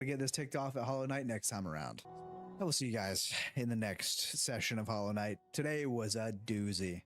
to get this ticked off at Hollow Knight next time around. I will see you guys in the next session of Hollow Knight. Today was a doozy.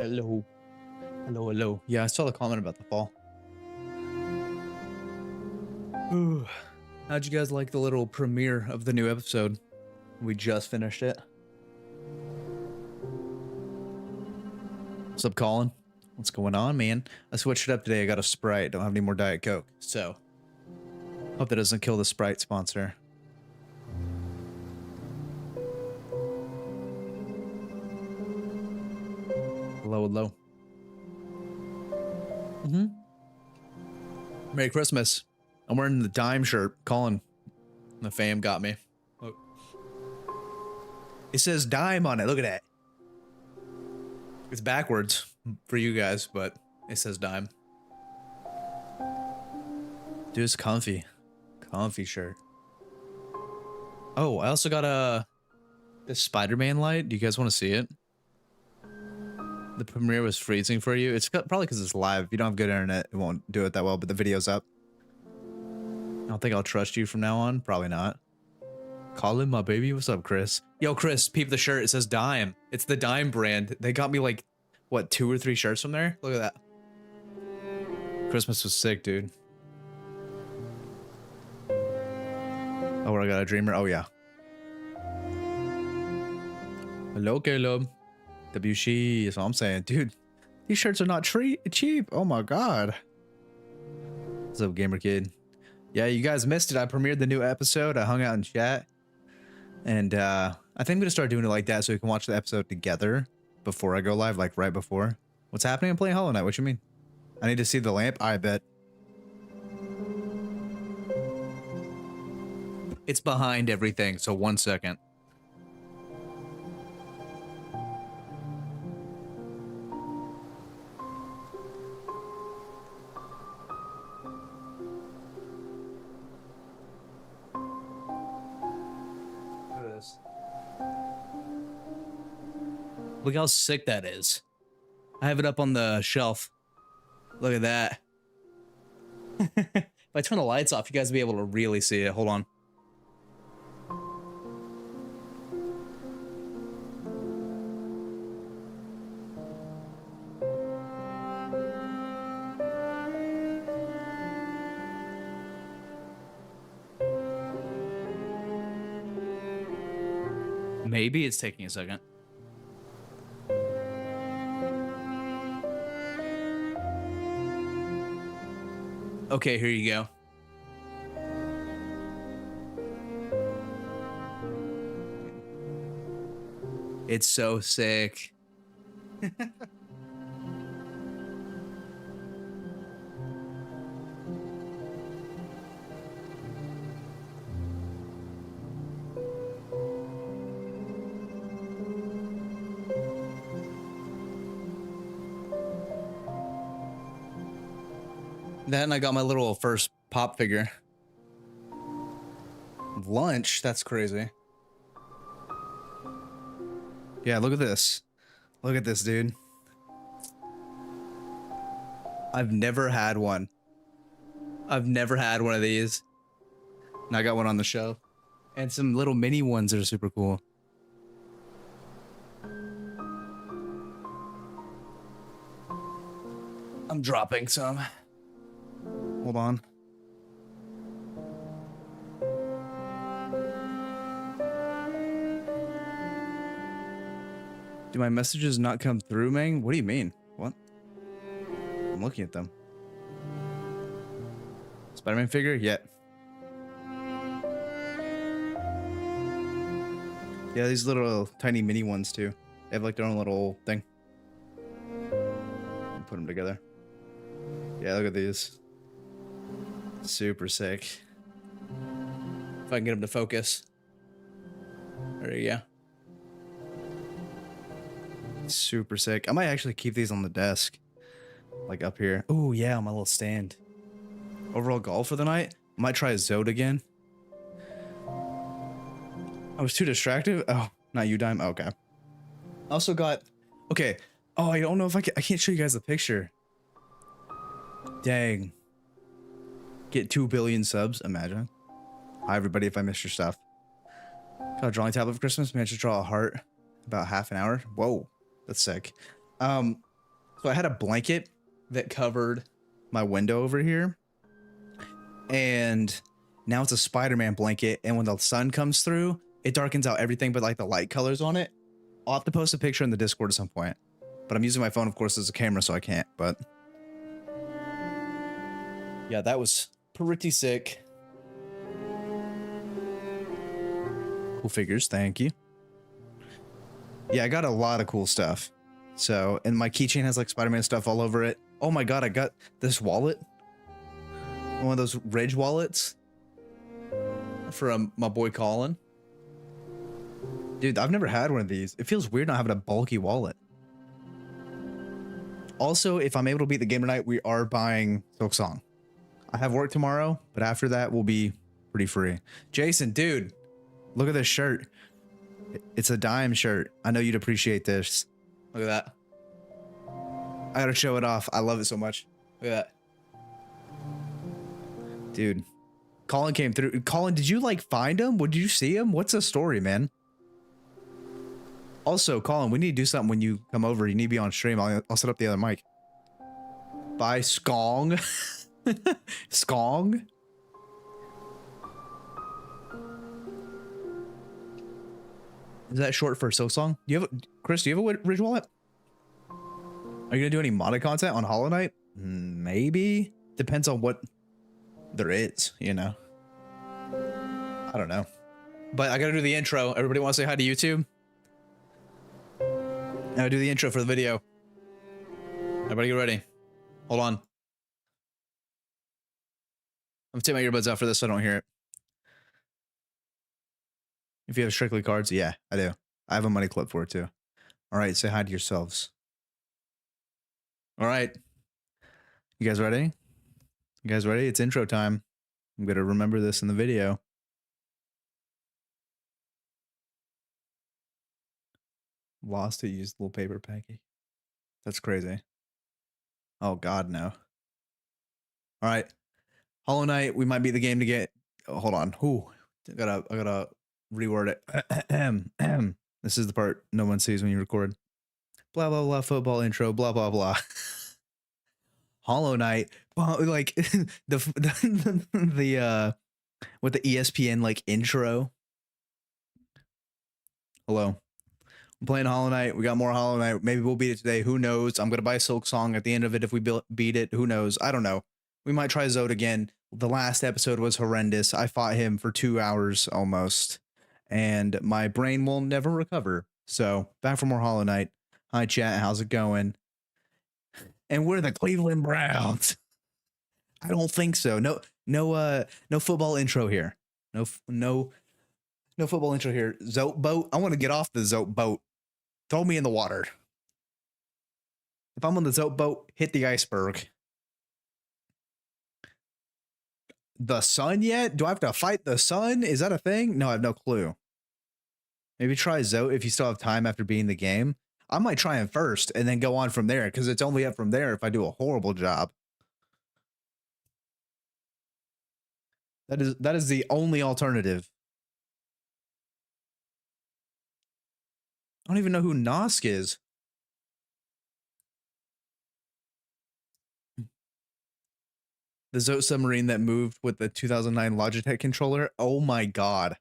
Hello. Hello, hello. Yeah, I saw the comment about the fall. Ooh. How'd you guys like the little premiere of the new episode? We just finished it. What's up, Colin? What's going on, man? I switched it up today. I got a Sprite. Don't have any more Diet Coke. So, hope that doesn't kill the Sprite sponsor. Hello, hello. Merry Christmas. I'm wearing the Dime shirt. Colin, the fam got me. Look. It says Dime on it. Look at that. It's backwards for you guys, but it says Dime. Dude, it's comfy. Comfy shirt. Oh, I also got this Spider-Man light. Do you guys want to see it? The premiere was freezing for you. It's probably because it's live. If you don't have good internet, it won't do it that well, but the video's up. I don't think I'll trust you from now on. Probably not. Colin, my baby. What's up, Chris? Yo, Chris, peep the shirt. It says Dime. It's the Dime brand. They got me like, what, 2 or 3 shirts from there? Look at that. Christmas was sick, dude. Oh, I got a dreamer. Oh, yeah. Hello, Caleb. WC is all I'm saying. Dude, these shirts are not cheap. Oh, my God. What's up, gamer kid? Yeah, you guys missed it. I premiered the new episode. I hung out in chat. And I think I'm going to start doing it like that so we can watch the episode together before I go live, like right before. What's happening? I'm playing Hollow Knight. What you mean? I need to see the lamp? I bet. It's behind everything, so 1 second. Look how sick that is. I have it up on the shelf. Look at that. If I turn the lights off, you guys will be able to really see it. Hold on. Maybe it's taking a second. Okay, here you go. It's so sick. Then I got my little first pop figure. Lunch? That's crazy. Yeah, look at this. Look at this, dude. I've never had one. I've never had one of these. And I got one on the show. And some little mini ones that are super cool. I'm dropping some. Hold on. Do my messages not come through, man? What do you mean? What? I'm looking at them. Spider-Man figure? Yet. Yeah, these little tiny mini ones too. They have like their own little thing. Put them together. Yeah, look at these. Super sick. If I can get them to focus. There you go. Super sick. I might actually keep these on the desk. Like up here. Oh yeah, on my little stand. Overall goal for the night? I might try a Zode again. I was too distracted. Oh, not you, Dime. Okay. I also got... Okay. Oh, I don't know if I can't show you guys the picture. Dang. Get 2 billion subs. Imagine. Hi, everybody, if I missed your stuff. Got a drawing tablet for Christmas. Managed to draw a heart about half an hour. Whoa. That's sick. So I had a blanket that covered my window over here. And now it's a Spider-Man blanket. And when the sun comes through, it darkens out everything but like the light colors on it. I'll have to post a picture in the Discord at some point. But I'm using my phone, of course, as a camera, so I can't. But yeah, that was pretty sick. Cool figures, thank you. Yeah, I got a lot of cool stuff. So, and my keychain has like Spider-Man stuff all over it. Oh my god, I got this wallet. One of those Ridge wallets. From my boy Colin. Dude, I've never had one of these. It feels weird not having a bulky wallet. Also, if I'm able to beat the game tonight, we are buying Silk Song. I have work tomorrow, but after that, we'll be pretty free. Jason, dude, look at this shirt. It's a Dime shirt. I know you'd appreciate this. Look at that. I gotta show it off. I love it so much. Look at that. Dude, Colin came through. Colin, did you like find him? Did you see him? What's the story, man? Also, Colin, we need to do something when you come over. You need to be on stream. I'll set up the other mic. Bye, Skong. Skong? Is that short for So Song? Chris, do you have a Ridge wallet? Are you gonna do any modded content on Hollow Knight? Maybe. Depends on what there is, you know. I don't know. But I gotta do the intro. Everybody want to say hi to YouTube? Now do the intro for the video. Everybody get ready. Hold on. I'm gonna take my earbuds out for this so I don't hear it. If you have Strictly cards, yeah, I do. I have a money clip for it too. All right, say hi to yourselves. All right. You guys ready? You guys ready? It's intro time. I'm gonna remember this in the video. Lost to use little paper packy. That's crazy. Oh God, no. All right, Hollow Knight. We might beat the game to get. Oh, hold on. Who? I gotta reword it. This is the part no one sees when you record. Blah blah blah. Football intro. Blah blah blah. Hollow Knight. Well, like the with the ESPN like intro. Hello. I'm playing Hollow Knight. We got more Hollow Knight. Maybe we'll beat it today. Who knows? I'm gonna buy Silk Song at the end of it if we beat it. Who knows? I don't know. We might try Zode again. The last episode was horrendous. I fought him for 2 hours almost, and my brain will never recover. So back for more Hollow Knight. Hi chat, how's it going? And we're the Cleveland Browns. I don't think so. No football intro here. No football intro here. Zote boat. I want to get off the Zote boat. Throw me in the water. If I'm on the Zote boat, hit the iceberg. The sun yet? Do I have to fight the sun? Is that a thing? No, I have no clue. Maybe try Zote if you still have time after beating the game. I might try him first and then go on from there because it's only up from there if I do a horrible job. That is the only alternative. I don't even know who Nosk is. The Zote submarine that moved with the 2009 Logitech controller. Oh my God.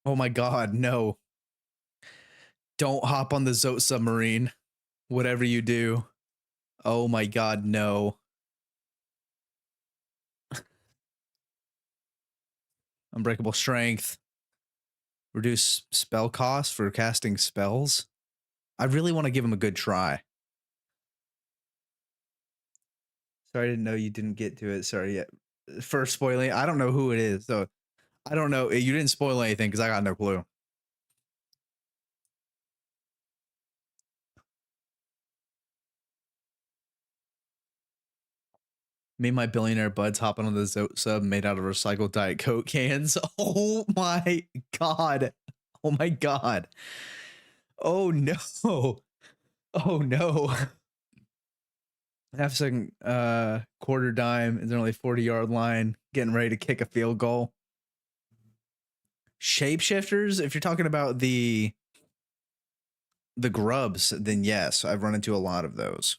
Oh my God, no. Don't hop on the Zote submarine. Whatever you do. Oh my God, no. Unbreakable strength. Reduce spell cost for casting spells. I really want to give him a good try. Sorry, I didn't know you didn't get to it. Sorry yet. For spoiling, I don't know who it is. So I don't know. You didn't spoil anything because I got no clue. Me and my billionaire buds hopping on the Zote sub made out of recycled Diet Coke cans. Oh my God. Oh my God. Oh no. Oh no. Half second quarter dime is only 40-yard line, getting ready to kick a field goal. Shapeshifters, if you're talking about the grubs, then yes, I've run into a lot of those.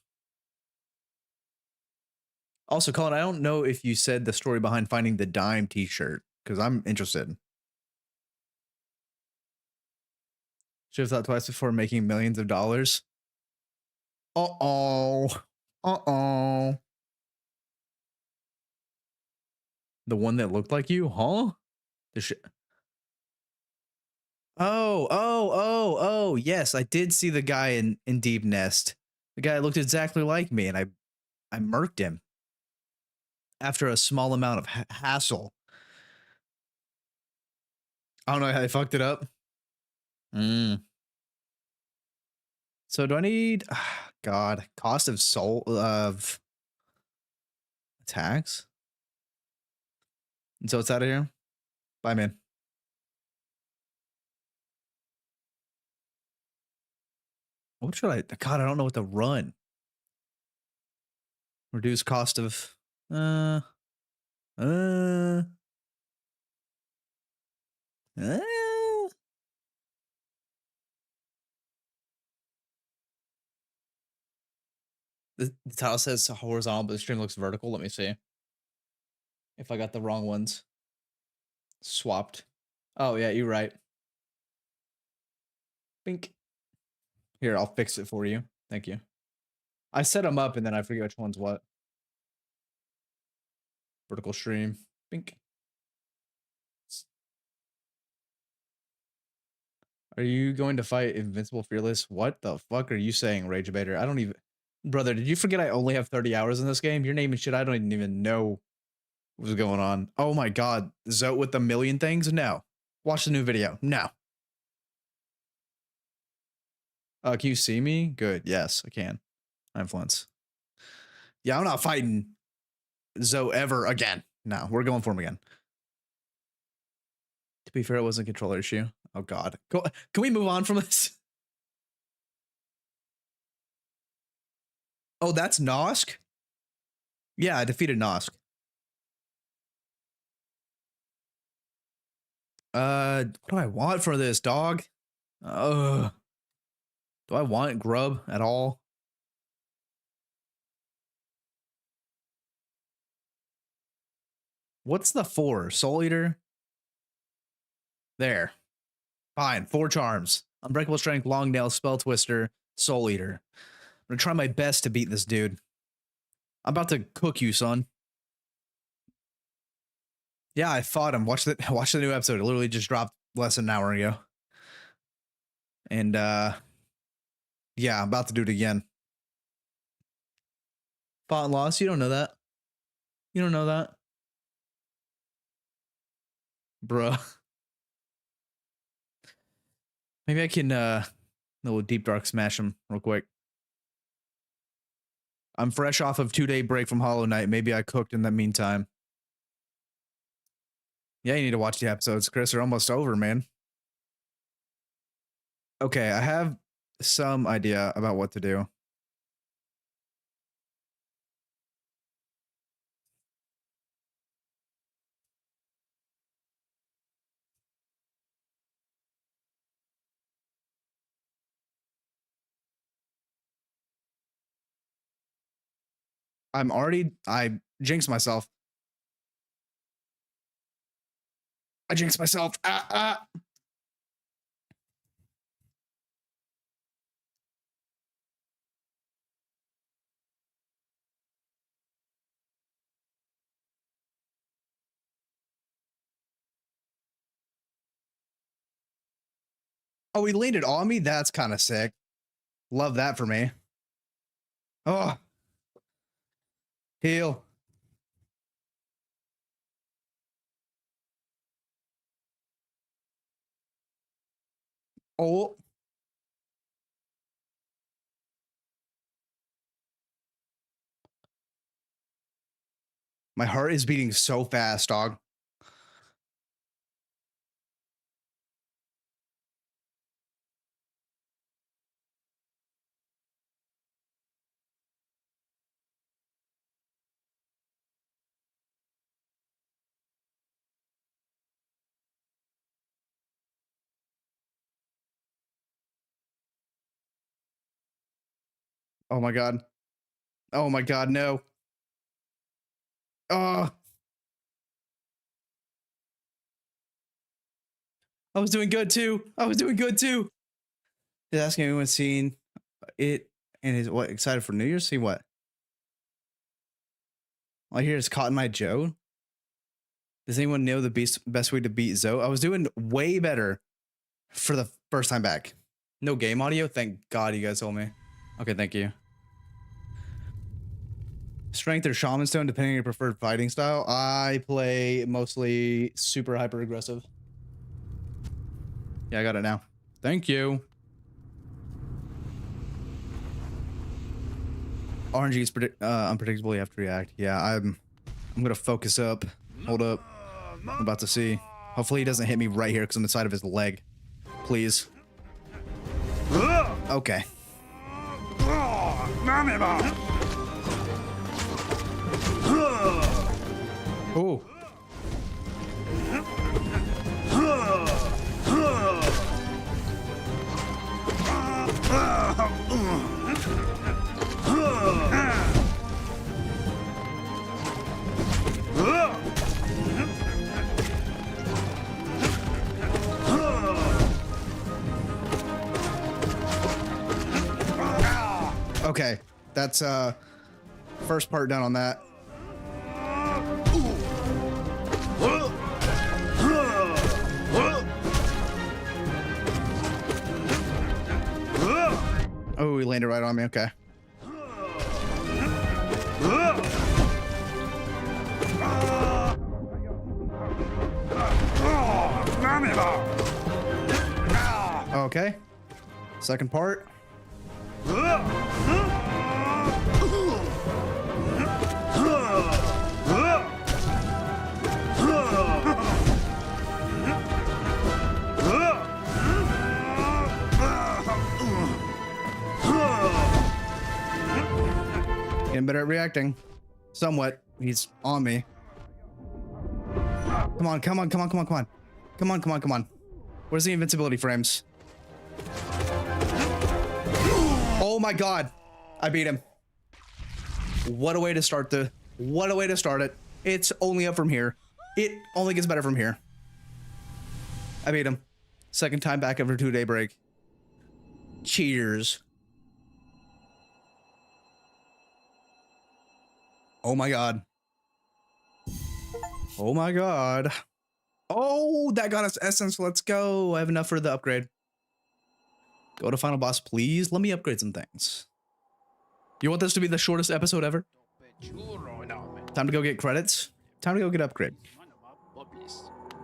Also, Colin, I don't know if you said the story behind finding the dime t-shirt, because I'm interested. Should have thought twice before making millions of dollars. Uh-oh. Uh-oh. The one that looked like you, huh? Oh, yes, I did see the guy in Deep Nest. The guy looked exactly like me, and I murked him after a small amount of hassle. I don't know how I fucked it up. So do I need God, cost of soul of attacks? And so it's out of here. Bye, man. What should I? God, I don't know what to run. Reduce cost of uh. The title says horizontal, but the stream looks vertical. Let me see if I got the wrong ones swapped. Oh yeah, you're right. Bink. Here, I'll fix it for you. Thank you. I set them up and then I forget which one's what. Vertical stream. Bink. Are you going to fight Invincible Fearless? What the fuck are you saying, Rage Baiter? I don't even... Brother, did you forget I only have 30 hours in this game? You're naming shit I don't even know what's going on. Oh my God. Zote with the million things? No. Watch the new video. No. Can you see me? Good. Yes, I can. Influence. Yeah, I'm not fighting Zote ever again. No, we're going for him again. To be fair, it wasn't a controller issue. Oh God. Can we move on from this? Oh, that's Nosk? Yeah, I defeated Nosk. What do I want for this, dog? Do I want grub at all? What's the 4? Soul Eater? There. Fine, 4 charms. Unbreakable Strength, Long Nail, Spell Twister, Soul Eater. I'm gonna try my best to beat this dude. I'm about to cook you, son. Yeah, I fought him. Watch the new episode. It literally just dropped less than an hour ago. And yeah, I'm about to do it again. Fought and lost. You don't know that. You don't know that. Bruh. Maybe I can little deep dark smash him real quick. I'm fresh off of 2-day break from Hollow Knight. Maybe I cooked in the meantime. Yeah, you need to watch the episodes, Chris. They're almost over, man. Okay, I have some idea about what to do. I jinxed myself. I jinxed myself. Oh, he landed on me? That's kind of sick. Love that for me. Oh. Heal. Oh. My heart is beating so fast, dog. Oh my god. Oh my god, no. Oh. I was doing good too. I was doing good too. Just asking anyone's seen it and is what excited for New Year's? See what? All I hear is Cotton Eye Joe. Does anyone know the best way to beat Zoe? I was doing way better for the first time back. No game audio? Thank God you guys told me. Okay, thank you. Strength or Shaman Stone, depending on your preferred fighting style. I play mostly super hyper aggressive. Yeah, I got it now. Thank you. RNG is unpredictable. You have to react. Yeah, I'm gonna focus up. Hold up. I'm about to see. Hopefully he doesn't hit me right here because I'm inside of his leg. Please. Okay. Oh. Okay, that's first part done on that. Oh, he landed right on me. Okay. Okay. Second part. Getting better at reacting. Somewhat. He's on me. Come on, come on, come on, come on, come on. Come on, come on, come on. Where's the invincibility frames? Oh my god. I beat him. What a way to start what a way to start it. It's only up from here. It only gets better from here. I beat him. Second time back after a 2-day break. Cheers. Oh my god. Oh my god. Oh, that got us essence. Let's go. I have enough for the upgrade. Go to final boss, please. Let me upgrade some things. You want this to be the shortest episode ever? Time to go get credits. Time to go get upgrade.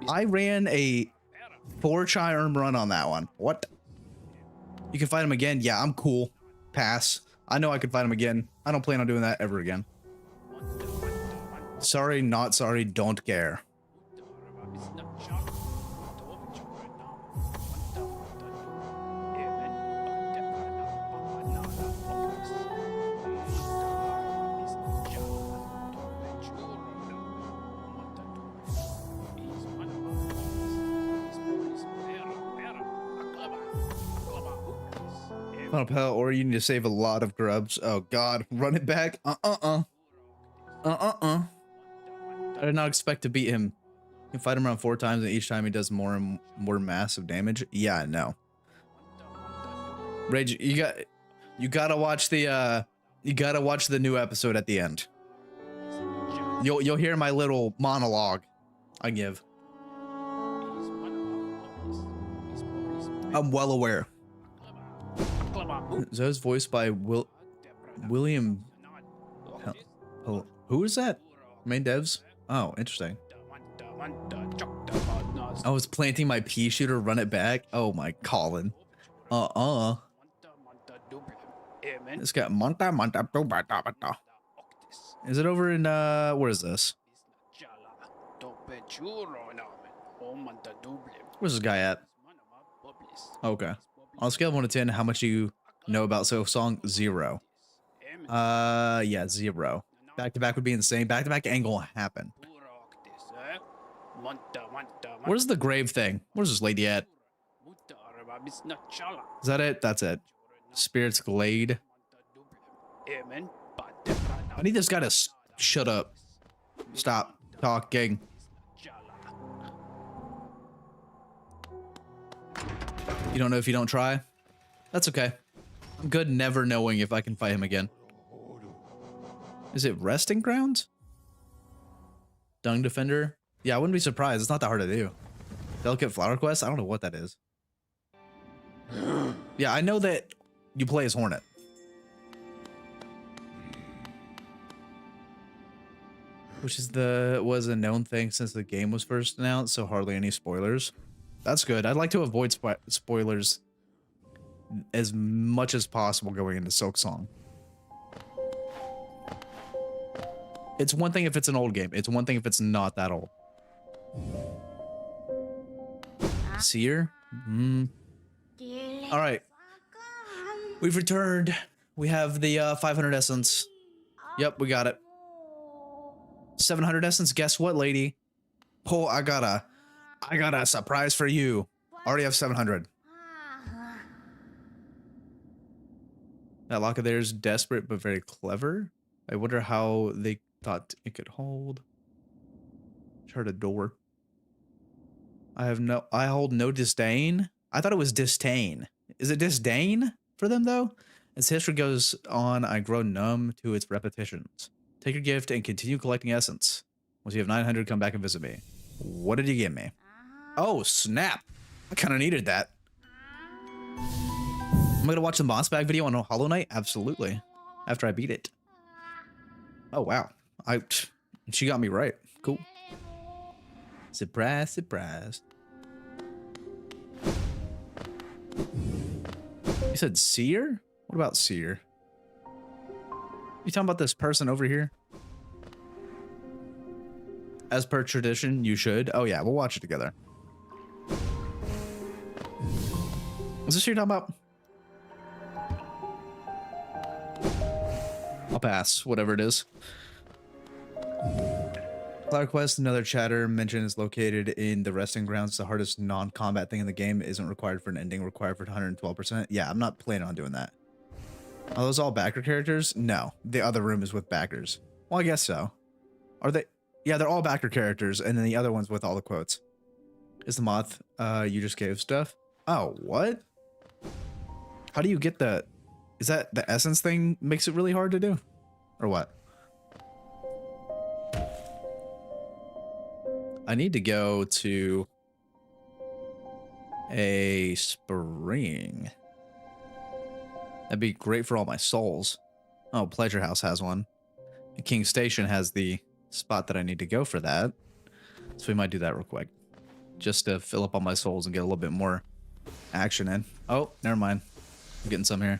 I ran a 4-charm run on that one. What? You can fight him again? Yeah, I'm cool. Pass. I know I could fight him again. I don't plan on doing that ever again. Sorry, not sorry, don't care. Final pal, or you need to save a lot of grubs. Oh god, run it back. I did not expect to beat him. You can fight him around 4 times, and each time he does more and more massive damage. Yeah, I know. Rage, you gotta watch the new episode at the end. You'll hear my little monologue I give. I'm well aware. Zoe's voiced by William. Who is that? Main devs? Oh, interesting. I was planting my pea shooter, run it back. Oh my Colin. It's got Monta. Is it over in where is this? Where's this guy at? Okay. On a scale of 1 to 10, how much do you know about song? 0. Yeah, 0. Back to back would be insane. Back to back ain't gonna happen. Where's the grave thing? Where's this lady at? Is that it? That's it. Spirit's Glade. I need this guy to shut up. Stop talking. You don't know if you don't try? That's okay. I'm good never knowing if I can fight him again. Is it Resting Grounds? Dung Defender? Yeah, I wouldn't be surprised. It's not that hard to do. Delicate Flower Quest? I don't know what that is. Yeah, I know that you play as Hornet. Which is was a known thing since the game was first announced, so hardly any spoilers. That's good. I'd like to avoid spoilers as much as possible going into Silksong. It's one thing if it's an old game. It's one thing if it's not that old. Seer? All right. We've returned. We have the 500 essence. Yep, we got it. 700 essence. Guess what, lady? Oh, I got a surprise for you. Already have 700. That lock of theirs, desperate but very clever. I wonder how they thought it could hold. Chart a door. I hold no disdain. I thought it was disdain. Is it disdain for them though? As history goes on, I grow numb to its repetitions. Take your gift and continue collecting essence. Once you have 900, come back and visit me. What did you give me? Oh, snap. I kind of needed that. Am I going to watch the boss bag video on Hollow Knight? Absolutely. After I beat it. Oh, wow. She got me right. Cool. Surprise, surprise. You said seer? What about seer? You talking about this person over here? As per tradition, you should. Oh yeah, we'll watch it together. Is this what you're talking about? I'll pass, whatever it is. Cloud Quest, another chatter mentioned, is located in the resting grounds. The hardest non-combat thing in the game isn't required for an ending, required for 112%. Yeah, I'm not planning on doing that. Are those all backer characters? No, the other room is with backers. Well, I guess so. Are they? Yeah, they're all backer characters, and then the other one's with all the quotes. Is the moth you just gave stuff? Oh, what? How do you get the... Is that the essence thing makes it really hard to do? Or what? I need to go to a spring. That'd be great for all my souls. Oh, Pleasure House has one. King Station has the spot that I need to go for that. So we might do that real quick. Just to fill up all my souls and get a little bit more action in. Oh, never mind. I'm getting some here.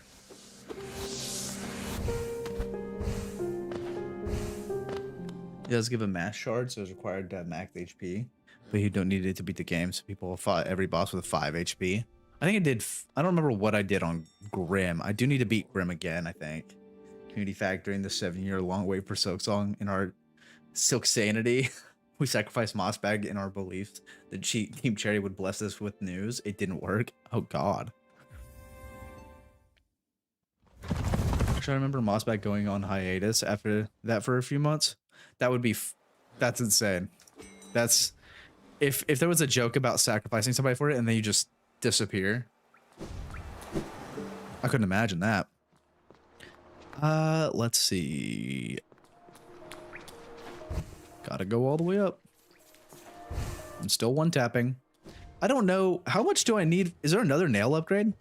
It does give a mass shard, so it's required to have max HP, but you don't need it to beat the game. So people fought every boss with 5 HP. I think I did. I don't remember what I did on Grim. I do need to beat Grim again, I think. Community factoring the 7-year-long wait for Silksong in our Silk Sanity. We sacrificed Mossbag in our beliefs that Team Cherry would bless us with news. It didn't work. Oh, God. I'm trying to remember Mossbag going on hiatus after that for a few months. That would be... That's insane. That's... If there was a joke about sacrificing somebody for it and then you just disappear. I couldn't imagine that. Let's see. Gotta go all the way up. I'm still one tapping. I don't know. How much do I need? Is there another nail upgrade?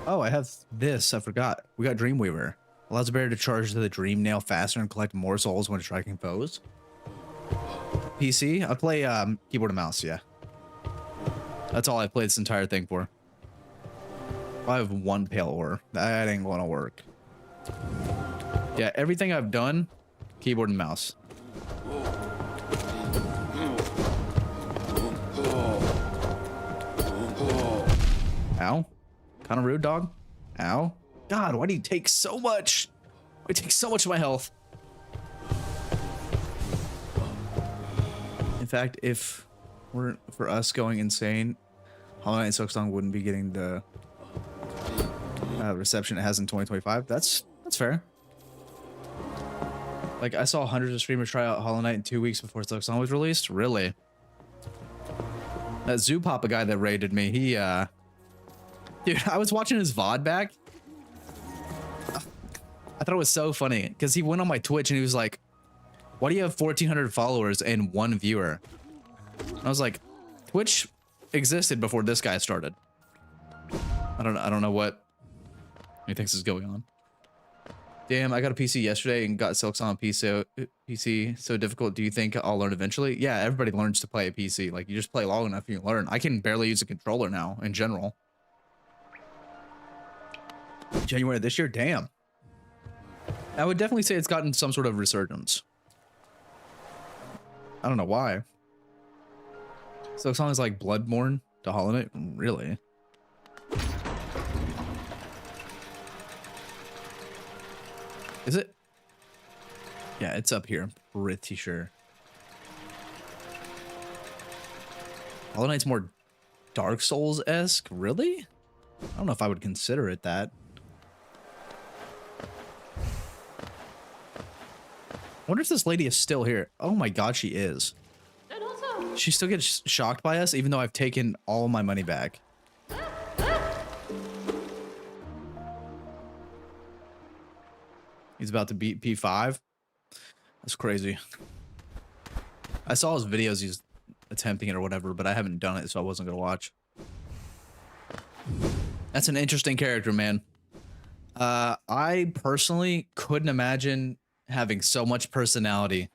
Oh, I have this. I forgot. We got Dreamweaver. Allows the bear to charge the dream nail faster and collect more souls when striking foes. PC? I play keyboard and mouse, yeah. That's all I played this entire thing for. I have one pale ore. That ain't gonna work. Yeah, everything I've done, keyboard and mouse. Ow. Kind of rude, dog. Ow. God, why do you take so much? Why do you take so much of my health? In fact, if we're for us going insane, Hollow Knight and Silksong wouldn't be getting the reception it has in 2025. That's fair. Like, I saw hundreds of streamers try out Hollow Knight in 2 weeks before Silksong was released. Really? That Zoo Papa guy that raided me, he dude, I was watching his VOD back. I thought it was so funny because he went on my Twitch and he was like, why do you have 1,400 followers and 1 viewer? I was like, Twitch existed before this guy started. I don't know what he thinks is going on. Damn, I got a PC yesterday and got Silksong PC so difficult. Do you think I'll learn eventually? Yeah, everybody learns to play a PC. Like, you just play long enough and you learn. I can barely use a controller now in general. January this year? Damn. I would definitely say it's gotten some sort of resurgence. I don't know why. Silksong is like Bloodborne to Hollow Knight? Really? Is it? Yeah, it's up here. I'm pretty sure. Hollow Knight's more Dark Souls-esque? Really? I don't know if I would consider it that. I wonder if this lady is still here. Oh my god, she is. She still gets shocked by us, even though I've taken all my money back. He's about to beat P5. That's crazy. I saw his videos, he's attempting it or whatever, but I haven't done it, so I wasn't gonna watch. That's an interesting character, man. I personally couldn't imagine having so much personality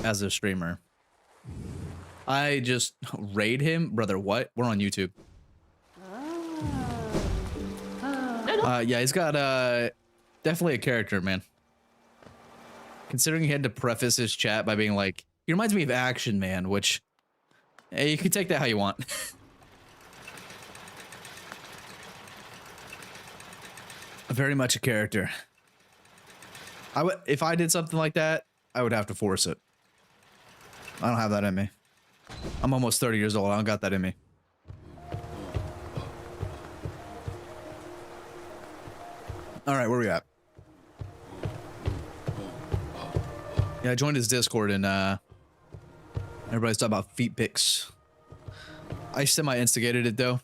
as a streamer. I just raid him. Brother, what? We're on YouTube. Yeah, he's got definitely a character, man. Considering he had to preface his chat by being like, he reminds me of Action Man, which you can take that how you want. Very much a character. I would, if I did something like that, I would have to force it. I don't have that in me. I'm almost 30 years old. I don't got that in me. All right, where we at? Yeah, I joined his Discord and everybody's talking about feet pics. I semi-instigated it though,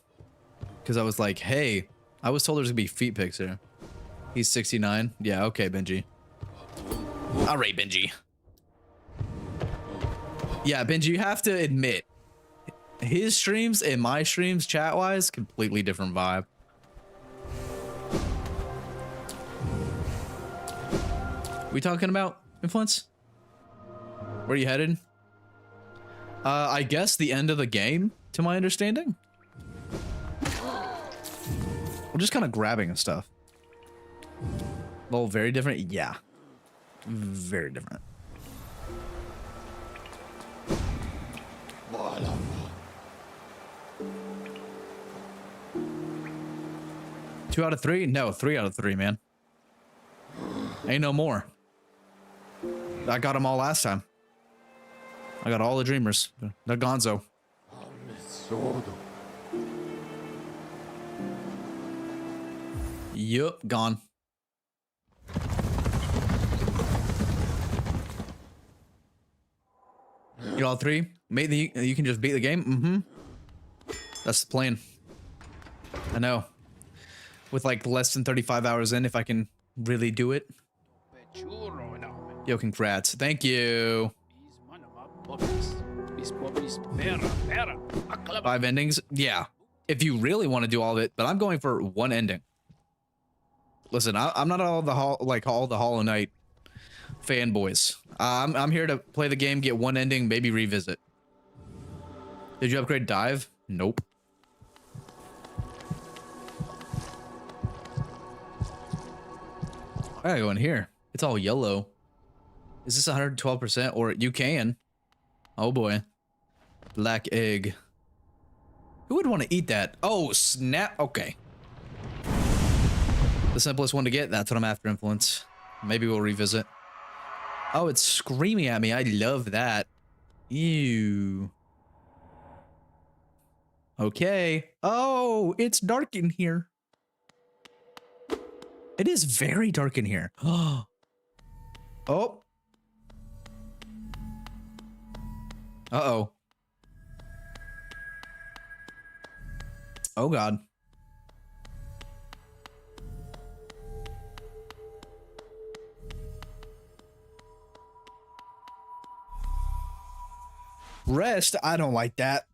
because I was like, hey, I was told there's gonna be feet pics here. He's 69. Yeah, okay, Benji. All right, Benji. Yeah, Benji, you have to admit, his streams and my streams, chat-wise, completely different vibe. We talking about influence? Where are you headed? I guess the end of the game, to my understanding. We're just kind of grabbing and stuff. Well, very different. Yeah. Very different. Two out of three? No, 3 out of 3, man. Ain't no more. I got them all last time. I got all the dreamers. The Gonzo. Yup, gone. Get all 3? Maybe you can just beat the game? Mm-hmm. That's the plan. I know. With like less than 35 hours in, if I can really do it. Yo, congrats. Thank you. 5 endings? Yeah. If you really want to do all of it, but I'm going for 1 ending. Listen, I'm not all the Hollow Knight fanboys. I'm here to play the game, get 1 ending, maybe revisit. Did you upgrade dive? Nope. I gotta go in here. It's all yellow. Is this 112% or you can? Oh boy. Black egg. Who would want to eat that? Oh, snap. Okay. The simplest one to get. That's what I'm after, influence. Maybe we'll revisit. Oh, it's screaming at me. I love that. Ew. Okay. Oh, it's dark in here. It is very dark in here. Oh. Uh-oh. Oh, God. Rest? I don't like that.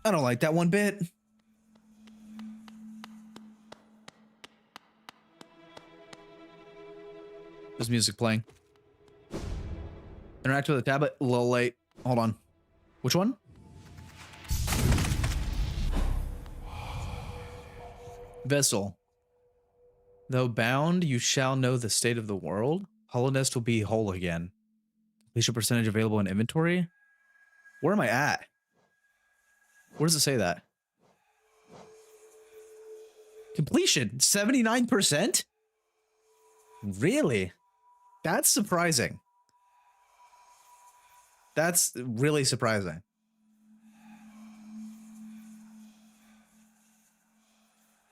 I don't like that one bit. There's music playing. Interact with the tablet. A little late. Hold on. Which one? Vessel. Though bound, you shall know the state of the world. Hallownest will be whole again. Completion percentage available in inventory. Where am I at? Where does it say that? Completion, 79%? Really? That's surprising. That's really surprising.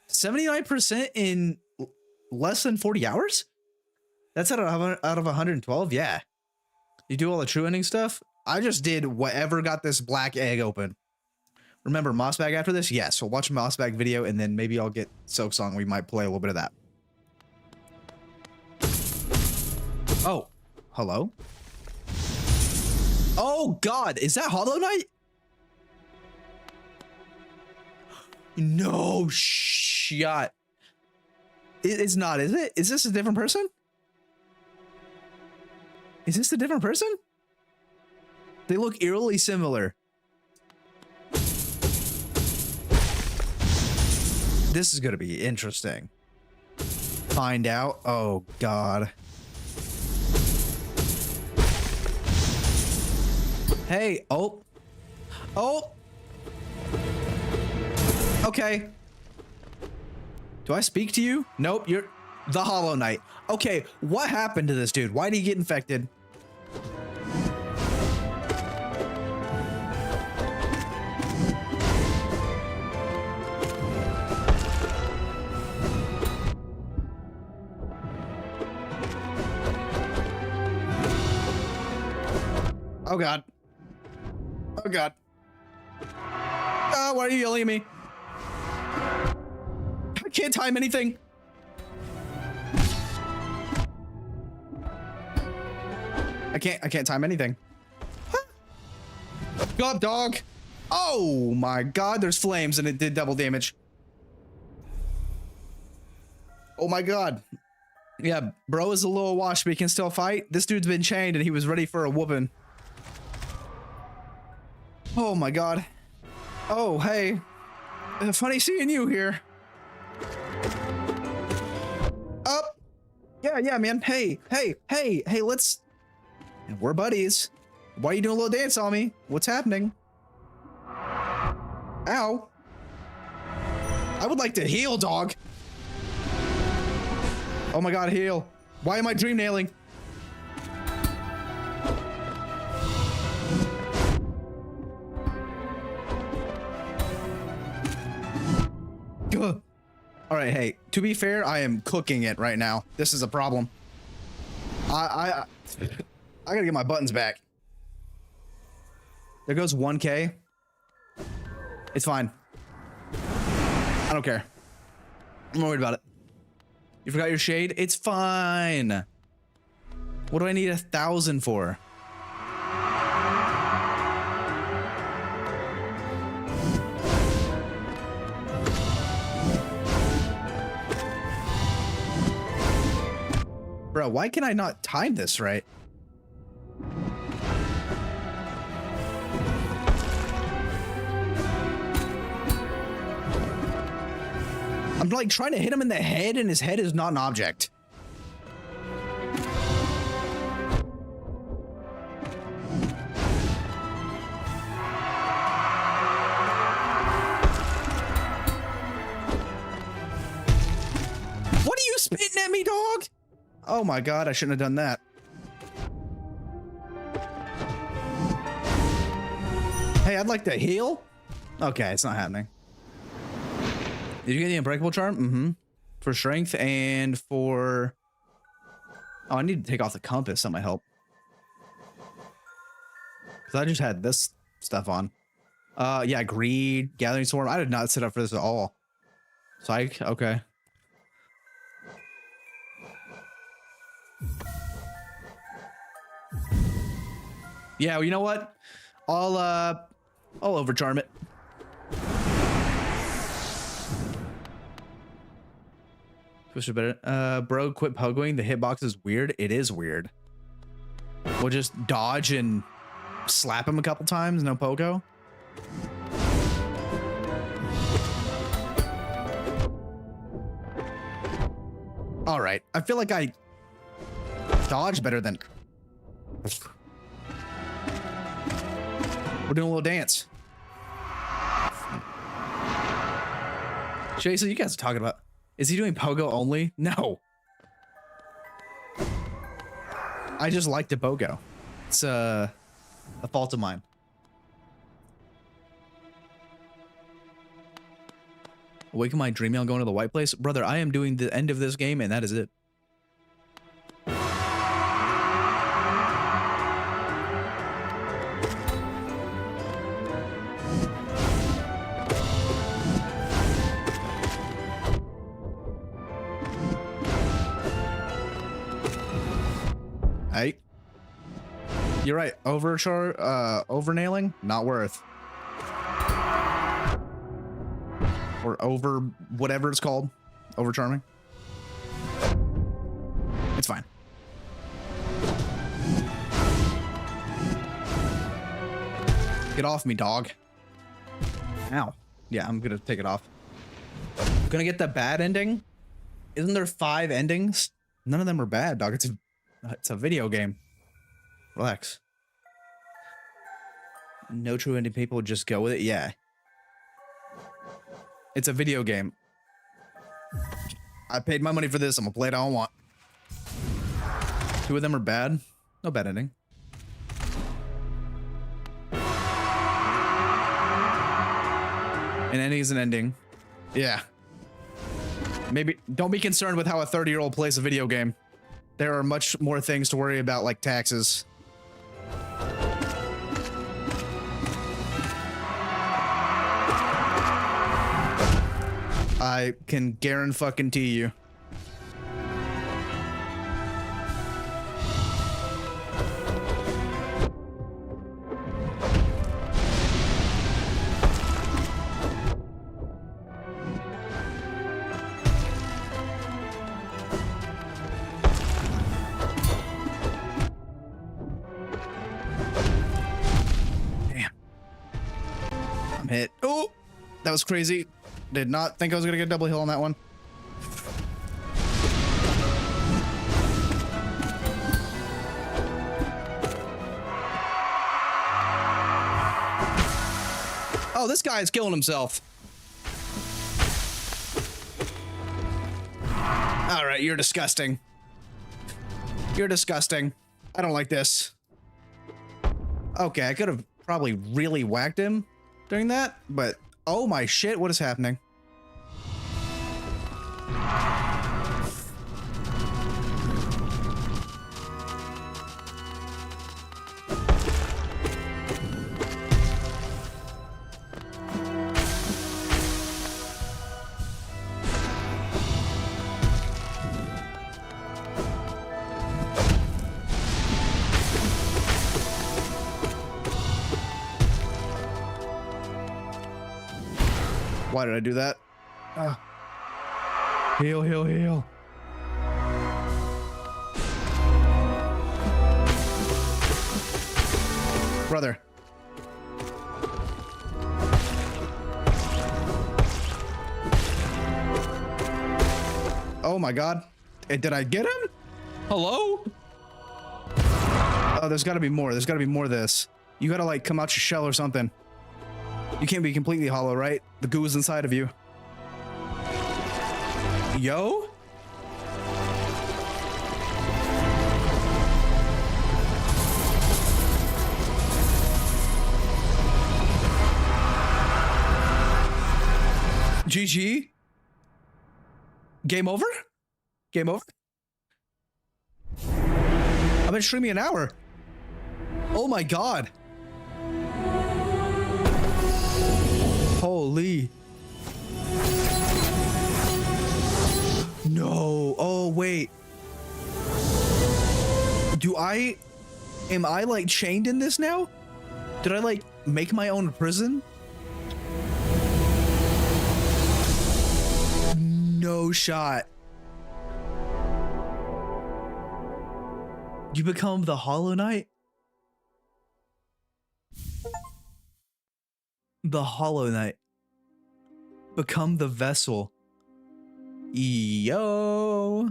$79% in less than 40 hours? That's out of 112? Yeah. You do all the true ending stuff? I just did whatever got this black egg open. Remember Mossbag after this? Yes, we'll watch a Mossbag video and then maybe I'll get Soak Song. We might play a little bit of that. Oh, hello? Oh God, is that Hollow Knight? No shot. It's not, is it? Is this a different person? Is this a different person? They look eerily similar. This is gonna be interesting. Find out. Oh God. Hey, oh. Okay. Do I speak to you? Nope, The Hollow Knight. Okay, what happened to this dude? Why did he get infected? Oh god. Oh god. Why are you yelling at me? I can't time anything. I can't time anything. Go up, dog. Oh my god, there's flames and it did double damage. Oh my god. Yeah, bro is a little washed, but he can still fight. This dude's been chained and he was ready for a whooping. Oh my god. Oh, hey. Funny seeing you here. Up. Yeah, man. Hey, let's... We're buddies. Why are you doing a little dance on me? What's happening? Ow. I would like to heal, dog. Oh my god, heal. Why am I dream nailing? Ugh. All right, hey, to be fair, I am cooking it right now. This is a problem. I gotta get my buttons back. There goes 1K. It's fine. I don't care. I'm not worried about it. You forgot your shade? It's fine. What do I need 1,000 for? Bro, why can I not time this right? I'm like trying to hit him in the head and his head is not an object. What are you spitting at me, dog? Oh my god, I shouldn't have done that. Hey, I'd like to heal. Okay, it's not happening. Did you get the unbreakable charm? Mm-hmm. For strength and for... Oh, I need to take off the compass. That might help. Because I just had this stuff on. Yeah, greed, gathering swarm. I did not set up for this at all. Psych, okay. Yeah, well, you know what? I'll overcharm it. Push it better. Bro, quit pogoing. The hitbox is weird. It is weird. We'll just dodge and slap him a couple times. No pogo. All right. I feel like I dodge better than... We're doing a little dance. Jason, you guys are talking about... Is he doing pogo only? No. I just like to pogo. It's a fault of mine. Awaken my dream, I'm going to the white place. Brother, I am doing the end of this game and that is it. Hey, you're right. Over nailing, not worth. Or over whatever it's called, over charming. It's fine. Get off me, dog. Ow. Yeah, I'm gonna take it off. I'm gonna get the bad ending. Isn't there 5 endings? None of them are bad, dog. It's a video game. Relax. No true ending people just go with it. Yeah. It's a video game. I paid my money for this. I'm gonna play it all I want. 2 of them are bad. No bad ending. An ending is an ending. Yeah. Maybe don't be concerned with how a 30-year-old plays a video game. There are much more things to worry about, like taxes. I can guarantee you. Damn. I'm hit. Oh, that was crazy. Did not think I was gonna get a double hill on that one. Oh, this guy is killing himself. All right, you're disgusting. You're disgusting. I don't like this. Okay, I could have probably really whacked him during that, but oh my shit, what is happening? Why did I do that? Heal, heal, heal. Brother. Oh my god. Did I get him? Hello? Oh, there's gotta be more. There's gotta be more of this. You gotta like come out your shell or something. You can't be completely hollow, right? The goo is inside of you. Yo? GG? Game over? Game over? I've been streaming an hour. Oh my god. Holy. No. Oh, wait. Am I like chained in this now? Did I like make my own prison? No shot. You become the Hollow Knight? The Hollow Knight. Become the vessel. Yo.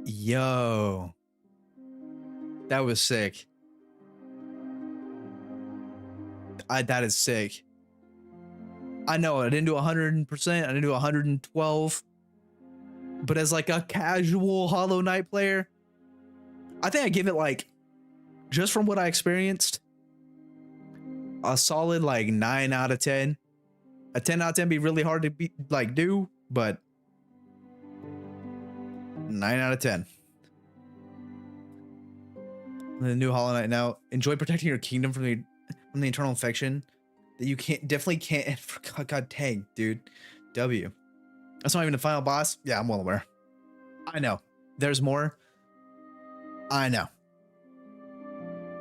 Yo. That was sick. That is sick. I know I didn't do 100%. I didn't do 112. But as like a casual Hollow Knight player, I think I give it like, just from what I experienced, a solid like 9 out of 10. A 10 out of 10 be really hard to be like do, but 9 out of 10. The new Hollow Knight now. Enjoy protecting your kingdom from the internal infection that you definitely can't. God dang, dude. W. That's not even the final boss. Yeah, I'm well aware. I know. There's more. I know.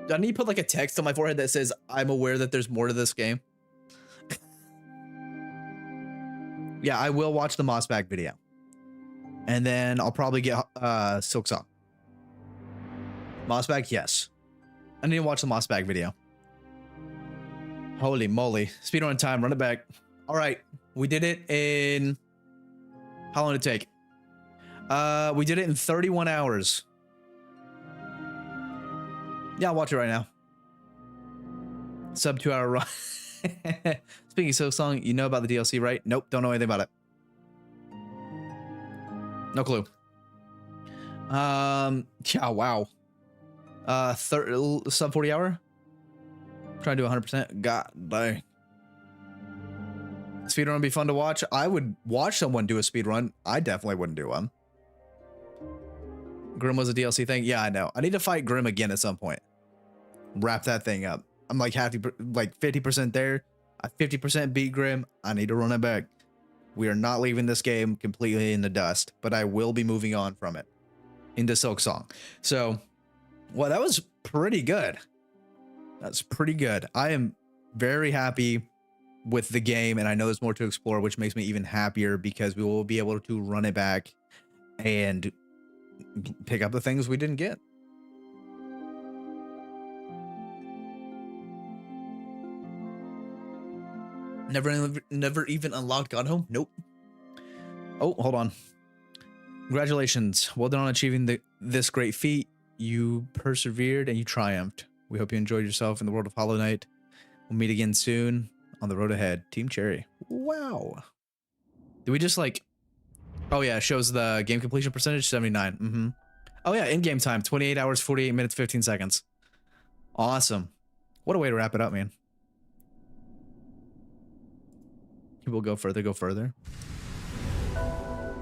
Do I need to put like a text on my forehead that says, I'm aware that there's more to this game? Yeah, I will watch the Mossback video. And then I'll probably get Silk Song. Mossback, yes. I need to watch the Mossback video. Holy moly. Speedrun time, run it back. All right, we did it in... How long did it take? We did it in 31 hours. Yeah, I'll watch it right now. Sub 2 hour run. Speaking of Silk Song, you know about the DLC, right? Nope, don't know anything about it. No clue. Yeah, wow. Sub 40 hour. Trying to do 100%. God dang. Speedrun would be fun to watch. I would watch someone do a speedrun. I definitely wouldn't do one. Grim was a DLC thing. Yeah, I know. I need to fight Grim again at some point. Wrap that thing up. I'm like 50% there. I 50% beat Grim. I need to run it back. We are not leaving this game completely in the dust, but I will be moving on from it into Silk Song. So, well, that was pretty good. That's pretty good. I am very happy with the game, and I know there's more to explore, which makes me even happier because we will be able to run it back and pick up the things we didn't get. Never even unlocked God Home? Nope. Oh, hold on. Congratulations. Well done on achieving this great feat. You persevered and you triumphed. We hope you enjoyed yourself in the world of Hollow Knight. We'll meet again soon on the road ahead. Team Cherry. Wow. Did we just like... Oh yeah, it shows the game completion percentage, 79. Oh yeah, in-game time, 28 hours, 48 minutes, 15 seconds. Awesome. What a way to wrap it up, man. We'll go further, go further.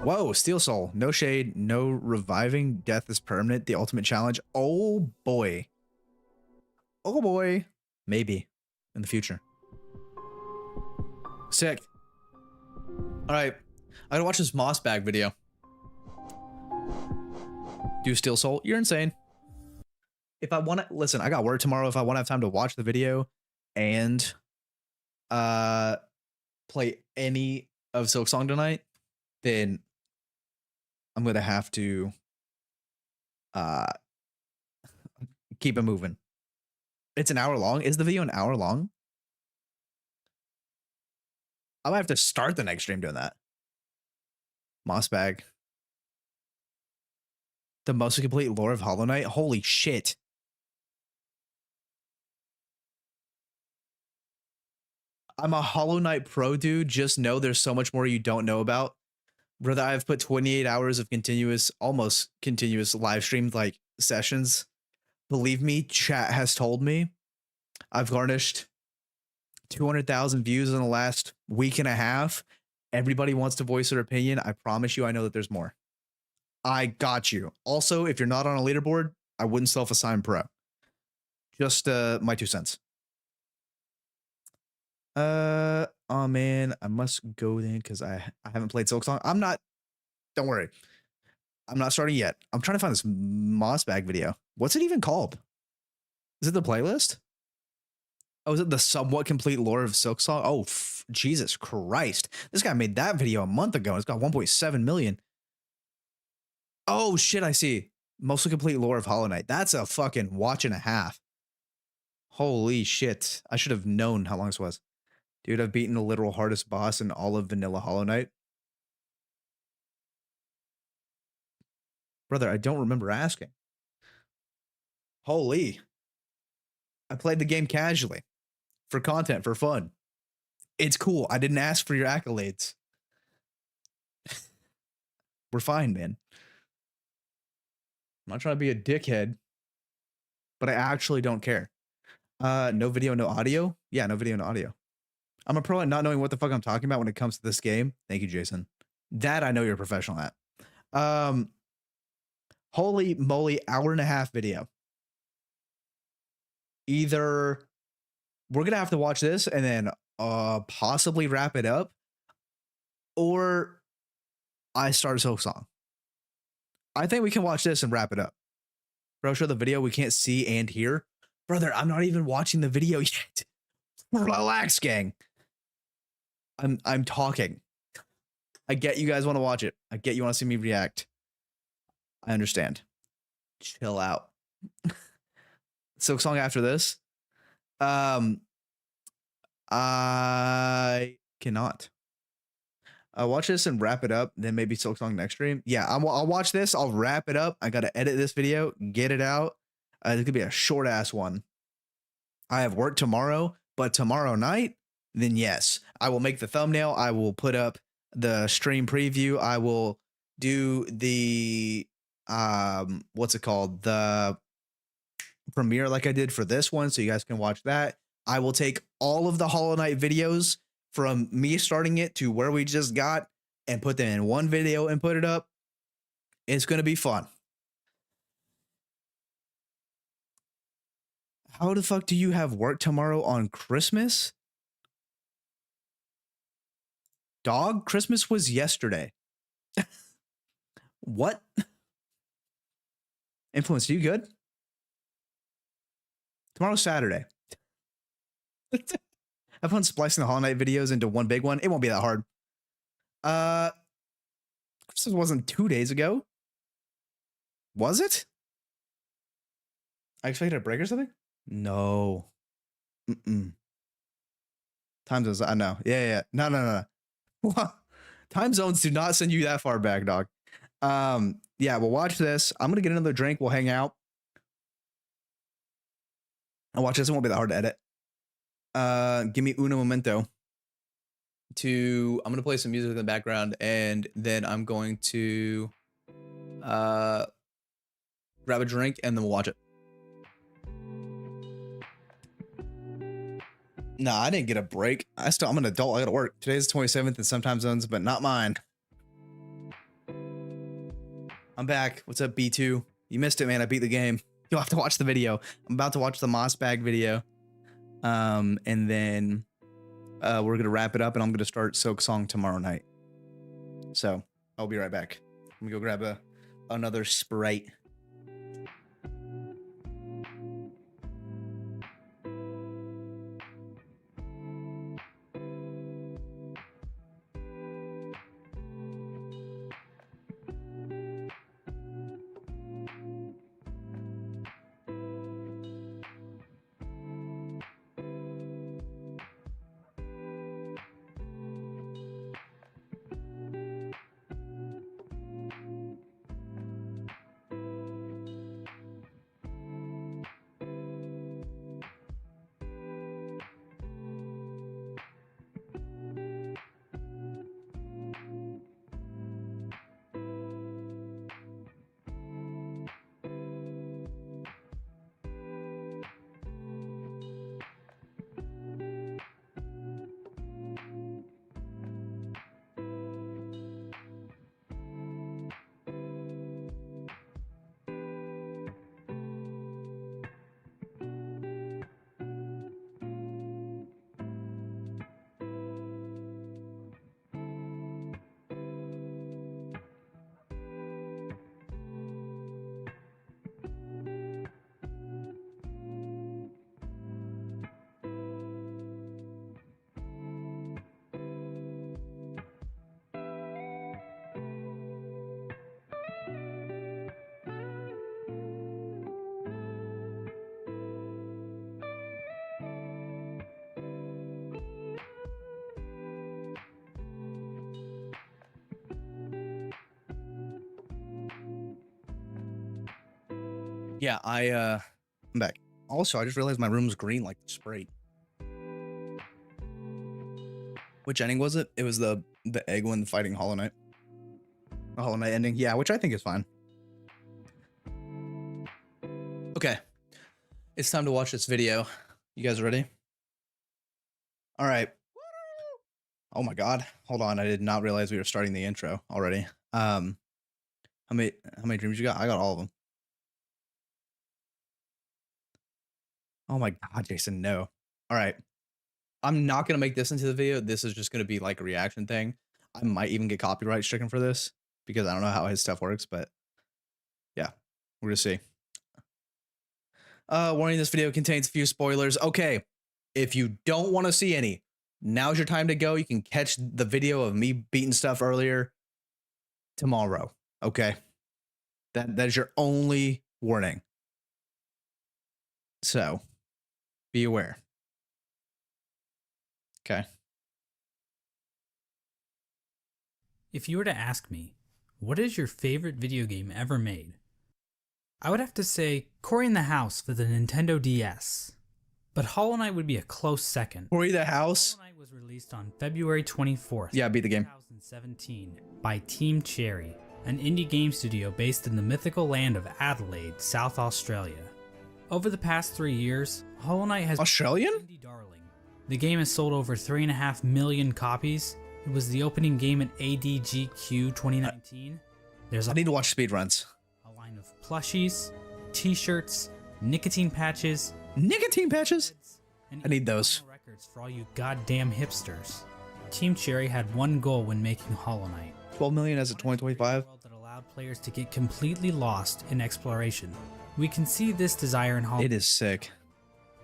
Whoa, Steel Soul. No shade, no reviving. Death is permanent. The ultimate challenge. Oh boy. Oh boy. Maybe in the future. Sick. All right. I gotta watch this Moss Bag video. Do Steel Soul? You're insane. If I want to listen, I got work tomorrow. If I want to have time to watch the video and play any of Silk Song tonight, then I'm gonna have to keep it moving. It's an hour long. Is the video an hour long? I might have to start the next stream doing that. Moss Bag. The most complete lore of Hollow Knight. Holy shit. I'm a Hollow Knight pro, dude. Just know there's so much more you don't know about. Brother, I've put 28 hours of continuous, almost continuous live streamed like sessions. Believe me, chat has told me. I've garnished 200,000 views in the last week and a half. Everybody wants to voice their opinion. I promise you, I know that there's more. I got you. Also, if you're not on a leaderboard, I wouldn't self-assign pro. Just my 2 cents. Oh man, I must go then because I haven't played Silk Song. I'm not. Don't worry. I'm not starting yet. I'm trying to find this Moss Bag video. What's it even called? Is it the playlist? Oh, is it the somewhat complete lore of Silk Song? Oh, Jesus Christ. This guy made that video a month ago. It's got 1.7 million. Oh, shit, I see. Mostly complete lore of Hollow Knight. That's a fucking watch and a half. Holy shit. I should have known how long this was. Dude, I've beaten the literal hardest boss in all of vanilla Hollow Knight. Brother, I don't remember asking. Holy. I played the game casually. For content, for fun. It's cool. I didn't ask for your accolades. We're fine, man. I'm not trying to be a dickhead, but I actually don't care. No video, no audio? Yeah, no video, no audio. I'm a pro at not knowing what the fuck I'm talking about when it comes to this game. Thank you, Jason. That I know you're a professional at. Holy moly, hour and a half video. Either we're gonna have to watch this and then possibly wrap it up, or I start a Silk Song. I think we can watch this and wrap it up. Bro, show the video we can't see and hear. Brother, I'm not even watching the video yet. Relax, gang. I'm talking. I get you guys want to watch it. I get you want to see me react. I understand. Chill out. Silk Song after this. I cannot. I'll watch this and wrap it up. Then maybe Silk Song next stream. Yeah, I'll watch this. I'll wrap it up. I got to edit this video, get it out. It could be a short ass one. I have work tomorrow, but tomorrow night, then yes, I will make the thumbnail. I will put up the stream preview. I will do the what's it called? The premiere like I did for this one, so you guys can watch that. I will take all of the Hollow Knight videos from me starting it to where we just got and put them in one video and put it up. It's gonna be fun. How the fuck do you have work tomorrow on Christmas? Dog, Christmas was yesterday. What? Influence, you good? Tomorrow's Saturday. Have fun splicing the Hollow Knight videos into one big one. It won't be that hard. Christmas wasn't 2 days ago. Was it? I expected a break or something? No. Time zones, I know. Yeah. No. Time zones do not send you that far back, dog. Yeah, we'll watch this. I'm gonna get another drink. We'll hang out. I'll watch this. It won't be that hard to edit. Give me uno momento. I'm gonna play some music in the background, and then I'm going to grab a drink, and then we'll watch it. Nah, I didn't get a break. I'm an adult. I gotta work. Today's the 27th in some time zones, but not mine. I'm back. What's up, B2? You missed it, man. I beat the game. You'll have to watch the video. I'm about to watch the Moss Bag video. And then we're gonna wrap it up, and I'm gonna start Soak Song tomorrow night. So I'll be right back. Let me go grab another Sprite. Yeah, I'm back. Also, I just realized my room's green like the Sprite. Which ending was it? It was the egg one fighting Hollow Knight. The Hollow Knight ending. Yeah, which I think is fine. Okay. It's time to watch this video. You guys ready? All right. Oh my god. Hold on. I did not realize we were starting the intro already. How many dreams you got? I got all of them. Oh my god, Jason, no. All right. I'm not going to make this into the video. This is just going to be like a reaction thing. I might even get copyright stricken for this because I don't know how his stuff works, but yeah, we're going to see. Warning, this video contains a few spoilers. Okay, if you don't want to see any, now's your time to go. You can catch the video of me beating stuff earlier tomorrow. Okay, that is your only warning. So be aware. Okay. If you were to ask me, what is your favorite video game ever made? I would have to say Cory in the House for the Nintendo DS. But Hollow Knight would be a close second. Ori the House. Hollow Knight was released on February 24th, Yeah, beat the game. 2017 by Team Cherry, an indie game studio based in the mythical land of Adelaide, South Australia. Over the past 3 years, Hollow Knight has Australian? been an indie darling. The game has sold over 3.5 million copies. It was the opening game at ADGQ 2019. There's I need to watch speedruns. a line of plushies, t-shirts, nicotine patches, Nicotine patches? and I need even those. vinyl records for all you goddamn hipsters. Team Cherry had one goal when making Hollow Knight. 12 million as of Create a 2025. world that allowed players to get completely lost in exploration. We can see this desire in Hollow It is sick.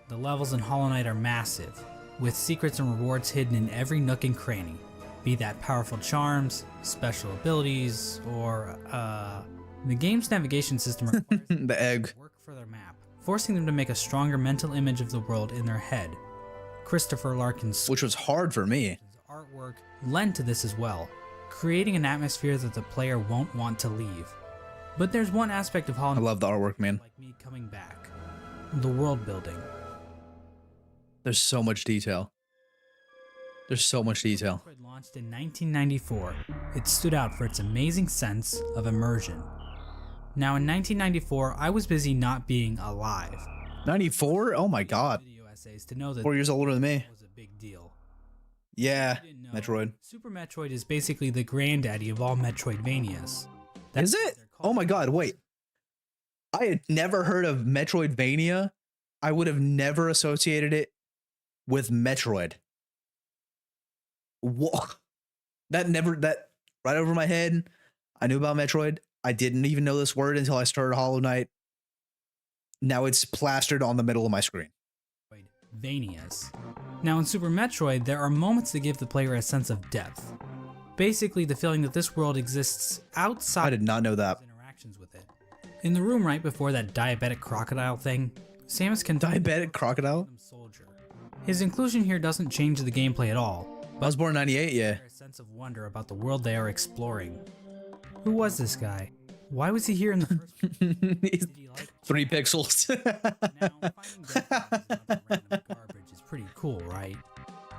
The levels in Hollow Knight are massive, with secrets and rewards hidden in every nook and cranny. Be that powerful charms, special abilities, or, the game's navigation system requires them The egg. to work for their map, forcing them to make a stronger mental image of the world in their head. Christopher Larkin's Which was hard for me. artwork lend to this as well, creating an atmosphere that the player won't want to leave. But there's one aspect of Hollow I Knight love the artwork, man. like me coming back. The world building. There's so much detail. There's so much detail. It launched in 1994. It stood out for its amazing sense of immersion. Now in 1994, I was busy not being alive. 94? Oh my god. Video essays to know that 4 years older than me. this was a big deal. Yeah. If you didn't know, Metroid. Super Metroid is basically the granddaddy of all Metroidvanias. Is what it? they're called. Oh my god, wait. I had never heard of Metroidvania. I would have never associated it with Metroid. Whoa. That right over my head. I knew about Metroid. I didn't even know this word until I started Hollow Knight. Now it's plastered on the middle of my screen. Metroidvanias. Now in Super Metroid, there are moments that give the player a sense of depth. Basically, the feeling that this world exists outside I did not know that. his interactions with it. In the room right before that diabetic crocodile thing, Samus can Diabetic crocodile? soldier. His inclusion here doesn't change the gameplay at all, I was born in 98, yeah. a sense of wonder about the world they are exploring. Who was this guy? Why was he here in the first place? He's Did he like 3 pixels. Now, finding dead bodies and other random garbage is pretty cool, right?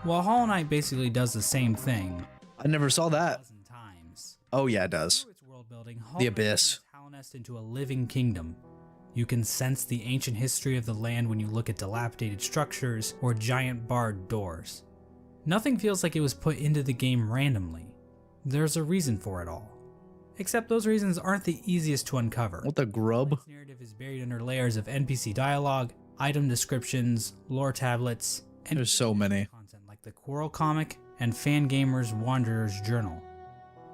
Well, Hollow Knight basically does the same thing I never saw a that. dozen times. Oh yeah, it does. Through its world building, The Abyss. Hallownest into a living kingdom. You can sense the ancient history of the land when you look at dilapidated structures or giant barred doors. Nothing feels like it was put into the game randomly. There's a reason for it all. Except those reasons aren't the easiest to uncover. What the grub? Its narrative is buried under layers of NPC dialogue, item descriptions, lore tablets, and There's so many. content like the Quarrel comic and Fangamer's Wanderer's Journal.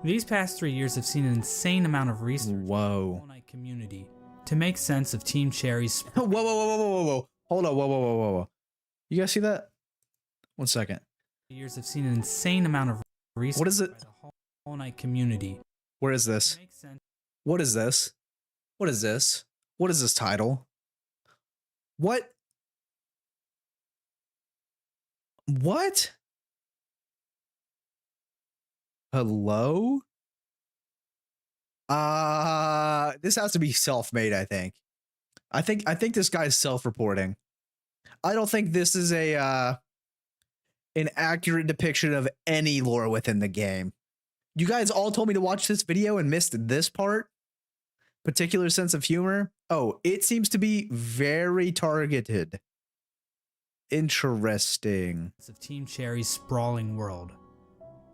These past 3 years have seen an insane amount of research in the Whoa. Hollow Knight community to make sense of Team Cherry's Whoa, whoa, whoa, whoa, whoa, whoa. Hold on, whoa, whoa, whoa, whoa, whoa. You guys see that? 1 second. years have seen an insane amount of research What is it? by the Hollow Knight community Where is to this? make sense. What is this? What is this? What is this title? What? What? Hello? This has to be self-made, I think. I think this guy's self-reporting. I don't think this is a an accurate depiction of any lore within the game. You guys all told me to watch this video and missed this part. Particular sense of humor. Oh, it seems to be very targeted. Interesting. Of Team Cherry's sprawling world.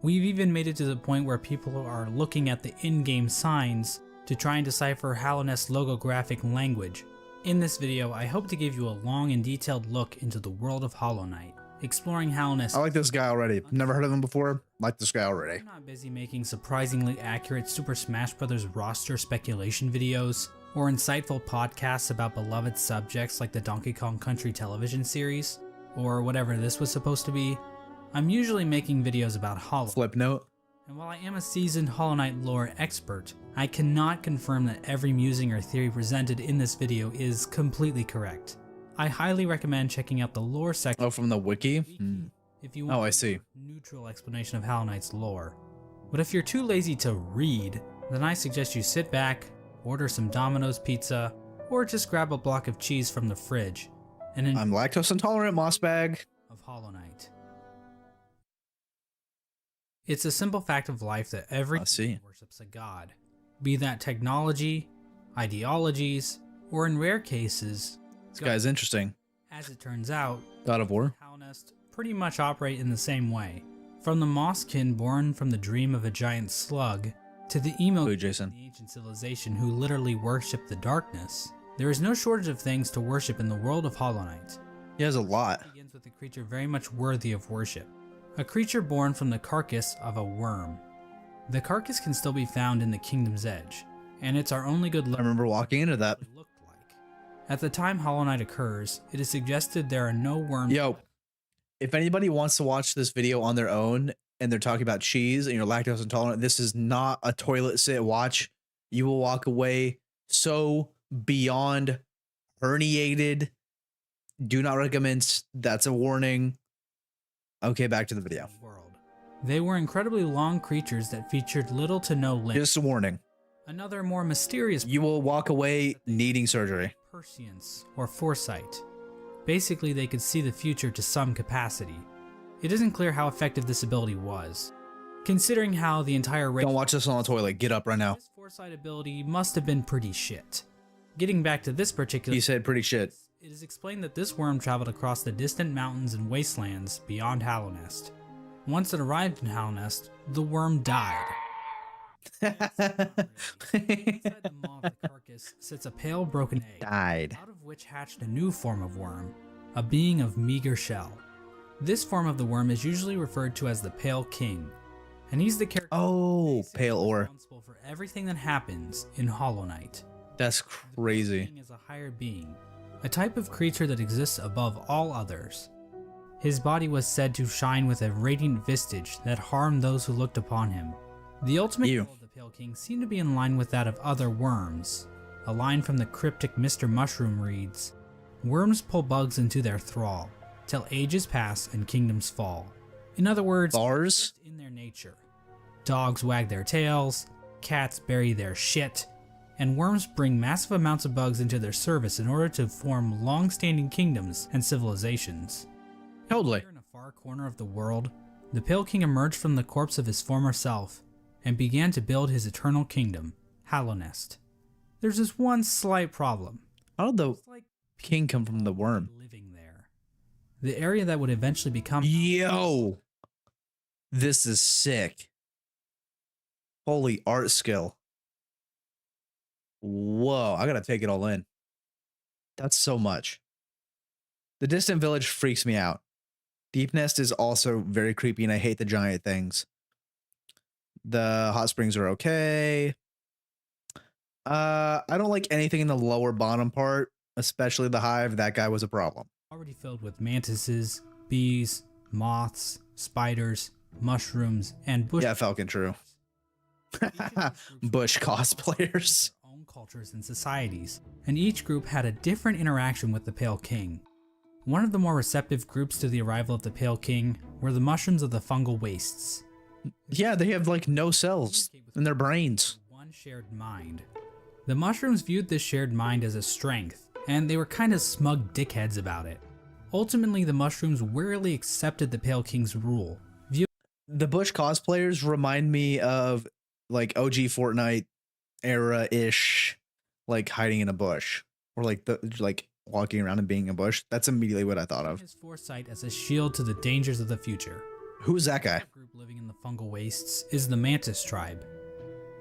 We've even made it to the point where people are looking at the in-game signs to try and decipher Hallownest's logographic language. In this video, I hope to give you a long and detailed look into the world of Hollow Knight, exploring Hallownest. I like this guy already. Never heard of him before. Like this guy already. I'm not busy making surprisingly accurate Super Smash Bros. Roster speculation videos, or insightful podcasts about beloved subjects like the Donkey Kong Country television series, or whatever this was supposed to be. I'm usually making videos about Hollow. Flip note. And while I am a seasoned Hollow Knight lore expert, I cannot confirm that every musing or theory presented in this video is completely correct. I highly recommend checking out the lore section Oh, from the wiki? Hmm. if you want Oh, I a see. more neutral explanation of Hollow Knight's lore. But if you're too lazy to read, then I suggest you sit back, order some Domino's pizza, or just grab a block of cheese from the fridge and I'm lactose intolerant, moss bag. of Hollow Knight. It's a simple fact of life that every I see. worships a god, be that technology, ideologies, or in rare cases, This guy's interesting. as it turns out, God of War. Hallownest pretty much operate in the same way. From the Mosskin born from the dream of a giant slug, to the emo Blue of Jason. the ancient civilization who literally worship the darkness, there is no shortage of things to worship in the world of Hollow Knight. He has a lot. It begins with a creature very much worthy of worship. A creature born from the carcass of a worm. The carcass can still be found in the Kingdom's Edge, and it's our only good I look remember walking into that. what it looked like. At the time Hollow Knight occurs, it is suggested there are no worms. Yo, if anybody wants to watch this video on their own and they're talking about cheese and you're lactose intolerant, this is not a toilet sit watch. You will walk away so beyond herniated. Do not recommend. That's a warning. Okay, back to the video. World. They were incredibly long creatures that featured little to no limbs. Just a warning. Another more mysterious You will walk away needing surgery. prescience or foresight. Basically, they could see the future to some capacity. It isn't clear how effective this ability was, considering how the entire race. Don't watch this on the toilet. Get up right now. This foresight ability must have been pretty shit. Getting back to this particular, He said pretty shit. it is explained that this worm traveled across the distant mountains and wastelands beyond Hallownest. Once it arrived in Hallownest, the worm died. Inside the maw of the carcass sits a pale broken egg, Died. out of which hatched a new form of worm, a being of meager shell. This form of the worm is usually referred to as the Pale King, and he's the character Oh, pale ore. responsible for everything that happens in Hollow Knight. That's The Pale crazy. King is a higher being, a type of creature that exists above all others. His body was said to shine with a radiant visage that harmed those who looked upon him. The ultimate Ew. goal of the Pale King seemed to be in line with that of other worms. A line from the cryptic Mr. Mushroom reads, "Worms pull bugs into their thrall, till ages pass and kingdoms fall." In other words, Bars? just in their nature. Dogs wag their tails, cats bury their shit, and worms bring massive amounts of bugs into their service in order to form long-standing kingdoms and civilizations. Totally. Here in a far corner of the world, the Pale King emerged from the corpse of his former self and began to build his eternal kingdom, Hallownest. There's just one slight problem. How did the It's like king come from the worm? living there. The area that would eventually become Yo, this is sick. Holy art skill. Whoa, I gotta take it all in. That's so much. The distant village freaks me out. Deep Nest is also very creepy, and I hate the giant things. The hot springs are okay. I don't like anything in the lower bottom part, especially the hive. That guy was a problem. already filled with mantises, bees, moths, spiders, mushrooms, and bush. Yeah, Falcon, true. Bush cosplayers. Their own cultures and societies, and each group had a different interaction with the Pale King. One of the more receptive groups to the arrival of the Pale King were the mushrooms of the fungal wastes. Yeah, they have like no cells in their brains. One shared mind. The mushrooms viewed this shared mind as a strength, and they were kind of smug dickheads about it. Ultimately, the mushrooms wearily accepted the Pale King's rule. The Bush cosplayers remind me of like OG Fortnite era-ish, like hiding in a bush or like walking around and being in a bush. That's immediately what I thought of. His foresight as a shield to the dangers of the future. Who's that guy? The group living in the fungal wastes is the Mantis tribe.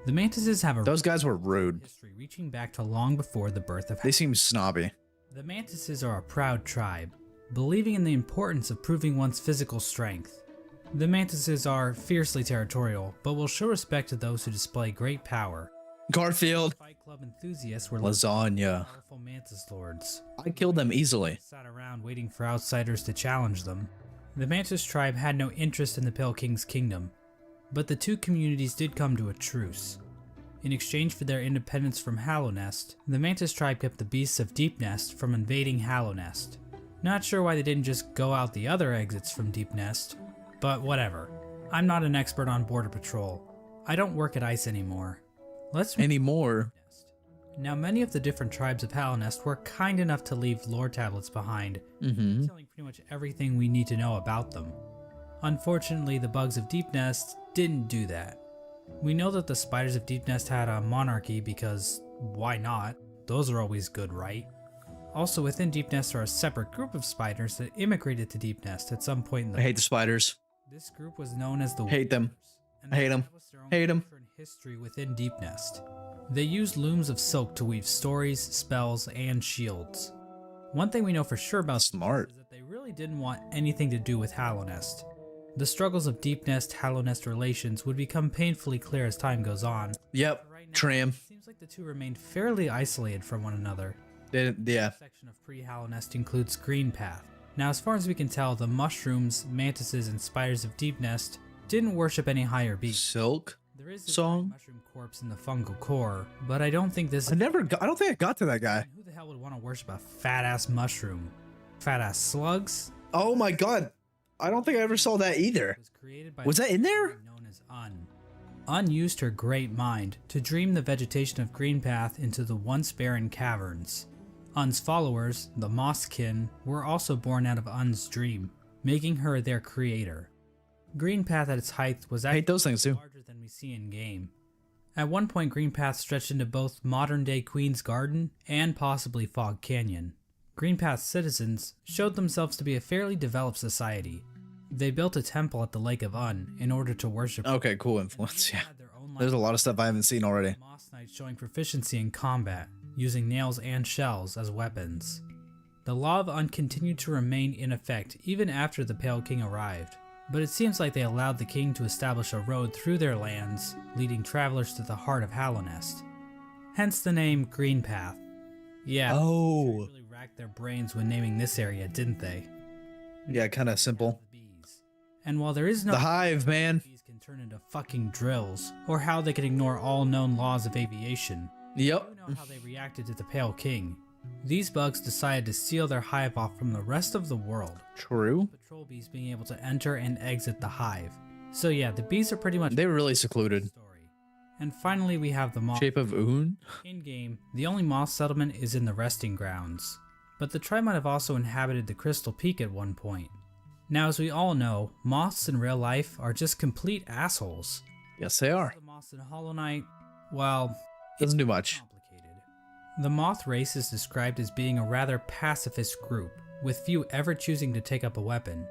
The Mantises have a Those guys were rude. history reaching back to long before the birth of They seem snobby. The Mantises are a proud tribe, believing in the importance of proving one's physical strength. The Mantises are fiercely territorial, but will show respect to those who display great power. Garfield. Fight Club enthusiasts were Lasagna. powerful Mantis lords. I killed them easily. Sat around waiting for outsiders to challenge them. The Mantis tribe had no interest in the Pale King's kingdom, but the two communities did come to a truce. In exchange for their independence from Hallownest, the Mantis tribe kept the beasts of Deep Nest from invading Hallownest. Not sure why they didn't just go out the other exits from Deep Nest, but whatever. I'm not an expert on border patrol. I don't work at ICE anymore. Let's Anymore. Now, many of the different tribes of Hallownest were kind enough to leave lore tablets behind, telling pretty much everything we need to know about them. Unfortunately, the bugs of Deepnest didn't do that. We know that the spiders of Deepnest had a monarchy because why not? Those are always good, right? Also, within Deepnest are a separate group of spiders that immigrated to Deepnest at some point in the I hate the spiders. This group was known as the Hate them. Weavers, and I hate them. established their own Hate them. culture and history within Deepnest. They used looms of silk to weave stories, spells, and shields. One thing we know for sure about Smart. is that they really didn't want anything to do with Hallownest. The struggles of Deepnest-Hallownest relations would become painfully clear as time goes on. Yep. But right now, Tram. it seems like the two remained fairly isolated from one another. Yeah. The section of pre-Hallownest includes Green Path. Now, as far as we can tell, the mushrooms, mantises, and spiders of Deepnest didn't worship any higher beings. Silk There is a song. giant mushroom corpse in the fungal core, but I don't think this. I don't think I got to that guy. Who the hell would want to worship a fat-ass mushroom? Fat-ass slugs? Oh my god. I don't think I ever saw that either. Was that in there? Known as Un used her great mind to dream the vegetation of Green Path into the once barren caverns. Un's followers, the Mosskin, were also born out of Un's dream, making her their creator. Green Path at its height was I hate actually those things too. larger than we see in game. At one point, Green Path stretched into both modern-day Queen's Garden and possibly Fog Canyon. Green Path's citizens showed themselves to be a fairly developed society. They built a temple at the Lake of Un in order to worship. Okay, cool influence. They Yeah. had their own There's a lot of stuff I haven't seen already. Moss Knights showing proficiency in combat, using nails and shells as weapons. The Law of Un continued to remain in effect even after the Pale King arrived, but it seems like they allowed the king to establish a road through their lands, leading travelers to the heart of Hallownest. Hence the name Green Path. Yeah, Oh. they really racked their brains when naming this area, didn't they? Yeah, kind of simple. The bees. And while there is no The hive, man. bees can turn into fucking drills, or how they can ignore all known laws of aviation, Yep. you know how they reacted to the Pale King. These bugs decided to seal their hive off from the rest of the world, True. patrol bees being able to enter and exit the hive. So yeah, the bees are pretty much They were really the secluded. story. And finally we have the moth. Shape of Un. In-game, the only moth settlement is in the resting grounds, but the tribe might have also inhabited the Crystal Peak at one point. Now, as we all know, moths in real life are just complete assholes. Yes, they are. The moths in Hollow Knight, well, Doesn't do much. complicated. The moth race is described as being a rather pacifist group, with few ever choosing to take up a weapon.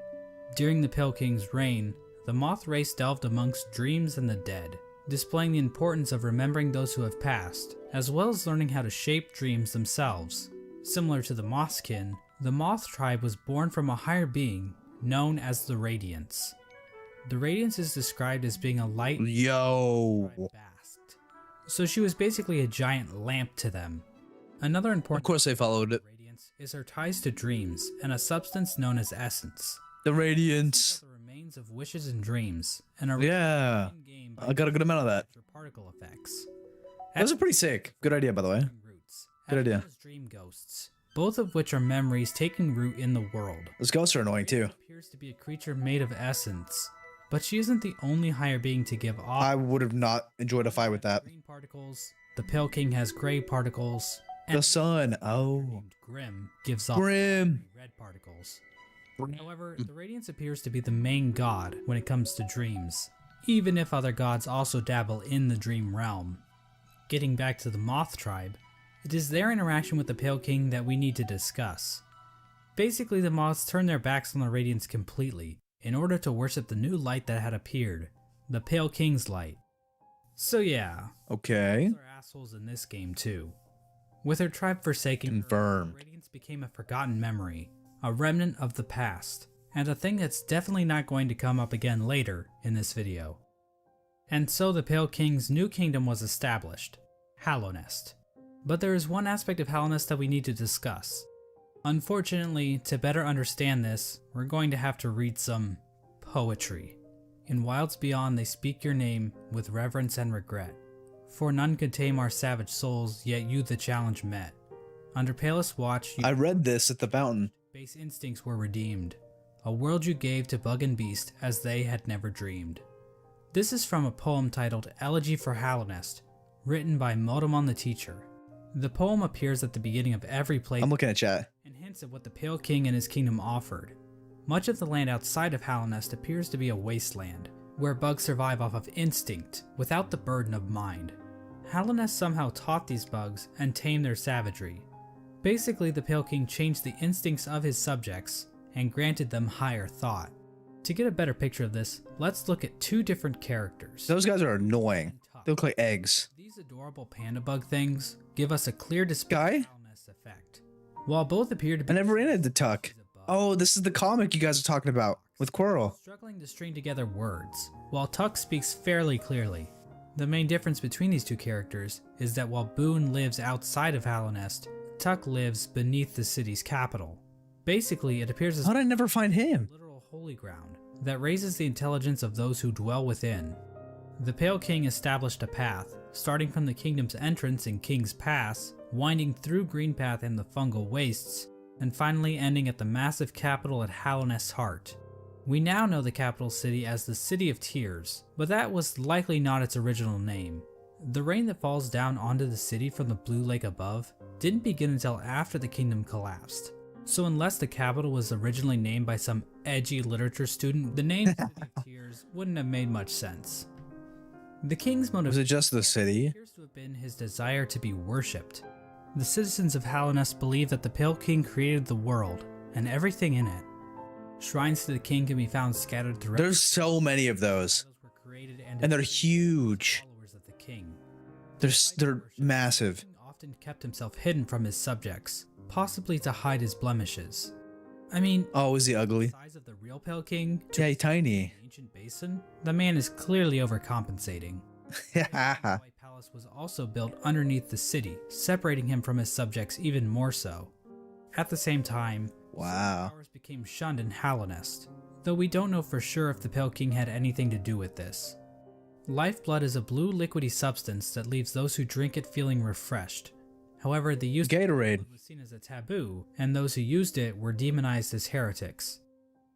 During the Pale King's reign, the moth race delved amongst dreams and the dead, displaying the importance of remembering those who have passed, as well as learning how to shape dreams themselves. Similar to the Mosskin, the moth tribe was born from a higher being known as the Radiance. The Radiance is described as being a light Yo. tribe basked. So she was basically a giant lamp to them. Another Of important course they followed it. Radiance is her ties to dreams and a substance known as essence. The Radiance. The remains of wishes and dreams, and a Yeah. in-game I got a good amount of that. for particle effects. Those are pretty sick. Good idea, by the way. Roots, Good as well idea. as dream ghosts, both of which are memories taking root in the world. Those ghosts are annoying too. Appears to be a creature made of essence, but she isn't the only higher being to give off I would have not enjoyed a fight with that. green particles. The Pale King has gray particles, The sun. creature Oh. named Grim gives off Grim. red particles. However, the Radiance appears to be the main god when it comes to dreams, even if other gods also dabble in the dream realm. Getting back to the Moth tribe, it is their interaction with the Pale King that we need to discuss. Basically, the Moths turned their backs on the Radiance completely in order to worship the new light that had appeared, the Pale King's light. So yeah, Okay. they're assholes in this game too. With her tribe forsaking her, Confirmed. Radiance became a forgotten memory, a remnant of the past, and a thing that's definitely not going to come up again later in this video. And so the Pale King's new kingdom was established, Hallownest. But there is one aspect of Hallownest that we need to discuss. Unfortunately, to better understand this, we're going to have to read some poetry. In Wilds Beyond they speak your name with reverence and regret. For none could tame our savage souls, yet you the challenge met. Under palest watch, I read this at the fountain. base instincts were redeemed. A world you gave to bug and beast as they had never dreamed. This is from a poem titled Elegy for Hallownest, written by Modamon the Teacher. The poem appears at the beginning of every playthrough I'm looking at chat. and hints at what the Pale King and his kingdom offered. Much of the land outside of Hallownest appears to be a wasteland, where bugs survive off of instinct, without the burden of mind. Hallownest somehow taught these bugs and tamed their savagery. Basically, the Pale King changed the instincts of his subjects and granted them higher thought. To get a better picture of this, let's look at two different characters. Those guys are annoying. They look like eggs. These adorable panda bug things give us a clear display Guy? of Hallownest effect. While both appear to be I never ran into Tuck. Oh, this is the comic you guys are talking about with Quirrell. struggling to string together words, while Tuck speaks fairly clearly. The main difference between these two characters is that while Boone lives outside of Hallownest, Tuck lives beneath the city's capital. Basically, it appears as How'd I never find him? a literal holy ground that raises the intelligence of those who dwell within. The Pale King established a path, starting from the kingdom's entrance in King's Pass, winding through Greenpath and the fungal wastes, and finally ending at the massive capital at Hallownest's heart. We now know the capital city as the City of Tears, but that was likely not its original name. The rain that falls down onto the city from the blue lake above didn't begin until after the kingdom collapsed. So unless the capital was originally named by some edgy literature student, the name City of Tears wouldn't have made much sense. The king's Was motivation it just the city? appears to have been his desire to be worshipped. The citizens of Hallownest believe that the Pale King created the world and everything in it. Shrines to the king can be found scattered throughout. There's so many of those. Were created And they're huge. followers of the king. They're massive. The king often kept himself hidden from his subjects, possibly to hide his blemishes. I mean, Oh, is he ugly? the size of the real Pale King to Yeah, he's tiny. the ancient basin, the man is clearly overcompensating. The White Palace was also built underneath the city, separating him from his subjects even more so. At the same time, Wow. powers became shunned in Hallownest, though we don't know for sure if the Pale King had anything to do with this. Lifeblood is a blue liquidy substance that leaves those who drink it feeling refreshed. However, the use Gatorade. was seen as a taboo, and those who used it were demonized as heretics.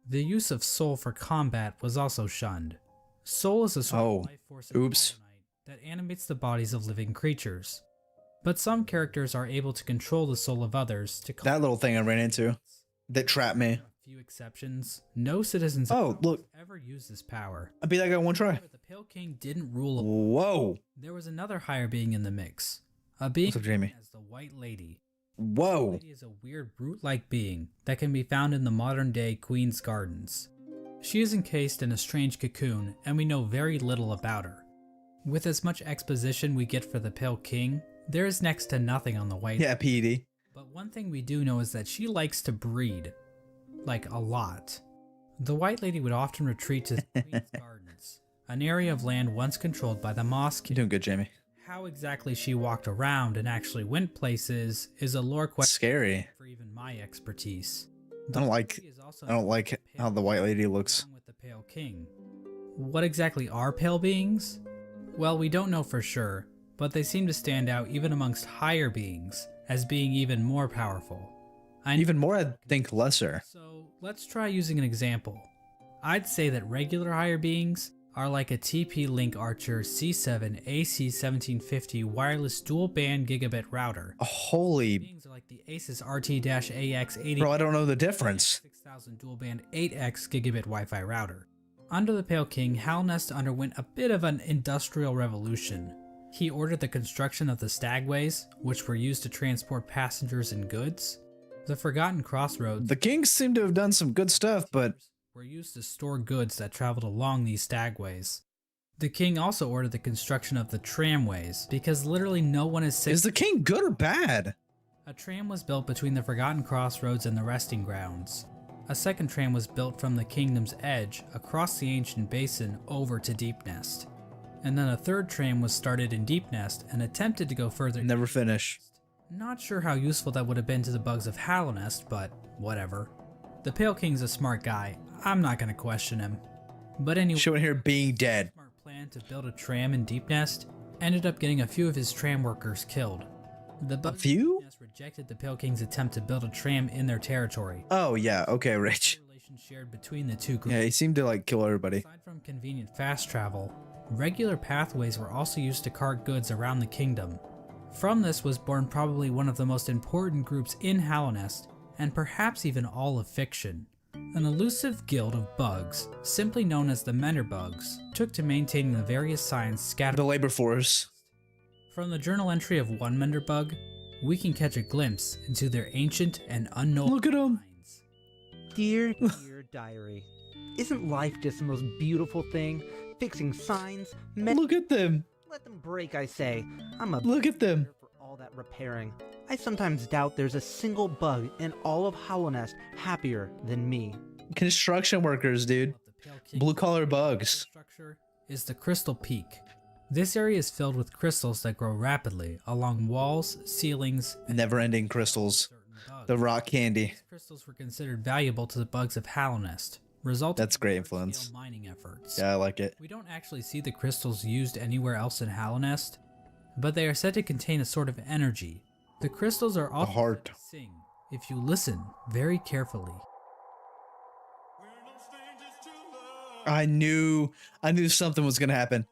The use of soul for combat was also shunned. Soul is a sort of life force in Oops. Hollow Knight that animates the bodies of living creatures. But some characters are able to control the soul of others to That little thing I ran into that trapped me. a few exceptions, no citizens Oh, look. ever use this power. I beat that guy one try. But the Pale King didn't rule. Whoa. There was another higher being in the mix. A being What's up, Jamie? as the White Lady. Whoa. Lady is a weird brute-like being that can be found in the modern-day Queen's Gardens. She is encased in a strange cocoon, and we know very little about her. With as much exposition we get for the Pale King, there is next to nothing on the White Yeah, PD. But one thing we do know is that she likes to breed. Like, a lot. The White Lady would often retreat to the Queen's Gardens, an area of land once controlled by the Moss You're King. doing good, Jamie. How exactly she walked around and actually went places is a lore question Scary. for even my expertise. I don't like Lady is also I don't like how the White Lady looks. along with the Pale King. What exactly are pale beings? Well, we don't know for sure, but they seem to stand out even amongst higher beings as being even more powerful. Even more, I think lesser. So let's try using an example. I'd say that regular higher beings are like a TP-Link Archer C7 AC1750 wireless dual-band gigabit router. Holy, Beings are like the Asus RT-AX80 bro, I don't know the difference. 6000 dual-band 8x gigabit Wi-Fi router. Under the Pale King, Hallownest underwent a bit of an industrial revolution. He ordered the construction of the stagways, which were used to transport passengers and goods. The Forgotten Crossroads The Kings seem to have done some good stuff, but were used to store goods that traveled along these stagways. The king also ordered the construction of the tramways, because literally no one is safe. is the King good or bad? A tram was built between the Forgotten Crossroads and the resting grounds. A second tram was built from the kingdom's edge across the ancient basin over to Deepnest. And then a third tram was started in Deepnest and attempted to go further. Never finish. Not sure how useful that would have been to the bugs of Hallownest, but whatever. The Pale King's a smart guy. I'm not gonna question him. But anyway, Showing here being dead. smart plan to build a tram in Deepnest ended up getting a few of his tram workers killed. The bugs of few? Deepnest rejected the Pale King's attempt to build a tram in their territory. Oh yeah, okay, Rich. Relation shared between the two groups. Yeah, he seemed to like kill everybody. Aside from convenient fast travel, regular pathways were also used to cart goods around the kingdom. From this was born probably one of the most important groups in Hallownest, and perhaps even all of fiction. An elusive guild of bugs, simply known as the Menderbugs, took to maintaining the various signs scattered. The labor force. From the journal entry of one Menderbug, we can catch a glimpse into their ancient and unknown Look at 'em. minds. Dear diary, isn't life just the most beautiful thing? Fixing signs, Look at them. let them break, I say. I'm a Look at them. for all that repairing. I sometimes doubt there's a single bug in all of Hallownest happier than me. Construction workers, dude. The Pale King Blue collar bugs. structure is the Crystal Peak. This area is filled with crystals that grow rapidly along walls, ceilings, and Never ending crystals. certain bugs. The rock candy. These crystals were considered valuable to the bugs of Hallownest, resulting That's great in influence. large-scale mining efforts. Yeah, I like it. We don't actually see the crystals used anywhere else in Hallownest, but they are said to contain a sort of energy. The crystals are often heart. said to sing if you listen very carefully. I knew something was gonna happen.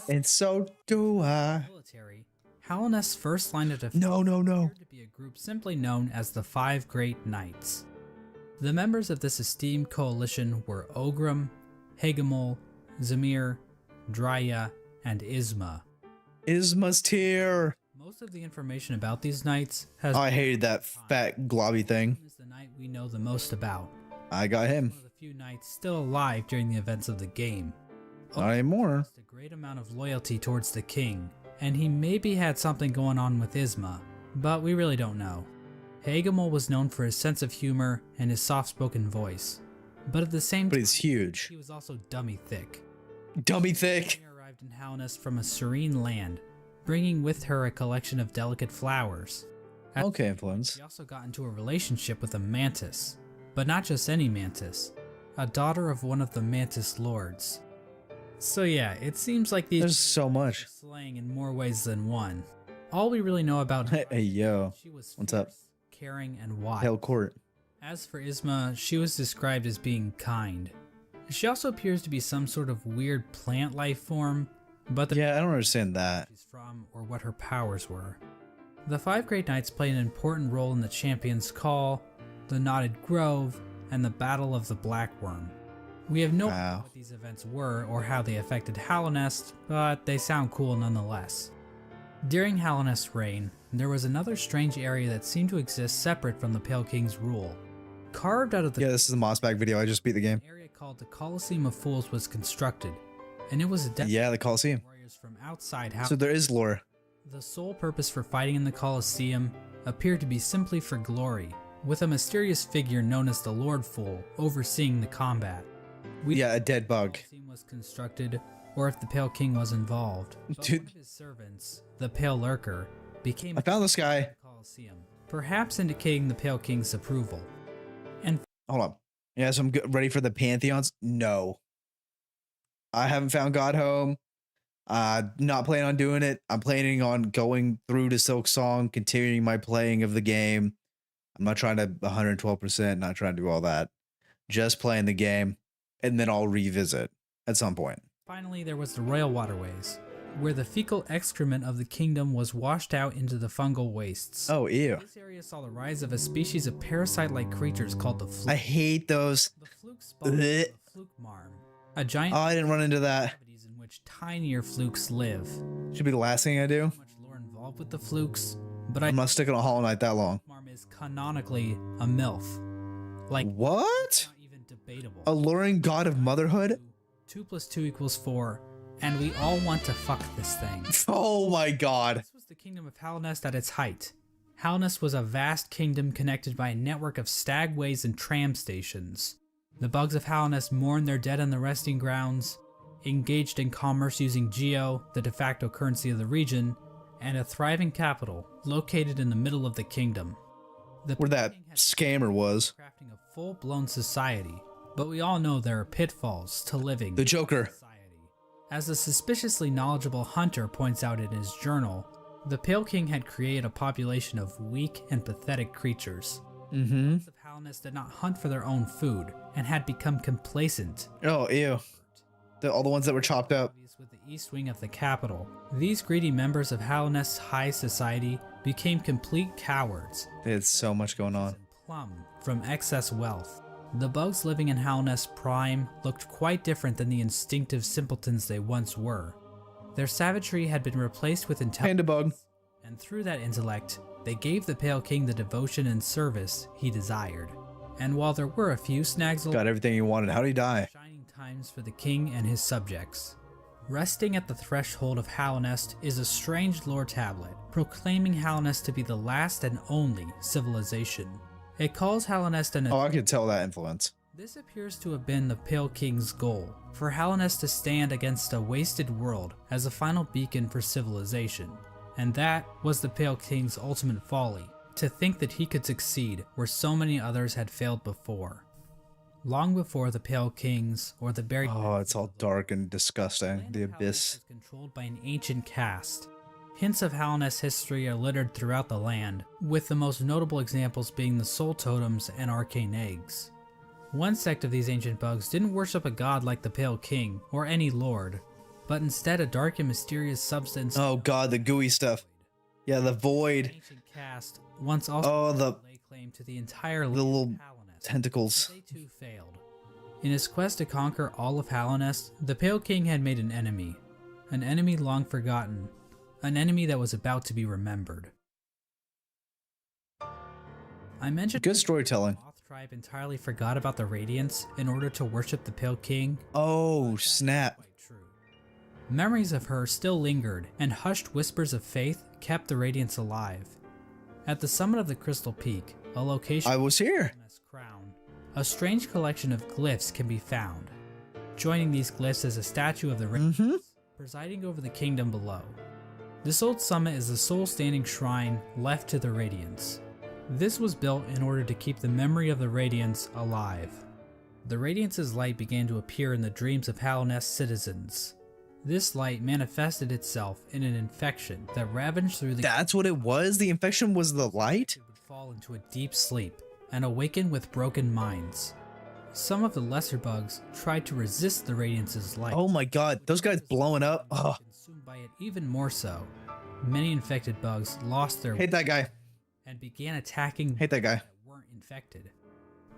And so do I. Military, Hallownest's first line of defense No. appeared to be a group simply known as the Five Great Knights. The members of this esteemed coalition were Ogrim, Hagamol, Zamir, Drya, and Isma. Isma's tear. Most of the information about these knights has I hated that fat globby thing. is the knight we know the most about. I got him. One of the few knights still alive during the events of the game. Not anymore. Possessed a great amount of loyalty towards the king, and he maybe had something going on with Isma, but we really don't know. Hagamol was known for his sense of humor and his soft-spoken voice, but at the same But time, he's huge. he was also dummy thick. Dummy thick. She arrived in Hallownest from a serene land, bringing with her a collection of delicate flowers. At Okay, influence. She also got into a relationship with a mantis, but not just any mantis, a daughter of one of the mantis lords. So yeah, it seems like these There's so much. are slaying in more ways than one. All we really know about her Hey, yo. is she was What's up? fierce, caring, and wild. Hell court. As for Isma, she was described as being kind. She also appears to be some sort of weird plant life form, but the Yeah, I don't understand that. she's from or what her powers were. The Five Great Knights play an important role in the Champion's Call, the Knotted Grove, and the Battle of the Blackworm. We have no idea Wow. what these events were or how they affected Hallownest, but they sound cool nonetheless. During Hallownest's reign, there was another strange area that seemed to exist separate from the Pale King's rule. Carved out of the Yeah, this is the Mossback video. I just beat the game. an area called the Colosseum of Fools was constructed, and it was a Yeah, the Colosseum. warriors from outside Hallownest. So there is lore. The sole purpose for fighting in the Colosseum appeared to be simply for glory, with a mysterious figure known as the Lord Fool overseeing the combat. We Yeah, a dead bug. don't know if the Colosseum was constructed or if the Pale King was involved, but Dude. one of his servants, the Pale Lurker, became I found this guy. the Colosseum, perhaps indicating the Pale King's approval. And Hold on. Yeah, so I'm ready for the Pantheons? No. I haven't found God Home. Not planning on doing it. I'm planning on going through to Silk Song, continuing my playing of the game. I'm not trying to 112%, not trying to do all that. Just playing the game, and then I'll revisit at some point. finally, there was the Royal Waterways, where the fecal excrement of the kingdom was washed out into the fungal wastes. Oh, ew. This area saw the rise of a species of parasite-like creatures called the fluke. I hate those. The fluke spawned Blech. the fluke marm, a giant Oh, I didn't run into that. cavities in which tinier flukes live. Should be the last thing I do. Much lore involved with the flukes, but I'm not sticking on Hollow Knight that long. marm is canonically a MILF. Like, What? not even debatable. Alluring god of motherhood? 2 + 2 = 4, and we all want to fuck this thing. Oh my god. This was the kingdom of Hallownest at its height. Hallownest was a vast kingdom connected by a network of stagways and tram stations. The bugs of Hallownest mourned their dead on the resting grounds, engaged in commerce using Geo, the de facto currency of the region, and a thriving capital located in the middle of the kingdom. The Where that king had scammer was. crafting a full-blown society, but we all know there are pitfalls to living The Joker. society. As the suspiciously knowledgeable Hunter points out in his journal, the Pale King had created a population of weak and pathetic creatures. Mm-hmm. The Hallownest did not hunt for their own food and had become complacent. Oh, ew. All the ones that were chopped up. With the east wing of the capital, these greedy members of Hallownest's high society became complete cowards. They had so much going on. Plumb from excess wealth. The bugs living in Hallownest's prime looked quite different than the instinctive simpletons they once were. Their savagery had been replaced with intelligence, Panda bug. and through that intellect, they gave the Pale King the devotion and service he desired. And while there were a few snags, Got everything he wanted. How did he die? shining times for the king and his subjects. Resting at the threshold of Hallownest is a strange lore tablet, proclaiming Hallownest to be the last and only civilization. It calls Hallownest an... Oh, I could tell that influence. This appears to have been the Pale King's goal, for Hallownest to stand against a wasted world as a final beacon for civilization. And that was the Pale King's ultimate folly, to think that he could succeed where so many others had failed before. Long before the Pale Kings or the buried... Oh, it's all dark and disgusting. land The of Hallownest abyss. is controlled by an ancient caste. Hints of Hallownest's history are littered throughout the land, with the most notable examples being the soul totems and arcane eggs. One sect of these ancient bugs didn't worship a god like the Pale King or any lord, but instead a dark and mysterious substance. Oh god, the gooey stuff. Yeah, the The void. ancient caste once also Oh, the lay claim to the entire land little of Hallownest. tentacles. They too failed. In his quest to conquer all of Hallownest, the Pale King had made an enemy long forgotten, an enemy that was about to be remembered. I mentioned Good storytelling. the Moth tribe entirely forgot about the Radiance in order to worship the Pale King. Oh, snap. Quite true. Memories of her still lingered, and hushed whispers of faith kept the Radiance alive. At the summit of the Crystal Peak, a location I was here. Hallownest's crown, a strange collection of glyphs can be found. Joining these glyphs is a statue of the Radiance, presiding over the kingdom below. This old summit is the sole standing shrine left to the Radiance. This was built in order to keep the memory of the Radiance alive. The Radiance's light began to appear in the dreams of Hallownest citizens. This light manifested itself in an infection that ravaged through the... That's what it was? The infection was the light? It would fall into a deep sleep and awaken with broken minds. Some of the lesser bugs tried to resist the Radiance's light. Oh my god, those guys blowing up. Oh, Consumed by it even more so. Many infected bugs lost their hate that guy. and began attacking Hate that guy. that weren't infected.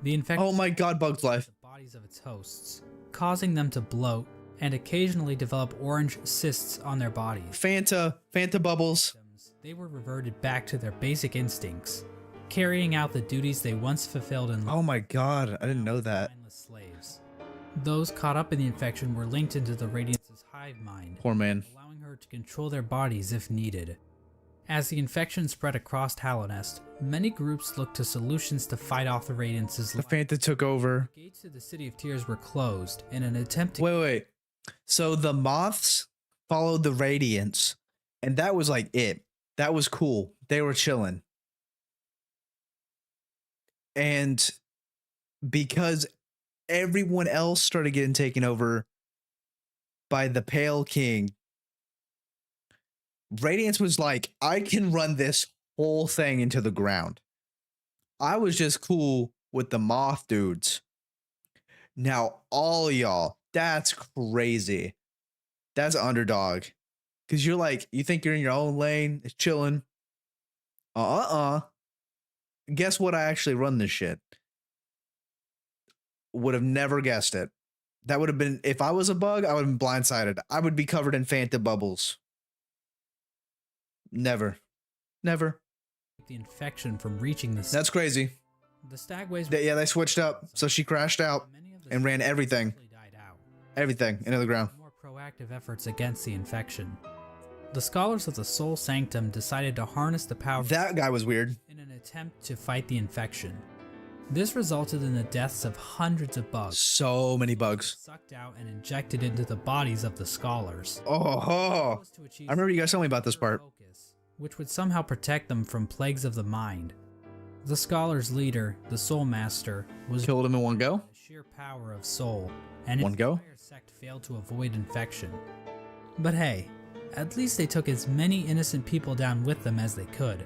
The infection Oh my god, Bug's life. the bodies of its hosts, causing them to bloat and occasionally develop orange cysts on their bodies. Fanta bubbles. They were reverted back to their basic instincts, carrying out the duties they once fulfilled in Oh my god, I didn't know that. mindless slaves. Those caught up in the infection were linked into the Radiance's hive mind, Poor man. allowing her to control their bodies if needed. As the infection spread across Hallownest, many groups looked to solutions to fight off the Radiance's The light. Fanta took over. Gates to the City of Tears were closed in an attempt to Wait. So the moths followed the radiance, and that was like it. That was cool. They were chilling. And because everyone else started getting taken over by the Pale King, Radiance was like, I can run this whole thing into the ground. I was just cool with the moth dudes. Now, all y'all, that's crazy. That's underdog. Because you're like, you think you're in your own lane, it's chilling. Guess what? I actually run this shit. Would have never guessed it. That would have been, if I was a bug, I would have been blindsided. I would be covered in Fanta bubbles. Never. keep the infection from reaching the That's crazy. The stagways Yeah, they switched up. So she crashed out many of the and ran everything. eventually died out. Everything into the ground. More proactive efforts against the infection. The scholars of the Soul Sanctum decided to harness the power That guy was weird. in an attempt to fight the infection. This resulted in the deaths of hundreds of bugs So many bugs. sucked out and injected into the bodies of the scholars. Oh, Was to achieve I remember you guys telling me about this part. focus, which would somehow protect them from plagues of the mind. The scholars' leader, the Soul Master, was Killed him in one go. the sheer power of soul, and One its go? entire sect failed to avoid infection. But hey, at least they took as many innocent people down with them as they could.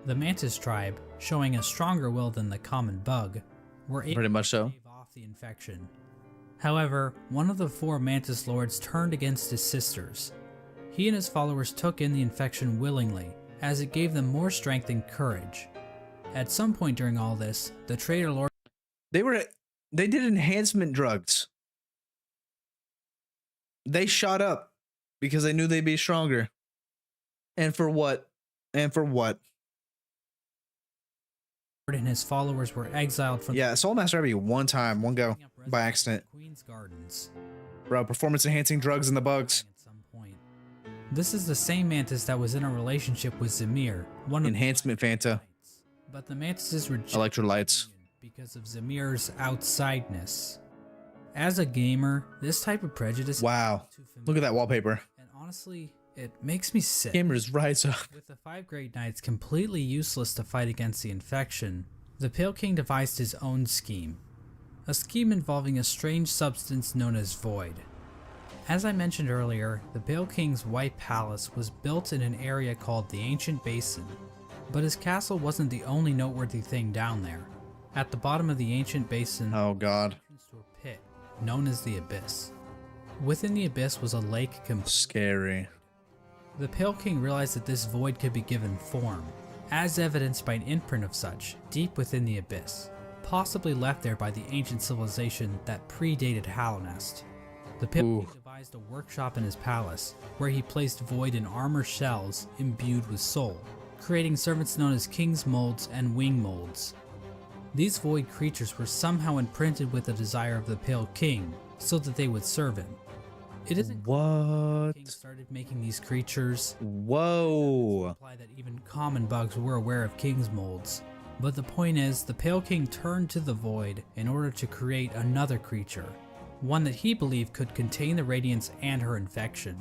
The Mantis tribe, showing a stronger will than the common bug, were able Pretty much so. to stave off the infection. However, one of the 4 Mantis Lords turned against his sisters. He and his followers took in the infection willingly, as it gave them more strength and courage. At some point during all this, the traitor lord They did enhancement drugs. They shot up because they knew they'd be stronger. And for what? And for what? and his followers were exiled from Yeah, Soul Master every one time, one go, by accident. Queen's Gardens. Bro, performance enhancing drugs and the bugs. At some point. This is the same Mantis that was in a relationship with Zamir, one of Enhancement the Fanta. Knights. But the Mantises rejected Electrolytes. the union because of Zamir's outsideness. As a gamer, this type of prejudice Wow. is too Look at that wallpaper. and honestly, it makes me sick. Gamers rise up. With the 5 Great Knights completely useless to fight against the infection, the Pale King devised his own scheme. A scheme involving a strange substance known as Void. As I mentioned earlier, the Pale King's White Palace was built in an area called the Ancient Basin, but his castle wasn't the only noteworthy thing down there. At the bottom of the Ancient Basin, Oh god. entrance to a pit known as the Abyss. Within the Abyss was a lake Scary. The Pale King realized that this void could be given form, as evidenced by an imprint of such deep within the Abyss, possibly left there by the ancient civilization that predated Hallownest. The Pale King devised a workshop in his palace, where he placed void in armor shells imbued with soul, creating servants known as King's Molds and Wing Molds. These void creatures were somehow imprinted with the desire of the Pale King, so that they would serve him. It isn't clear how the What? King started making these creatures. Whoa. Imply that even common bugs were aware of King's Molds. But the point is, the Pale King turned to the void in order to create another creature, one that he believed could contain the Radiance and her infection.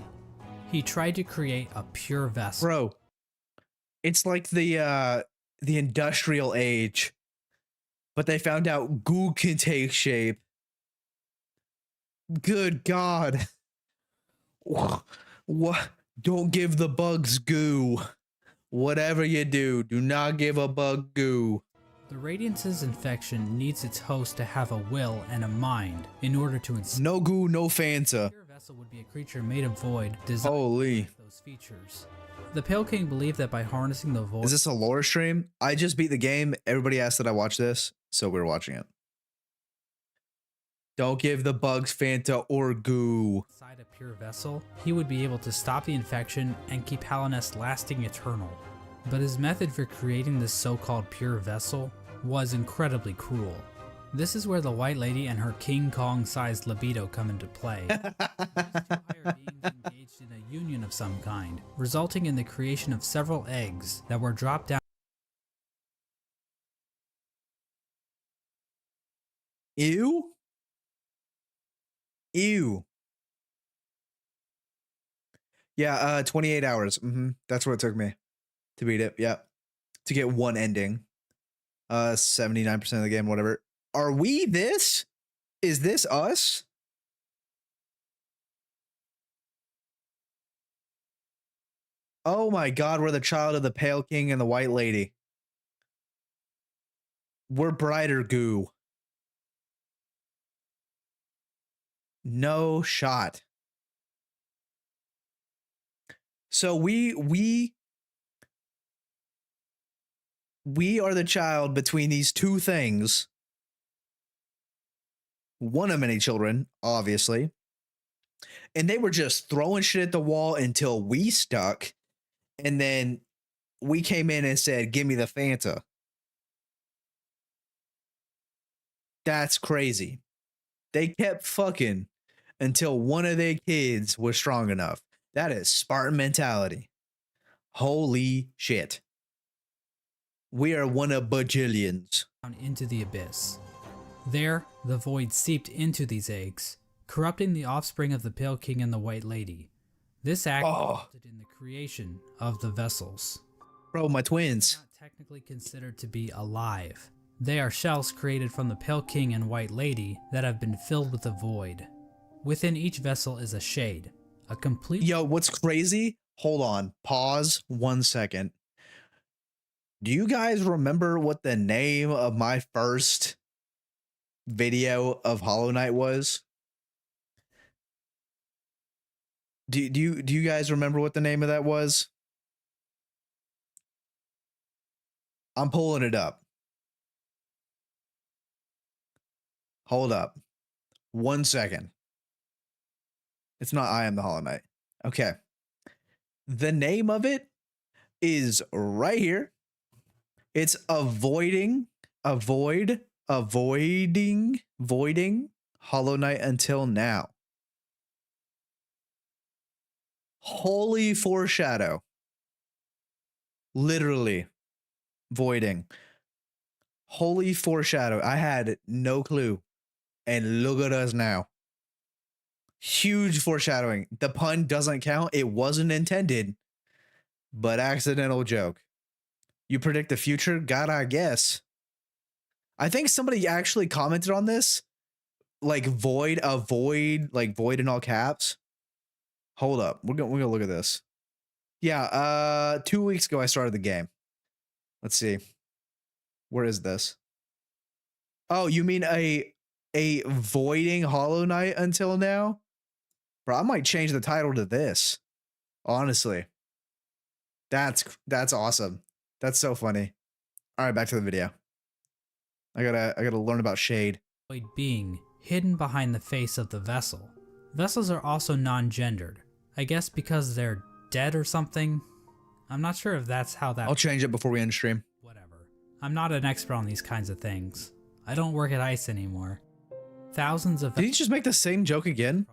He tried to create a pure vessel. Bro. It's like the industrial age. But they found out goo can take shape. Good God. What? Don't give the bugs goo. Whatever you do, do not give a bug goo. The Radiance's infection needs its host to have a will and a mind in order to instill. No goo, no Fanta. A pure vessel would be a creature made of void designed Holy. with those features. The Pale King believed that by harnessing the void Is this a lore stream? I just beat the game. Everybody asked that I watch this, so we're watching it. Don't give the bugs Fanta or goo. inside a pure vessel, he would be able to stop the infection and keep Hallownest lasting eternal. But his method for creating this so-called pure vessel was incredibly cruel. This is where the White Lady and her King Kong-sized libido come into play. These two higher beings engaged in a union of some kind, resulting in the creation of several eggs that were dropped down. Ew? Ew. Yeah, 28 hours. That's what it took me to beat it. Yeah. To get one ending. 79% of the game, whatever. Are we this? Is this us? Oh my god, we're the child of the Pale King and the White Lady. We're brighter goo. No shot. So we are the child between these two things. One of many children, obviously. And they were just throwing shit at the wall until we stuck. And then we came in and said, "Give me the Fanta." That's crazy. They kept fucking until one of their kids was strong enough. That is Spartan mentality. Holy shit. We are one of bajillions. Into the Abyss. There, the void seeped into these eggs, corrupting the offspring of the Pale King and the White Lady. This act resulted in the creation of the vessels. Bro, my They're twins. not technically considered to be alive. They are shells created from the Pale King and White Lady that have been filled with the void. Within each vessel is a shade, a complete. Yo, what's crazy? Hold on. Pause 1 second. Do you guys remember what the name of my first video of Hollow Knight was? Do you guys remember what the name of that was? I'm pulling it up. Hold up. 1 second. It's not I Am the Hollow Knight. Okay. The name of it is right here. It's voiding Hollow Knight until now. Holy foreshadow. Literally voiding. Holy foreshadow. I had no clue. And look at us now. Huge foreshadowing. The pun doesn't count. It wasn't intended, but accidental joke. You predict the future? God, I guess. I think somebody actually commented on this. Like void in all caps. Hold up. We're gonna look at this. Yeah, 2 weeks ago I started the game. Let's see. Where is this? Oh, you mean a voiding Hollow Knight until now? Bro, I might change the title to this. Honestly. That's awesome. That's so funny. All right, back to the video. I gotta learn about shade. Void being hidden behind the face of the vessel. Vessels are also non-gendered. I guess because they're dead or something. I'm not sure if that's how that. I'll change it before we end stream. Whatever. I'm not an expert on these kinds of things. I don't work at ICE anymore. Thousands of. Did he just make the same joke again?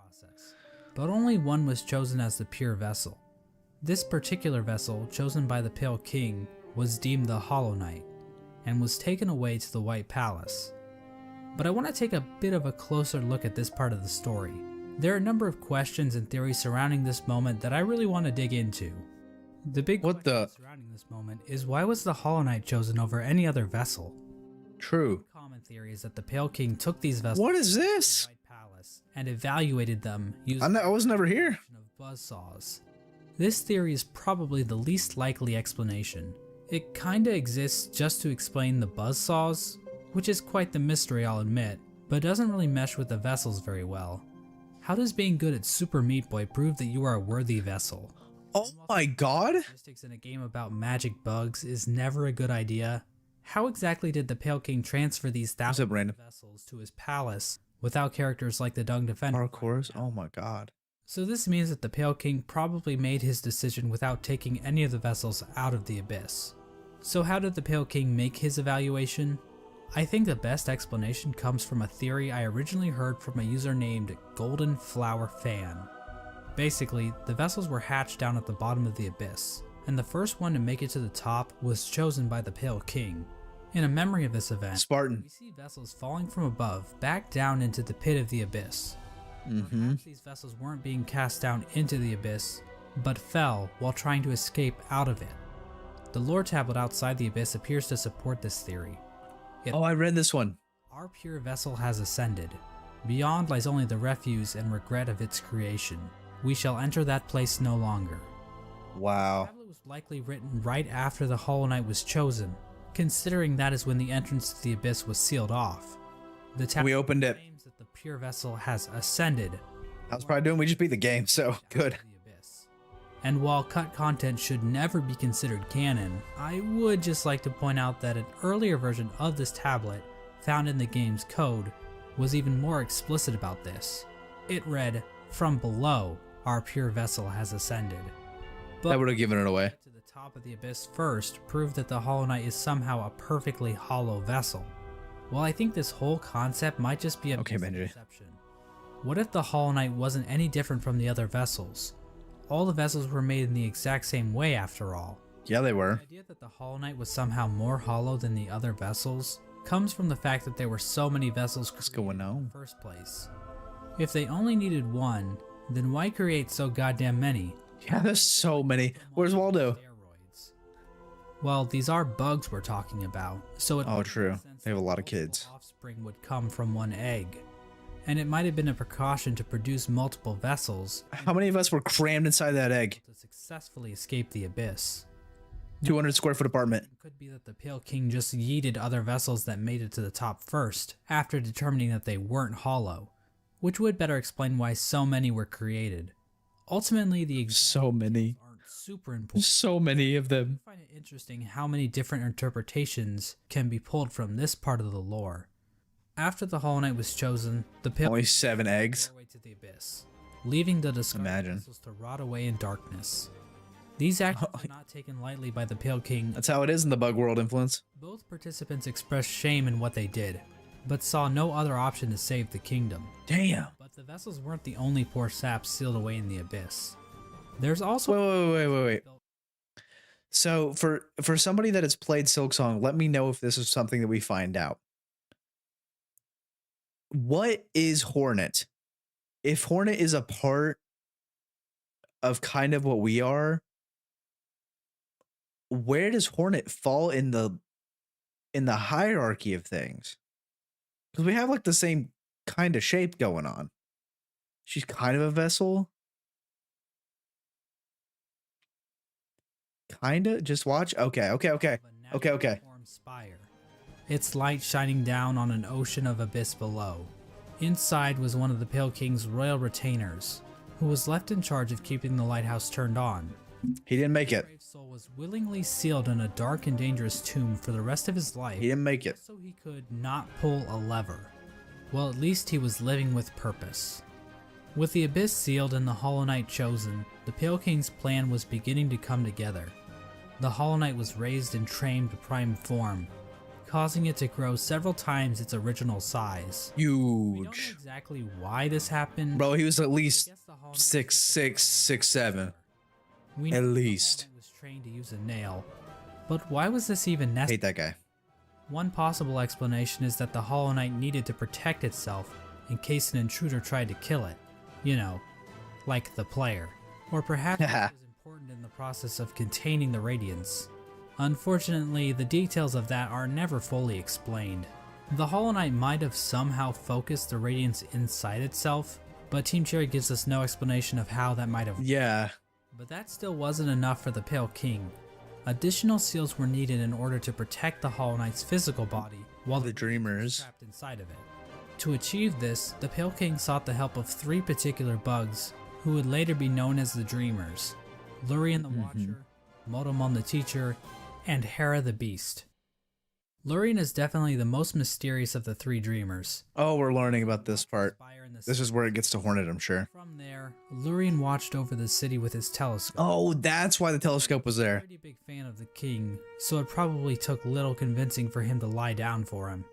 But only one was chosen as the pure vessel. This particular vessel, chosen by the Pale King, was deemed the Hollow Knight, and was taken away to the White Palace. But I want to take a bit of a closer look at this part of the story. There are a number of questions and theories surrounding this moment that I really want to dig into. The big question surrounding this moment is, why was the Hollow Knight chosen over any other vessel? True. The common theory is that the Pale King took these vessels. What is this? To the White Palace and evaluated them using I was never here. of buzzsaws. This theory is probably the least likely explanation. It kinda exists just to explain the buzzsaws, which is quite the mystery, I'll admit, but doesn't really mesh with the vessels very well. How does being good at Super Meat Boy prove that you are a worthy vessel? Oh my god! Statistics in a game about magic bugs is never a good idea. How exactly did the Pale King transfer these thousands of vessels to his palace without characters like the Dung Defender? Parkours? Oh my god. So this means that the Pale King probably made his decision without taking any of the vessels out of the abyss. So how did the Pale King make his evaluation? I think the best explanation comes from a theory I originally heard from a user named Golden Flower Fan. Basically, the vessels were hatched down at the bottom of the abyss, and the first one to make it to the top was chosen by the Pale King. In a memory of this event, Spartan. we see vessels falling from above back down into the pit of the abyss. Perhaps these vessels weren't being cast down into the abyss, but fell while trying to escape out of it. The lore tablet outside the abyss appears to support this theory. Oh, I read this one. Our pure vessel has ascended. Beyond lies only the refuse and regret of its creation. We shall enter that place no longer. Wow. The tablet was likely written right after the Hollow Knight was chosen, considering that is when the entrance to the abyss was sealed off. The tablet We opened it. claims that the pure vessel has ascended. I was probably doing, we just beat the game, so good. The abyss. And while cut content should never be considered canon, I would just like to point out that an earlier version of this tablet, found in the game's code, was even more explicit about this. It read, "From below, our pure vessel has ascended." But That would have given it away. to the top of the abyss first proved that the Hollow Knight is somehow a perfectly hollow vessel. Well, I think this whole concept might just be a Okay, Benji. misconception. What if the Hollow Knight wasn't any different from the other vessels? All the vessels were made in the exact same way after all. Yeah, they were. The idea that the Hollow Knight was somehow more hollow than the other vessels comes from the fact that there were so many vessels What's created going in on? the first place. If they only needed one, then why create so goddamn many? Yeah, there's so many. Where's Waldo? Steroids. Well, these are bugs we're talking about, so it Oh, makes true. sense They have a that lot of multiple kids. Offspring would come from one egg, and it might have been a precaution to produce multiple vessels How many of us were crammed inside that egg? to successfully escape the abyss. 200 square foot apartment. It could be that the Pale King just yeeted other vessels that made it to the top first, after determining that they weren't hollow, which would better explain why so many were created. Ultimately, the exact So many. details aren't super important. There's so many of them. I find it interesting how many different interpretations can be pulled from this part of the lore. After the Hollow Knight was chosen, the Pale Only King 7 eggs. doorway to the abyss, leaving the discarded Imagine. vessels to rot away in darkness. These actions were not taken lightly by the Pale King. That's how it is in the Bug World influence. Both participants expressed shame in what they did, but saw no other option to save the kingdom. Damn. But the vessels weren't the only poor saps sealed away in the abyss. There's also Wait. So for somebody that has played Silksong, let me know if this is something that we find out. What is Hornet? If Hornet is a part of kind of what we are, where does Hornet fall in the hierarchy of things? Because we have like the same kind of shape going on. She's kind of a vessel. Kinda. Just watch. Okay. Spire. Its light shining down on an ocean of abyss below. Inside was one of the Pale King's royal retainers, who was left in charge of keeping the lighthouse turned on. He didn't make it. Brave soul was willingly sealed in a dark and dangerous tomb for the rest of his life. He didn't make it. So he could not pull a lever. Well, at least he was living with purpose. With the abyss sealed and the Hollow Knight chosen, the Pale King's plan was beginning to come together. The Hollow Knight was raised and trained to prime form, causing it to grow several times its original size. We don't know Huge. exactly why this happened. Bro, he was at but I least guess the Hollow Knight 6'6", 6'7". We At know the least. Hollow Knight was trained to use a nail, but why was this even necessary? Hate that guy. One possible explanation is that the Hollow Knight needed to protect itself in case an intruder tried to kill it. You know, like the player. Or perhaps it was important in the process of containing the Radiance. Unfortunately, the details of that are never fully explained. The Hollow Knight might have somehow focused the Radiance inside itself, but Team Cherry gives us no explanation of how that might have. Yeah. But that still wasn't enough for the Pale King. Additional seals were needed in order to protect the Hollow Knight's physical body while The Dreamers. trapped inside of it. To achieve this, the Pale King sought the help of 3 particular bugs, who would later be known as the Dreamers: Lurien the Watcher, Motomon the Teacher, and Hera the Beast. Lurien is definitely the most mysterious of the 3 Dreamers. Oh, we're learning about this part. Spire in the This is where it gets to Hornet, I'm sure. From there, Lurien watched over the city with his telescope. Oh, that's why the telescope was there. Pretty big fan of the king, so it probably took little convincing for him to lie down for him.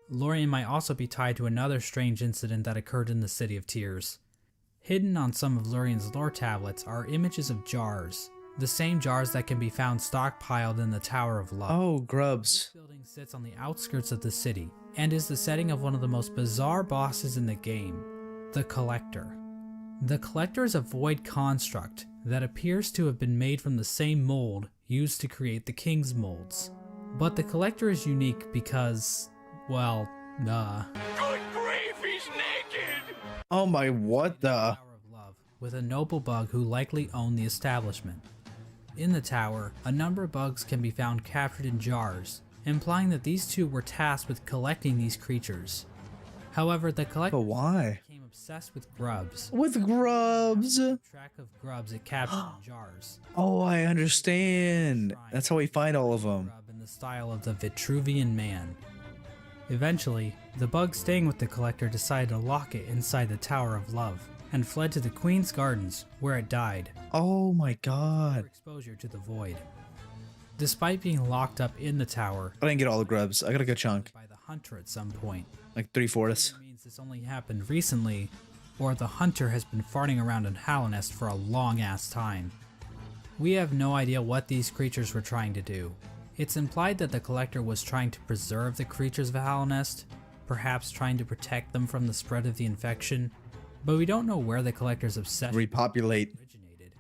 Lorien might also be tied to another strange incident that occurred in the City of Tears. Hidden on some of Lurien's lore tablets are images of jars, the same jars that can be found stockpiled in the Tower of Love. Oh, This grubs. building sits on the outskirts of the city, and is the setting of one of the most bizarre bosses in the game, the Collector. The Collector is a void construct that appears to have been made from the same mold used to create the King's molds. But the Collector is unique because, well, Good grief, he's naked! Oh my, what the? Tower of Love, with a noble bug who likely owned the establishment. In the tower, a number of bugs can be found captured in jars, implying that these two were tasked with collecting these creatures. However, the Collector But why? became obsessed with grubs. With grubs. Track of grubs it captured in jars. Oh, I understand. That's how we find all of them. Grub in the style of the Vitruvian Man. Eventually, the bug staying with the Collector decided to lock it inside the Tower of Love, and fled to the Queen's Gardens, where it died Oh my for god. exposure to the void. Despite being locked up in the tower I didn't get all the grubs. I got a good chunk. by the Hunter at some point, Like 3/4. either means this only happened recently, or the Hunter has been farting around in Hallownest for a long ass time. We have no idea what these creatures were trying to do. It's implied that the Collector was trying to preserve the creatures of Hallownest, perhaps trying to protect them from the spread of the infection, but we don't know where the Collector's obsession Repopulate. originated.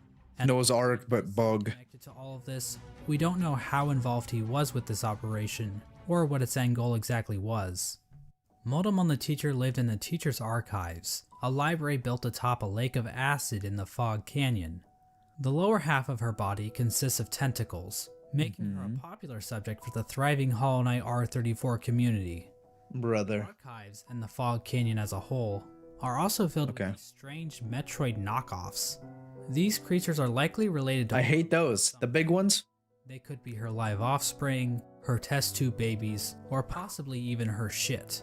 Noah's Ark, but bug. Connected to all of this, we don't know how involved he was with this operation, or what its end goal exactly was. Motomon the Teacher lived in the Teacher's Archives, a library built atop a lake of acid in the Fog Canyon. The lower half of her body consists of tentacles, making her a popular subject for the thriving Hollow Knight R34 community. Brother. Archives and the Fog Canyon as a whole are also filled Okay. with these strange Metroid knockoffs. These creatures are likely related to I hate those. The big ones? They could be her live offspring, her test tube babies, or possibly even her shit.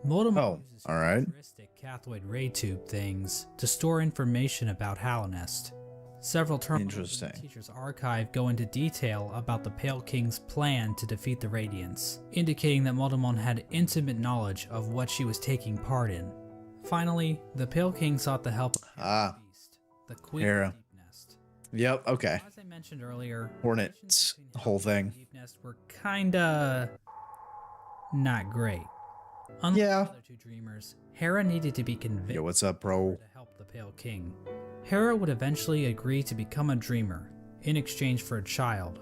Moldamon Oh, uses alright. futuristic cathode ray tube things to store information about Hallownest. Several terminals in Interesting. the teacher's archive go into detail about the Pale King's plan to defeat the Radiants, indicating that Moldamon had intimate knowledge of what she was taking part in. Finally, the Pale King sought the help of Ah. the Beast, the Queen Hera. of Deepnest. Yep, okay. As I mentioned earlier, Hornets, relations between the whole Hallownest and thing. Deepnest were kinda not great. Unlike Yeah. the other two dreamers, Hera needed to be convinced Yo, what's up, bro? to help the Pale King. Hera would eventually agree to become a dreamer in exchange for a child.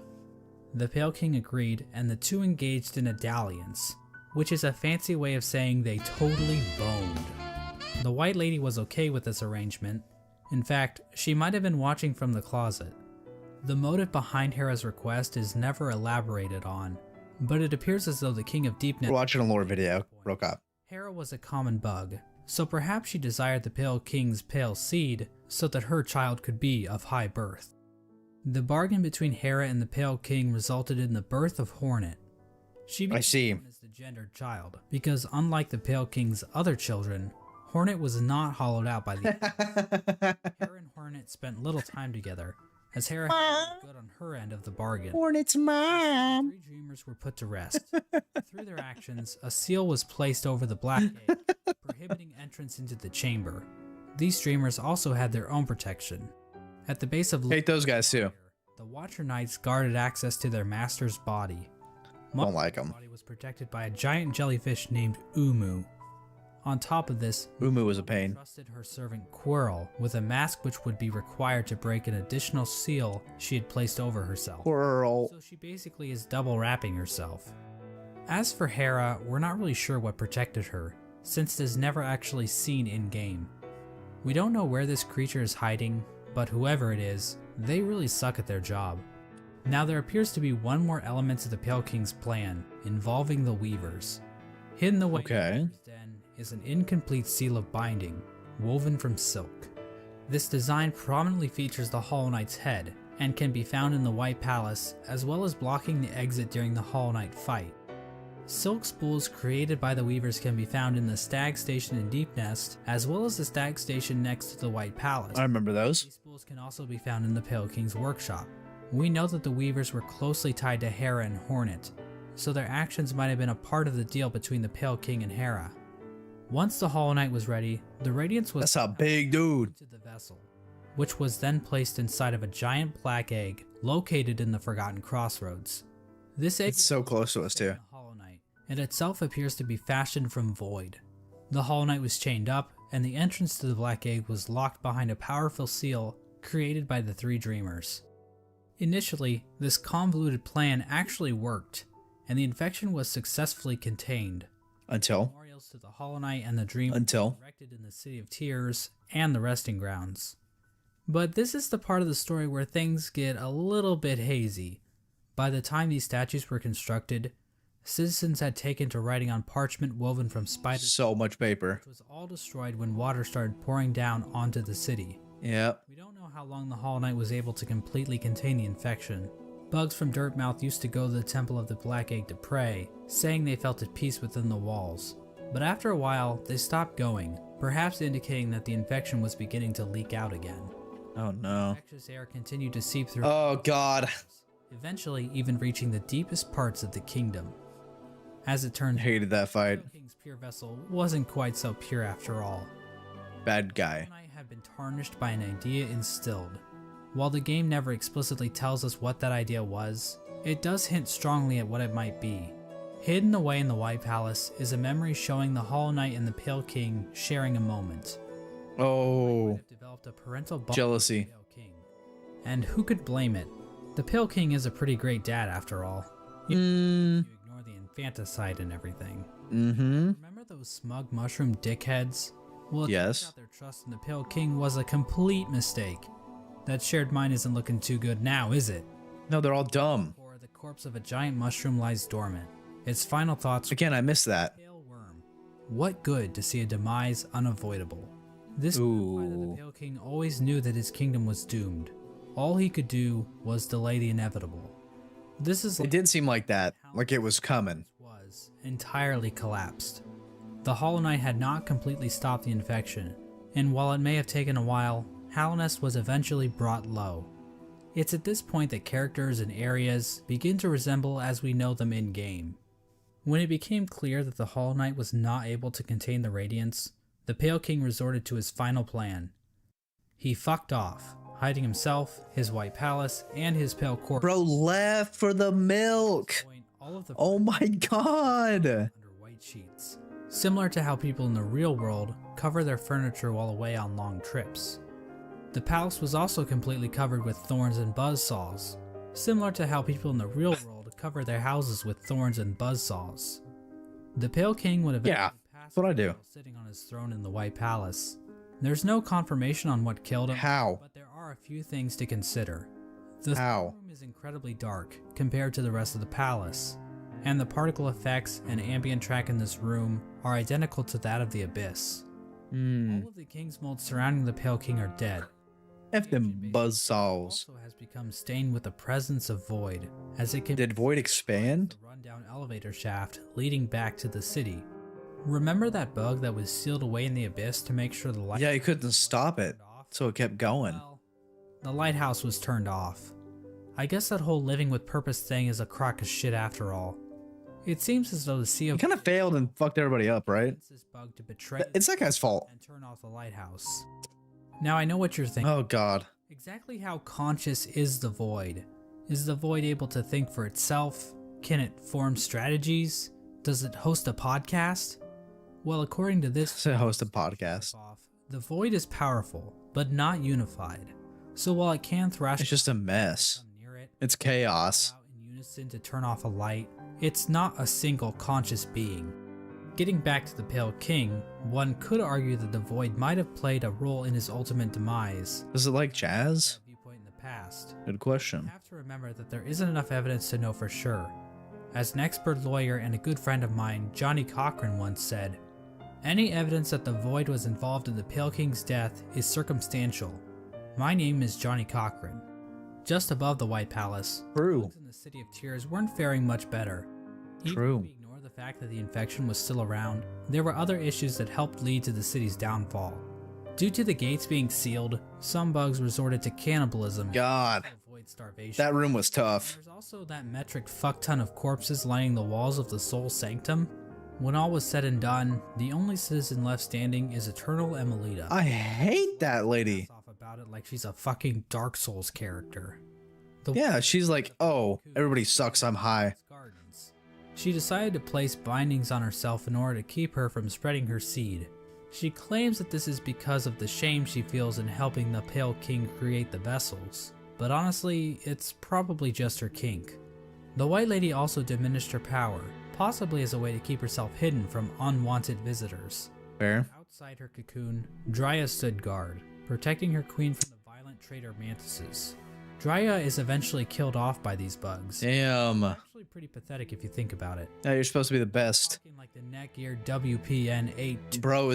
The Pale King agreed, and the two engaged in a dalliance, which is a fancy way of saying they totally boned. The White Lady was okay with this arrangement. In fact, she might have been watching from the closet. The motive behind Hera's request is never elaborated on, but it appears as though the King of Deepness We're watching a lore video. Real cop. Hera was a common bug, so perhaps she desired the Pale King's pale seed so that her child could be of high birth. The bargain between Hera and the Pale King resulted in the birth of Hornet. She became see. known as the gendered child, because unlike the Pale King's other children, Hornet was not hollowed out by the Hera and Hornet spent little time together, as Hera had good on her end of the bargain. Hornet's mom. Three dreamers were put to rest. Through their actions, a seal was placed over the black egg, prohibiting entrance into the chamber. These dreamers also had their own protection. At the base of Hate those guys too. the Watcher Knights guarded access to their master's body. Don't like 'em. His body was protected by a giant jellyfish named Umu. On top of this, Umu was a pain. trusted her servant Quirrell with a mask which would be required to break an additional seal she had placed over herself. Squirrel. So she basically is double wrapping herself. As for Hera, we're not really sure what protected her, since it is never actually seen in-game. We don't know where this creature is hiding, but whoever it is, they really suck at their job. Now there appears to be one more element to the Pale King's plan, involving the Weavers. Hidden away Okay. in the Weaver's den is an incomplete seal of binding, woven from silk. This design prominently features the Hollow Knight's head, and can be found in the White Palace, as well as blocking the exit during the Hollow Knight fight. Silk spools created by the Weavers can be found in the Stag Station in Deepnest, as well as the Stag Station next to the White Palace. I remember those. These spools can also be found in the Pale King's workshop. We know that the Weavers were closely tied to Hera and Hornet, so their actions might have been a part of the deal between the Pale King and Hera. Once the Hollow Knight was ready, the Radiance was That's a big dude. into the vessel, which was then placed inside of a giant black egg located in the Forgotten Crossroads. This egg It's so close to us too. the Hollow Knight, and itself appears to be fashioned from void. The Hollow Knight was chained up, and the entrance to the black egg was locked behind a powerful seal created by the three dreamers. Initially, this convoluted plan actually worked, and the infection was successfully contained. Until. Memorials to the Hollow Knight and the Dream Until. were erected in the City of Tears and the Resting Grounds. But this is the part of the story where things get a little bit hazy. By the time these statues were constructed, citizens had taken to writing on parchment woven from spider So much paper. which was all destroyed when water started pouring down onto the city. Yep. We don't know how long the Hollow Knight was able to completely contain the infection. Bugs from Dirtmouth used to go to the Temple of the Black Egg to pray, saying they felt at peace within the walls. But after a while, they stopped going, perhaps indicating that the infection was beginning to leak out again. Oh no. Infectious air continued to seep through, Oh god. eventually even reaching the deepest parts of the kingdom. As it turned out, Hated that fight. the King's pure vessel wasn't quite so pure after all. Bad guy. Night had been tarnished by an idea instilled. While the game never explicitly tells us what that idea was, it does hint strongly at what it might be. Hidden away in the White Palace is a memory showing the Hollow Knight and the Pale King sharing a moment. Oh. Have developed a parental bond Jealousy. with the Pale King. And who could blame it? The Pale King is a pretty great dad after all. You ignore the infanticide and everything. Mm-hmm. Remember those smug mushroom dickheads? Well, it Yes. turns out their trust in the Pale King was a complete mistake. That shared mind isn't looking too good now, is it? No, they're all dumb. Or the corpse of a giant mushroom lies dormant. Its final thoughts Again, I missed that. pale worm. What good to see a demise unavoidable? This implied that Ooh. the Pale King always knew that his kingdom was doomed. All he could do was delay the inevitable. This is It did seem like that, like it was coming. was entirely collapsed. The Hollow Knight had not completely stopped the infection, and while it may have taken a while, Hallownest was eventually brought low. It's at this point that characters and areas begin to resemble as we know them in-game. When it became clear that the Hollow Knight was not able to contain the Radiance, the Pale King resorted to his final plan. He fucked off, hiding himself, his White Palace, and his Pale Court. Bro left for the milk. All of the Oh my god. under white sheets, similar to how people in the real world cover their furniture while away on long trips. The palace was also completely covered with thorns and buzzsaws, similar to how people in the real world cover their houses with thorns and buzzsaws. The Pale King would eventually pass that's what I do. while sitting on his throne in the White Palace. There's no confirmation on what killed him, How? but there are a few things to consider. The How? room is incredibly dark compared to the rest of the palace, and the particle effects and ambient track in this room are identical to that of the Abyss. All of the king's molds surrounding the Pale King are dead. F them buzzsaws. Also has become stained with the presence of void, as it can Did Void expand? the rundown elevator shaft leading back to the city. Remember that bug that was sealed away in the Abyss to make sure the light Yeah, he couldn't stop it, turned off? so it kept going. Well, the lighthouse was turned off. I guess that whole living with purpose thing is a crock of shit after all. It seems as though the Sea He of kind of failed and fucked everybody up, right? wants this bug to betray It's that guy's fault. and turn off the lighthouse. Now I know what you're thinking. Oh god. Exactly how conscious is the Void? Is the Void able to think for itself? Can it form strategies? Does it host a podcast? Well, according to this To host a podcast. the Void is powerful, but not unified. So while it can thrash It's just a mess. near it, It's chaos. out in unison to turn off a light, it's not a single conscious being. Getting back to the Pale King, one could argue that the Void might have played a role in his ultimate demise. Is it like jazz? Viewpoint in the past. Good You question. have to remember that there isn't enough evidence to know for sure. As an expert lawyer and a good friend of mine, Johnny Cochran, once said, "Any evidence that the Void was involved in the Pale King's death is circumstantial. My name is Johnny Cochran." Just above the White Palace, True. bugs in the City of Tears weren't faring much better. Even True. if we ignore the fact that the infection was still around, there were other issues that helped lead to the city's downfall. Due to the gates being sealed, some bugs resorted to cannibalism God. to avoid starvation. That room was tough. There's also that metric fuckton of corpses lining the walls of the Soul Sanctum. When all was said and done, the only citizen left standing is Eternal Emelita. I hate that lady. Off about it like she's a fucking Dark Souls character. The Yeah, she's like, oh, everybody sucks, I'm high. Gardens. She decided to place bindings on herself in order to keep her from spreading her seed. She claims that this is because of the shame she feels in helping the Pale King create the vessels, but honestly, it's probably just her kink. The White Lady also diminished her power, possibly as a way to keep herself hidden from unwanted visitors. Fair. Outside her cocoon, Drya stood guard, protecting her queen from the violent traitor mantises. Drya is eventually killed off by these bugs. Damn. Actually pretty pathetic if you think about it. Yeah, you're supposed to be the best. Talking like the Netgear WPN8. Bro,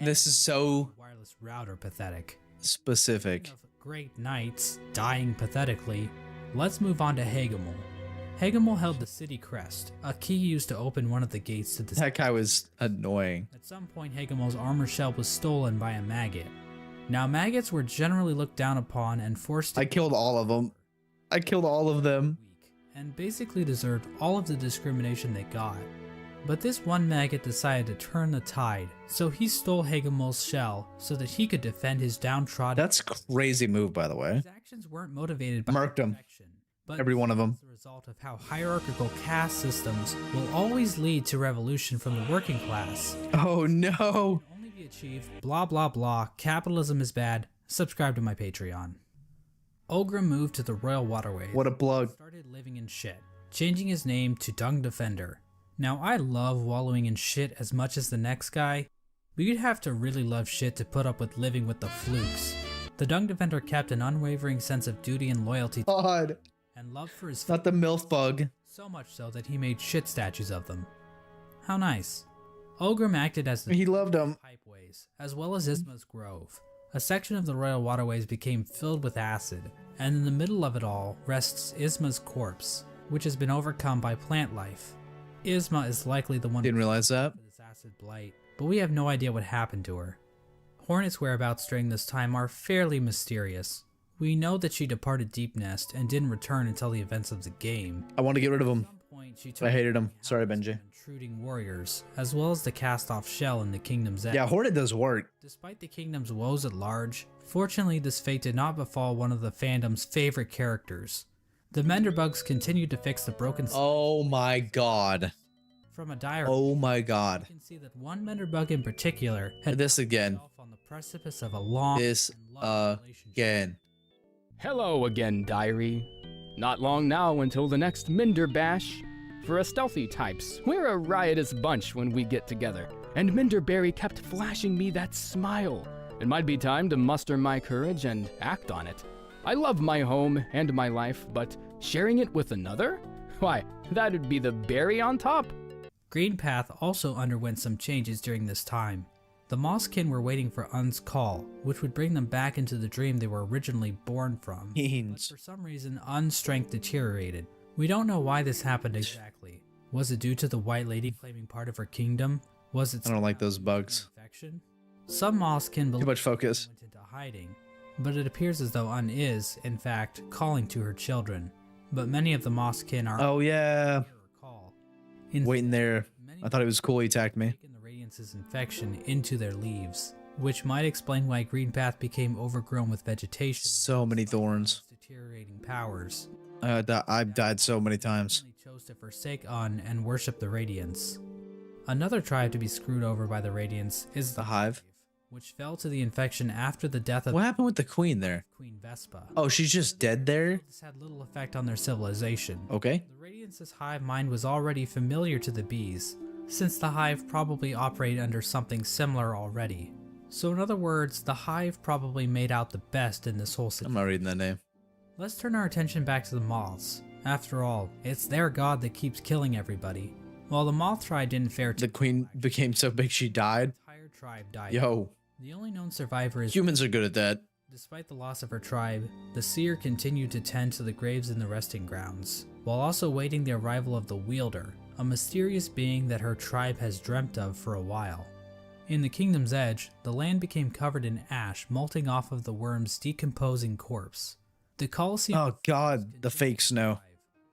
this is so wireless router pathetic. specific. Speaking of great knights dying pathetically, let's move on to Hagemul. Hagemul held the city crest, a key used to open one of the gates to the That guy was annoying. At some point, Hagemul's armor shell was stolen by a maggot. Now, maggots were generally looked down upon and forced to I killed all of them. I killed all of them. weak, and basically deserved all of the discrimination they got. But this one maggot decided to turn the tide, so he stole Hagemul's shell so that he could defend his downtrodden. That's a crazy move, by the way. His actions weren't motivated by Marked 'em. perfection, but Every one of 'em. as a result of how hierarchical caste systems will always lead to revolution from the working class. Oh no. Can only be achieved. Blah blah blah. Capitalism is bad. Subscribe to my Patreon. Ogre moved to the Royal Waterways. What a plug. Started living in shit, changing his name to Dung Defender. Now I love wallowing in shit as much as the next guy, but you'd have to really love shit to put up with living with the flukes. The Dung Defender kept an unwavering sense of duty and loyalty God. and love for his Not the MILF bug. so much so that he made shit statues of them. How nice. Ogrim acted as the He loved them. pipeways, Waterways, as well as Isma's Grove. A section of the Royal Waterways became filled with acid, and in the middle of it all rests Isma's corpse, which has been overcome by plant life. Isma is likely the one Didn't realize that. for this acid blight, but we have no idea what happened to her. Hornet's whereabouts during this time are fairly mysterious. We know that she departed Deepnest and didn't return until the events of the game. I want to get rid of him. At some point, she took I hated him. the Sorry, house Benji. of Intruding warriors, as well as the cast-off shell in the Kingdom's Edge. Yeah, Hornet does work. Despite the kingdom's woes at large, fortunately this fate did not befall one of the fandom's favorite characters. The Menderbugs continued to fix the broken Oh my god. from a diary. Oh my god. You can see that one Menderbug in particular had This found again. himself on the precipice of a long This and loving relationship. again. Hello again, Diary. Not long now until the next Minder Bash. For us stealthy types, we're a riotous bunch when we get together, and Minderberry kept flashing me that smile. It might be time to muster my courage and act on it. I love my home and my life, but sharing it with another? Why, that'd be the berry on top. Greenpath also underwent some changes during this time. The Mosskin were waiting for Un's call, which would bring them back into the dream they were originally born from. But Beans. for some reason, Un's strength deteriorated. We don't know why this happened exactly. Was it due to the White Lady claiming part of her kingdom? Was it I don't like those bugs. infection? Some Mosskin believe much focus. went into hiding, but it appears as though Un is, in fact, calling to her children. But many of the Mosskin are Oh yeah. call. Waiting there. Many I thought it was cool he attacked me. taken the Radiance's infection into their leaves, which might explain why Greenpath became overgrown with vegetation. So many thorns. Deteriorating powers. I've died so many times. Finally chose to forsake Un and worship the Radiance. Another tribe to be screwed over by the Radiance is The Hive. which fell to the infection after the death of What happened with the queen there? Queen Vespa. Oh, she's just dead there? This had little effect on their civilization. Okay. The Radiance's hive mind was already familiar to the bees, since the hive probably operated under something similar already. So in other words, the hive probably made out the best in this whole I'm situation. not reading that name. Let's turn our attention back to the moths. After all, it's their god that keeps killing everybody. While the moth tribe didn't fare too The queen became so big she died. the entire tribe died. Yo, The only known survivor is humans are good at that. Despite the loss of her tribe, the seer continued to tend to the graves in the resting grounds, while also waiting the arrival of the Wielder, a mysterious being that her tribe has dreamt of for a while. In the Kingdom's Edge, the land became covered in ash molting off of the worm's decomposing corpse. The Colosseum... Oh god, the fake snow.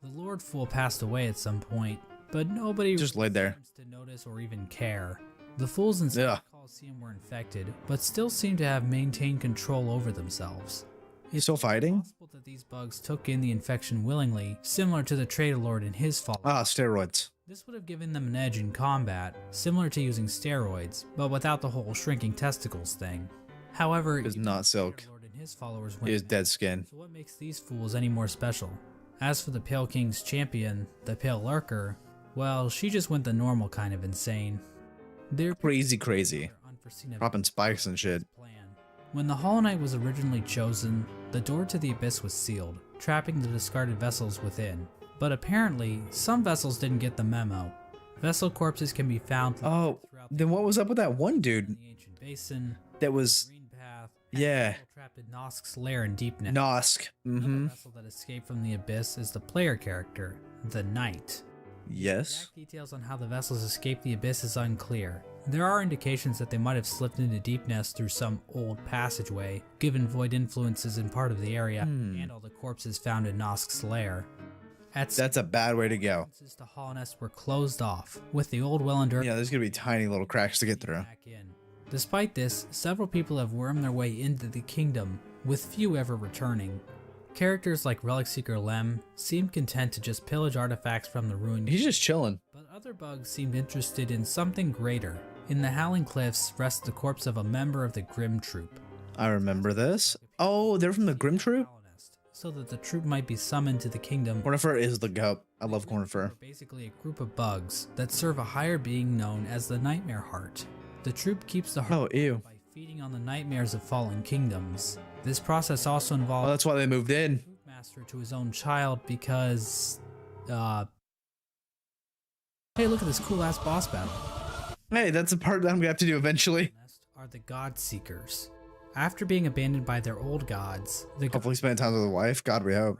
The Lord Fool passed away at some point, but nobody Just laid there. seems to notice or even care. The fools inside Ugh. the Colosseum were infected, but still seem to have maintained control over themselves. He's still fighting? Possible that these bugs took in the infection willingly, similar to the Traitor Lord and his followers. Ah, steroids. This would have given them an edge in combat, similar to using steroids, but without the whole shrinking testicles thing. However, It's even not the silk. Traitor Lord and his followers He went is dead skin. so what makes these fools any more special? As for the Pale King's champion, the Pale Lurker, well, she just went the normal kind of insane. They're Crazy. unforeseen events Dropping spikes and shit. plan. When the Hollow Knight was originally chosen, the door to the Abyss was sealed, trapping the discarded vessels within. But apparently, some vessels didn't get the memo. Vessel corpses can be found Oh, throughout the then what was up with that one dude the ancient basin, that was Green Path, and Yeah. the vessel trapped in Nosk's lair in Deepness. Nosk? Another Mm-hmm. vessel that escaped from the Abyss is the player character, the Knight. Yes. Exact details on how the vessels escaped the Abyss is unclear. There are indications that they might have slipped into Deepness through some old passageway, given void influences in part of the area, and all the corpses found in Nosk's lair. At That's a bad way to go. entrances to Hallownest were closed off, with the old Wellandurk Yeah, there's gonna be tiny little cracks to get through. back in. Despite this, several people have wormed their way into the kingdom, with few ever returning. Characters like Relic Seeker Lem seem content to just pillage artifacts from the ruined, He's just chilling. but other bugs seemed interested in something greater. In the Howling Cliffs rests the corpse of a member of the Grim Troop. I remember this. Oh, they're from the Grim Troop? Hallownest, so that the troop might be summoned to the kingdom. Cornifer is the goat. I love Cornifer. Are basically a group of bugs that serve a higher being known as the Nightmare Heart. The troop keeps the heart Oh, ew. by feeding on the nightmares of fallen kingdoms. This process also Oh, involves that's why they moved in. troop master to his own child because, hey, look at this cool ass boss battle. Hey, that's a part that I'm gonna have to do eventually. are the God Seekers. After being abandoned by their old gods, the Hopefully spend time with the wife. God, we hope.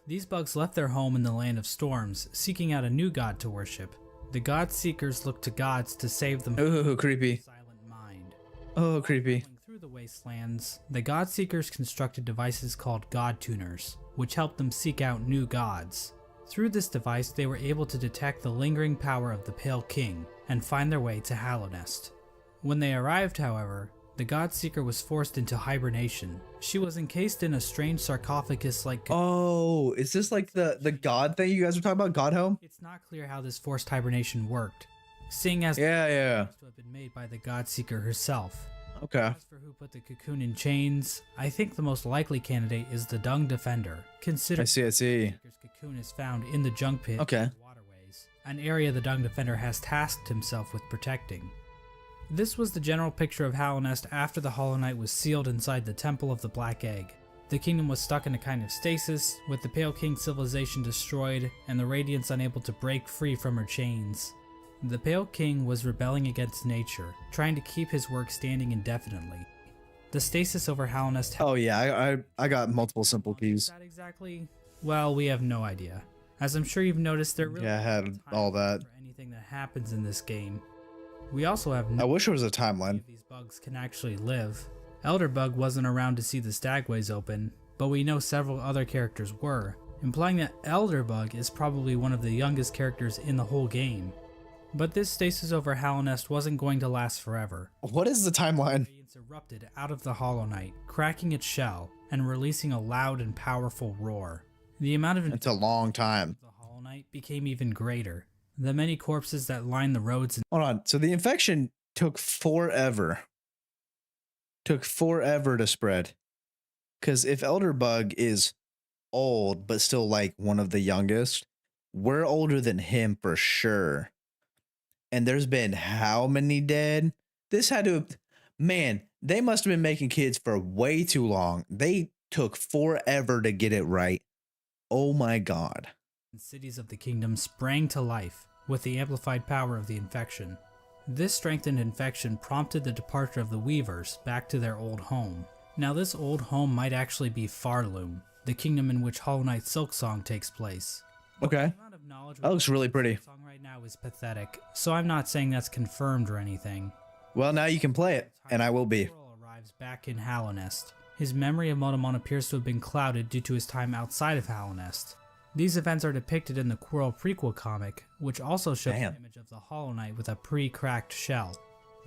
these bugs left their home in the land of storms, seeking out a new god to worship. The God Seekers looked to gods to save them Ooh, from creepy. the silent mind. Oh, creepy. Traveling through the wastelands, the God Seekers constructed devices called God Tuners, which helped them seek out new gods. Through this device, they were able to detect the lingering power of the Pale King and find their way to Hallownest. When they arrived, however, the God Seeker was forced into hibernation. She was encased in a strange sarcophagus-like. Oh, is this like the god thing you guys were talking about? God home? It's not clear how this forced hibernation worked, seeing as Yeah. to have been made by the God Seeker herself. Okay. As for who put the cocoon in chains, I think the most likely candidate is the Dung Defender, considering I see. the Seeker's cocoon is found in the Junk Pit Okay. and waterways, an area the Dung Defender has tasked himself with protecting. This was the general picture of Hallownest after the Hollow Knight was sealed inside the Temple of the Black Egg. The kingdom was stuck in a kind of stasis, with the Pale King civilization destroyed and the Radiants unable to break free from her chains. The Pale King was rebelling against nature, trying to keep his work standing indefinitely. The stasis over Hallownest. Oh yeah, I got multiple simple What keys. is that exactly? Well, we have no idea. As I'm sure you've noticed, there really Yeah, I had isn't time all that. for anything that happens in this game. We also have I no wish there was a idea timeline. if these bugs can actually live. Elderbug wasn't around to see the stagways open, but we know several other characters were, implying that Elderbug is probably one of the youngest characters in the whole game. But this stasis over Hallownest wasn't going to last forever. What is the timeline? Radiance erupted out of the Hollow Knight, cracking its shell and releasing a loud and powerful roar. The amount of It's a long time. the Hollow Knight became even greater. The many corpses that lined the roads and Hold on. So the infection took forever. Took forever to spread. Because if Elderbug is old, but still like one of the youngest, we're older than him for sure. And there's been how many dead? This had to, man, they must have been making kids for way too long. They took forever to get it right. Oh my God. cities of the kingdom sprang to life with the amplified power of the infection. This strengthened infection prompted the departure of the Weavers back to their old home. Now this old home might actually be Farloom, the kingdom in which Hollow Knight Silksong takes place. Okay. The amount of knowledge That looks really pretty. Silksong right now is pathetic, so I'm not saying that's confirmed or anything. Well, now you can play it, and I will be. Quirrell arrives back in Hallownest. His memory of Motomon appears to have been clouded due to his time outside of Hallownest. These events are depicted in the Quirrell prequel comic, which also shows Damn. an image of the Hollow Knight with a pre-cracked shell.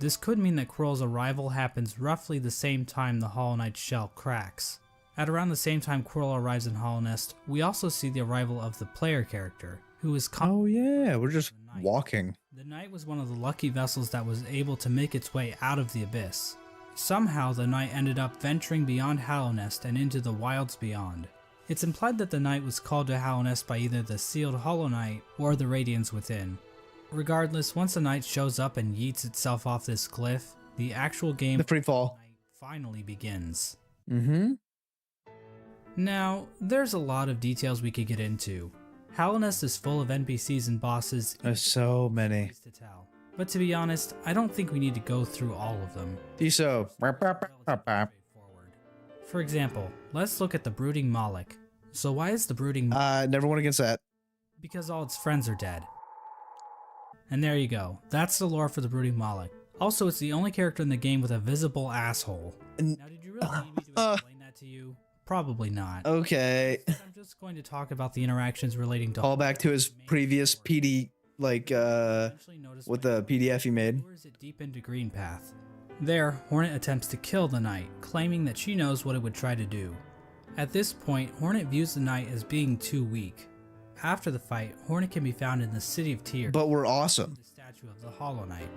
This could mean that Quirrell's arrival happens roughly the same time the Hollow Knight's shell cracks. At around the same time Quirrell arrives in Hallownest, we also see the arrival of the player character, who is Oh yeah, we're just walking. The Knight was one of the lucky vessels that was able to make its way out of the abyss. Somehow the Knight ended up venturing beyond Hallownest and into the wilds beyond. It's implied that the Knight was called to Hallownest by either the sealed Hollow Knight or the Radiants within. Regardless, once the Knight shows up and yeets itself off this cliff, the actual game The free fall. finally begins. Mm-hmm. Now, there's a lot of details we could get into. Hallownest is full of NPCs and bosses There's so many. to tell. But to be honest, I don't think we need to go through all of them. So, Straightforward. For example, let's look at the Brooding Moloch. So why is the Brooding Moloch? never went against that. Because all its friends are dead. And there you go. That's the lore for the Brooding Moloch. Also, it's the only character in the game with a visible asshole. N- Now, did you really need me to explain that to you? Probably not. Okay. I'm just going to talk about the interactions relating to Call back to his previous PD, like, Eventually notice with when the PDF he made. lures it deep into Green Path. There, Hornet attempts to kill the Knight, claiming that she knows what it would try to do. At this point, Hornet views the Knight as being too weak. After the fight, Hornet can be found in the City of Tears, But we're awesome. the statue of the Hollow Knight.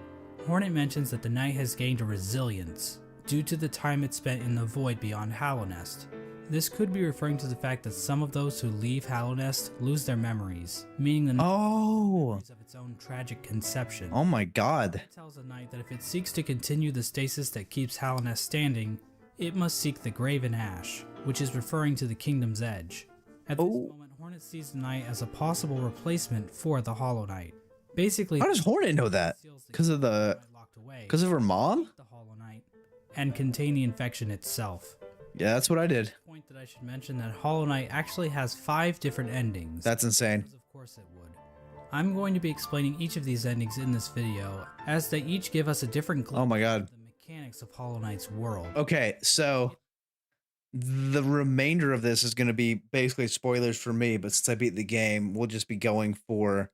Hornet mentions that the Knight has gained a resilience due to the time it spent in the void beyond Hallownest. This could be referring to the fact that some of those who leave Hallownest lose their memories, meaning the Knight Oh. memories of its own tragic conception. Oh my God. It tells the Knight that if it seeks to continue the stasis that keeps Hallownest standing, it must seek the Graven Ash, which is referring to the Kingdom's Edge. At this Oh. moment, Hornet sees the Knight as a possible replacement for the Hollow Knight. Basically, How does Hornet know that? seals the Because of the, Knight locked away. because of her mom? The Hollow Knight and contain the infection itself. Yeah, that's what I did. Point that I should mention that Hollow Knight actually has 5 different endings. That's insane. Because of course it would. I'm going to be explaining each of these endings in this video, as they each give us a different glimpse Oh my God. of the mechanics of Hollow Knight's world. Okay, so the remainder of this is going to be basically spoilers for me, but since I beat the game, we'll just be going for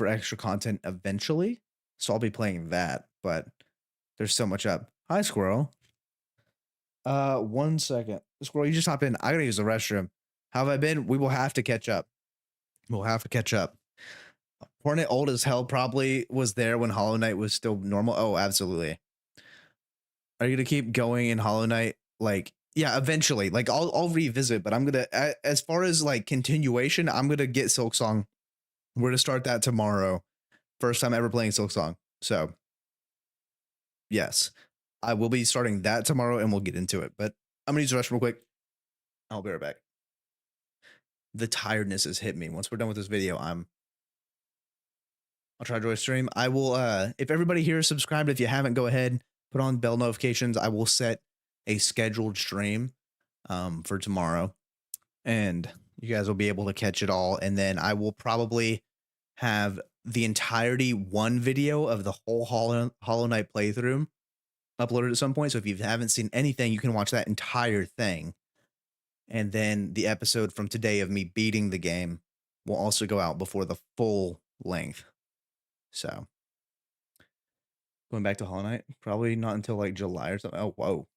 extra content eventually. So I'll be playing that, but there's so much up. Hi, Squirrel. 1 second. Squirrel, you just hop in. I gotta use the restroom. How have I been? We will have to catch up. We'll have to catch up. Hornet old as hell probably was there when Hollow Knight was still normal. Oh, absolutely. Are you gonna keep going in Hollow Knight? Like, yeah, eventually. Like, I'll revisit, but I'm gonna, as far as like continuation, I'm gonna get Silksong. We're gonna start that tomorrow. First time ever playing Silksong. So, yes, I will be starting that tomorrow, and we'll get into it. But I'm gonna use the restroom real quick. I'll be right back. The tiredness has hit me. Once we're done with this video, I'll try to join stream. I will, if everybody here is subscribed, if you haven't, go ahead, put on bell notifications. I will set a scheduled stream for tomorrow, and you guys will be able to catch it all. And then I will probably have the entirety one video of the whole Hollow Knight playthrough uploaded at some point. So if you haven't seen anything, you can watch that entire thing. And then the episode from today of me beating the game will also go out before the full length. So going back to Hollow Knight, probably not until like July or something. Oh, whoa.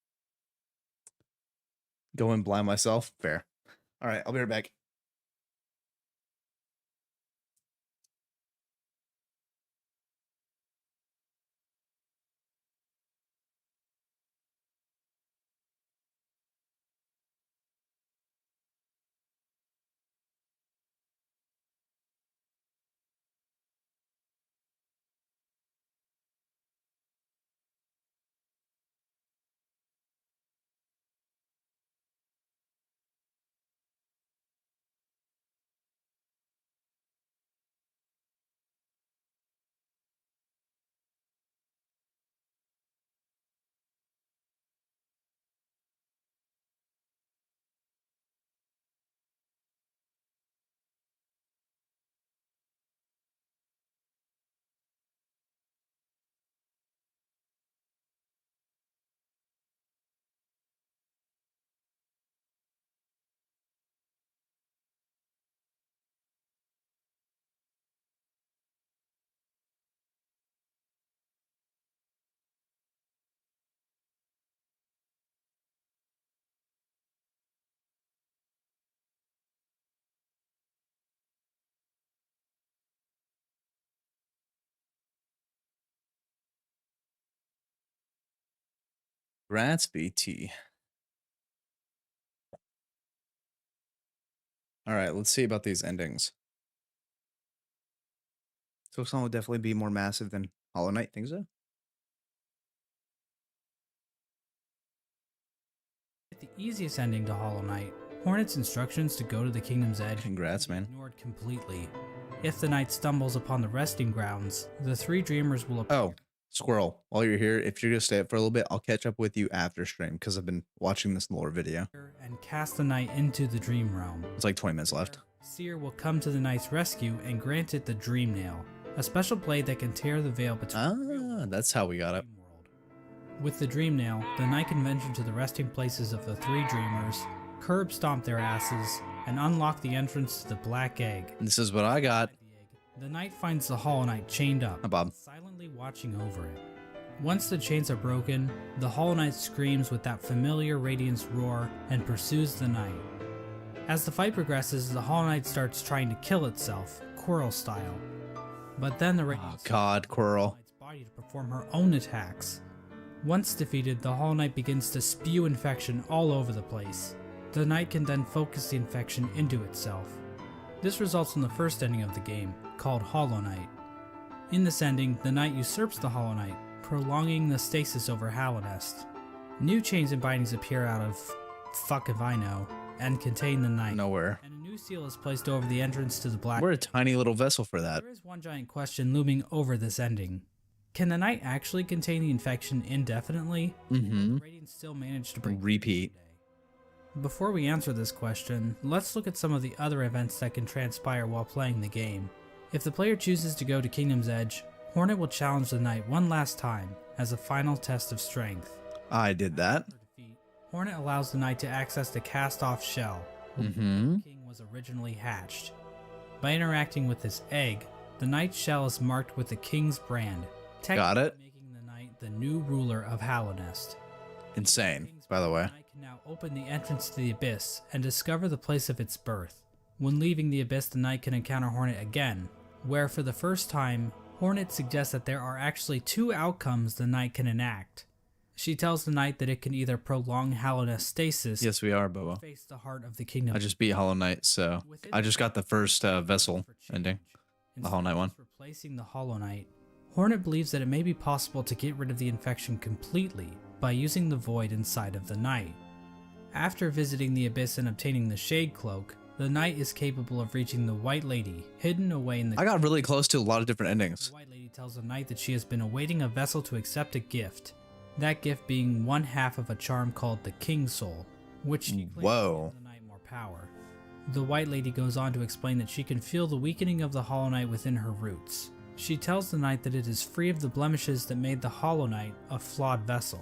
Going blind myself. Fair. All right, I'll be right back. Rats BT. All right, let's see about these endings. Silksong would definitely be more massive than Hollow Knight, think so? The easiest ending to Hollow Knight, Hornet's instructions to go to the Kingdom's Edge. Congrats, man. Ignored completely. If the knight stumbles upon the resting grounds, the 3 dreamers will appear. Oh, Squirrel, while you're here, if you're gonna stay up for a little bit, I'll catch up with you after stream because I've been watching this lore video. And cast the knight into the dream realm. It's like 20 minutes left. Seer will come to the knight's rescue and grant it the Dream Nail, a special blade that can tear the veil between. Ah, that's how we got it. World. With the Dream Nail, the knight can venture to the resting places of the 3 dreamers, curb stomp their asses, and unlock the entrance to the Black Egg. This is what I got. The knight finds the Hollow Knight chained up, Hi, Bob. silently watching over it. Once the chains are broken, the Hollow Knight screams with that familiar Radiance roar and pursues the knight. As the fight progresses, the Hollow Knight starts trying to kill itself, Quirrell style. But then the Radiance God, Quirrell. its body to perform her own attacks. Once defeated, the Hollow Knight begins to spew infection all over the place. The knight can then focus the infection into itself. This results in the first ending of the game, called Hollow Knight. In this ending, the knight usurps the Hollow Knight, prolonging the stasis over Hallownest. New chains and bindings appear out of fuck if I know, and contain the knight. Nowhere. And a new seal is placed over the entrance to the Black. We're a tiny little vessel for that. There is one giant question looming over this ending. Can the Knight actually contain the infection indefinitely? Mm-hmm. The Radiant still managed to break Repeat. Before we answer this question, let's look at some of the other events that can transpire while playing the game. If the player chooses to go to Kingdom's Edge, Hornet will challenge the Knight one last time as a final test of strength. I did that. Hornet allows the Knight to access the cast-off shell, where Mm-hmm. the King was originally hatched. By interacting with this egg, the Knight's shell is marked with the King's brand, Got it. making the Knight the new ruler of Hallownest. Insane, by the way. The Knight can now open the entrance to the Abyss and discover the place of its birth. When leaving the Abyss, the Knight can encounter Hornet again, where for the first time, Hornet suggests that there are actually two outcomes the Knight can enact. She tells the Knight that it can either prolong Hallownest stasis Yes, we are, or Bobo. face the heart of the kingdom. I just beat Hollow Knight, so I just got the first vessel ending. The Hollow Knight one. Instead of replacing the Hollow Knight, Hornet believes that it may be possible to get rid of the infection completely by using the void inside of the Knight. After visiting the Abyss and obtaining the Shade Cloak, the Knight is capable of reaching the White Lady, hidden away in the... I got really close to a lot of different endings. The White Lady tells the Knight that she has been awaiting a vessel to accept a gift. That gift being one half of a charm called the King Soul, which she claims Whoa. gives the Knight more power. The White Lady goes on to explain that she can feel the weakening of the Hollow Knight within her roots. She tells the Knight that it is free of the blemishes that made the Hollow Knight a flawed vessel.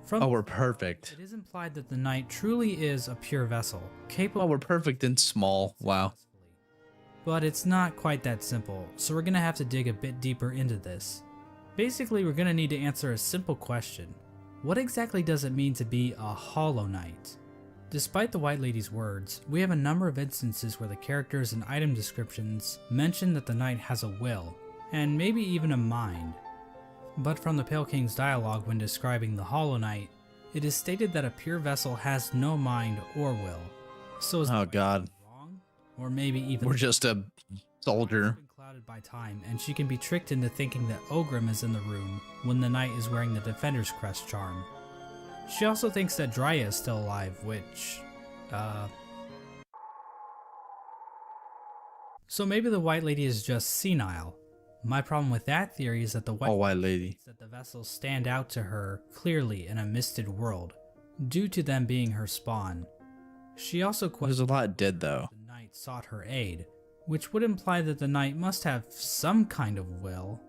From Oh, we're perfect. it is implied that the Knight truly is a pure vessel, capable Oh, we're perfect and small. Wow. But it's not quite that simple, so we're gonna have to dig a bit deeper into this. Basically, we're gonna need to answer a simple question. What exactly does it mean to be a Hollow Knight? Despite the White Lady's words, we have a number of instances where the characters and item descriptions mention that the Knight has a will, and maybe even a mind. But from the Pale King's dialogue when describing the Hollow Knight, it is stated that a pure vessel has no mind or will. So is the Oh, White God. Lady wrong? Or maybe even We're just a soldier. been clouded by time, and she can be tricked into thinking that Ogrim is in the room when the Knight is wearing the Defender's Crest charm. She also thinks that Drya is still alive, which, So maybe the White Lady is just senile. My problem with that theory is that the Oh, White Lady. thinks that the vessels stand out to her clearly in a misted world, due to them being her spawn. She also There's questions a lot dead, though. the Knight sought her aid, which would imply that the Knight must have some kind of will.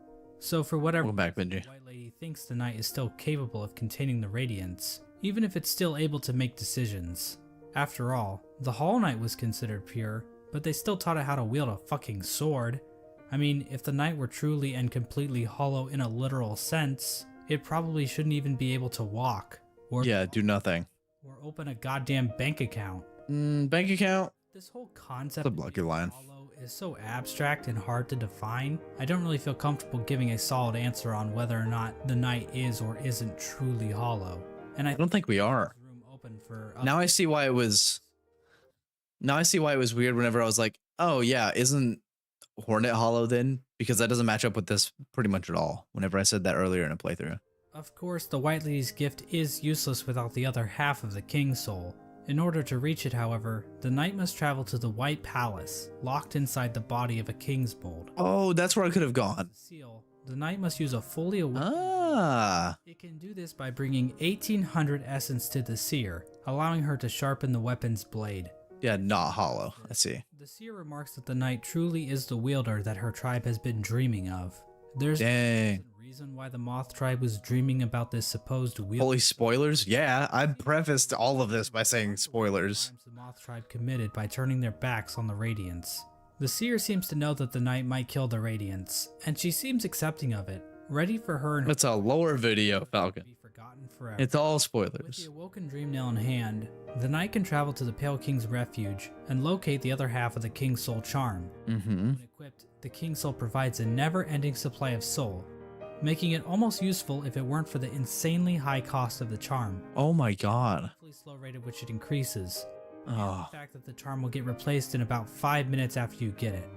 So for whatever Welcome back, reason, Benji. the White Lady thinks the Knight is still capable of containing the Radiance, even if it's still able to make decisions. After all, the Hollow Knight was considered pure, but they still taught it how to wield a fucking sword. I mean, if the Knight were truly and completely hollow in a literal sense, it probably shouldn't even be able to walk, or Yeah, do nothing. or open a goddamn bank account. Bank account? This whole concept That's a of lucky being line. hollow is so abstract and hard to define. I don't really feel comfortable giving a solid answer on whether or not the Knight is or isn't truly hollow. And I don't think we are. room open for Now I see why it was. Now I see why it was weird whenever I was like, oh yeah, isn't Hornet hollow then? Because that doesn't match up with this pretty much at all. Whenever I said that earlier in a playthrough. Of course, the White Lady's gift is useless without the other half of the King Soul. In order to reach it, however, the Knight must travel to the White Palace, locked inside the body of a King's Mold. Oh, that's where I could have gone. Seal, the Knight must use a fully awakened. Ah, It can do this by bringing 1800 essence to the Seer, allowing her to sharpen the weapon's blade. yeah, not hollow. I see. The Seer remarks that the Knight truly is the wielder that her tribe has been dreaming of. There's Dang. no reason why the Moth tribe was dreaming about this supposed wielder. Holy spoilers? Yeah, I prefaced all of this by saying spoilers. Crimes the Moth tribe committed by turning their backs on the Radiance. The Seer seems to know that the Knight might kill the Radiance, and she seems accepting of it, ready for her and her It's a lower video, to Falcon. be forgotten forever. It's all With the spoilers. awoken dream nail in hand, the Knight can travel to the Pale King's refuge and locate the other half of the King's Soul charm. Mm-hmm. When equipped, the King's Soul provides a never-ending supply of soul, making it almost useful if it weren't for the insanely high cost of the charm, Oh my god. the slow rate at which it increases, Oh, the fact that the charm will get replaced in about 5 minutes after you get it.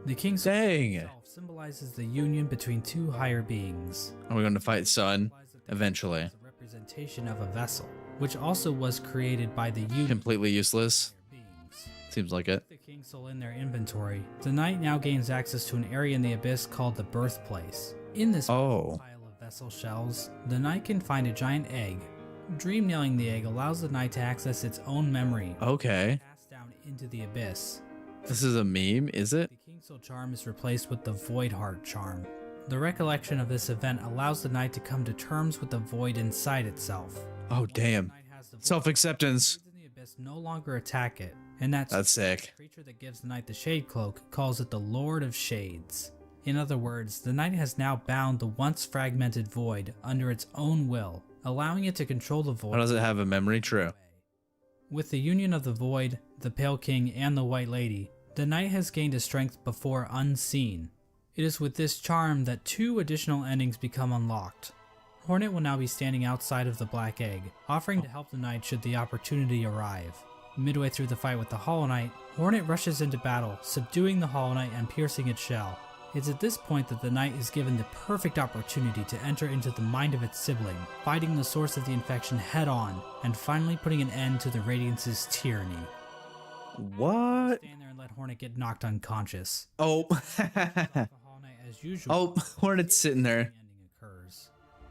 The King's Soul dang. itself symbolizes the union between two higher beings. Are we going to fight Sun Implies that the eventually? is a representation of a vessel, which also was created by the union Completely useless. of higher beings. Seems like it. With the King Soul in their inventory, the Knight now gains access to an area in the Abyss called the Birthplace. In this Oh. pile vessel shells, the knight can find a giant egg. Dream nailing the egg allows the knight to access its own memory. Okay. Pass down into the abyss. This is a meme, is it? The King's Soul charm is replaced with the Void Heart charm. The recollection of this event allows the knight to come to terms with the void inside itself. Oh, damn. Self-acceptance. The abyss no longer attack it, and that's sick. The creature that gives the knight the Shade Cloak calls it the Lord of Shades. In other words, the knight has now bound the once fragmented void under its own will, allowing it to control the void. How does it have a memory? True. With the union of the void, the Pale King, and the White Lady, the knight has gained a strength before unseen. It is with this charm that 2 additional endings become unlocked. Hornet will now be standing outside of the Black Egg, offering to help the knight should the opportunity arrive. Midway through the fight with the Hollow Knight, Hornet rushes into battle, subduing the Hollow Knight and piercing its shell. It's at this point that the knight is given the perfect opportunity to enter into the mind of its sibling, fighting the source of the infection head on, and finally putting an end to the Radiance's tyranny. What? Stand there and let Hornet get knocked unconscious. Oh. The Hollow Knight, as usual, Oh, Hornet's sitting there. the ending occurs.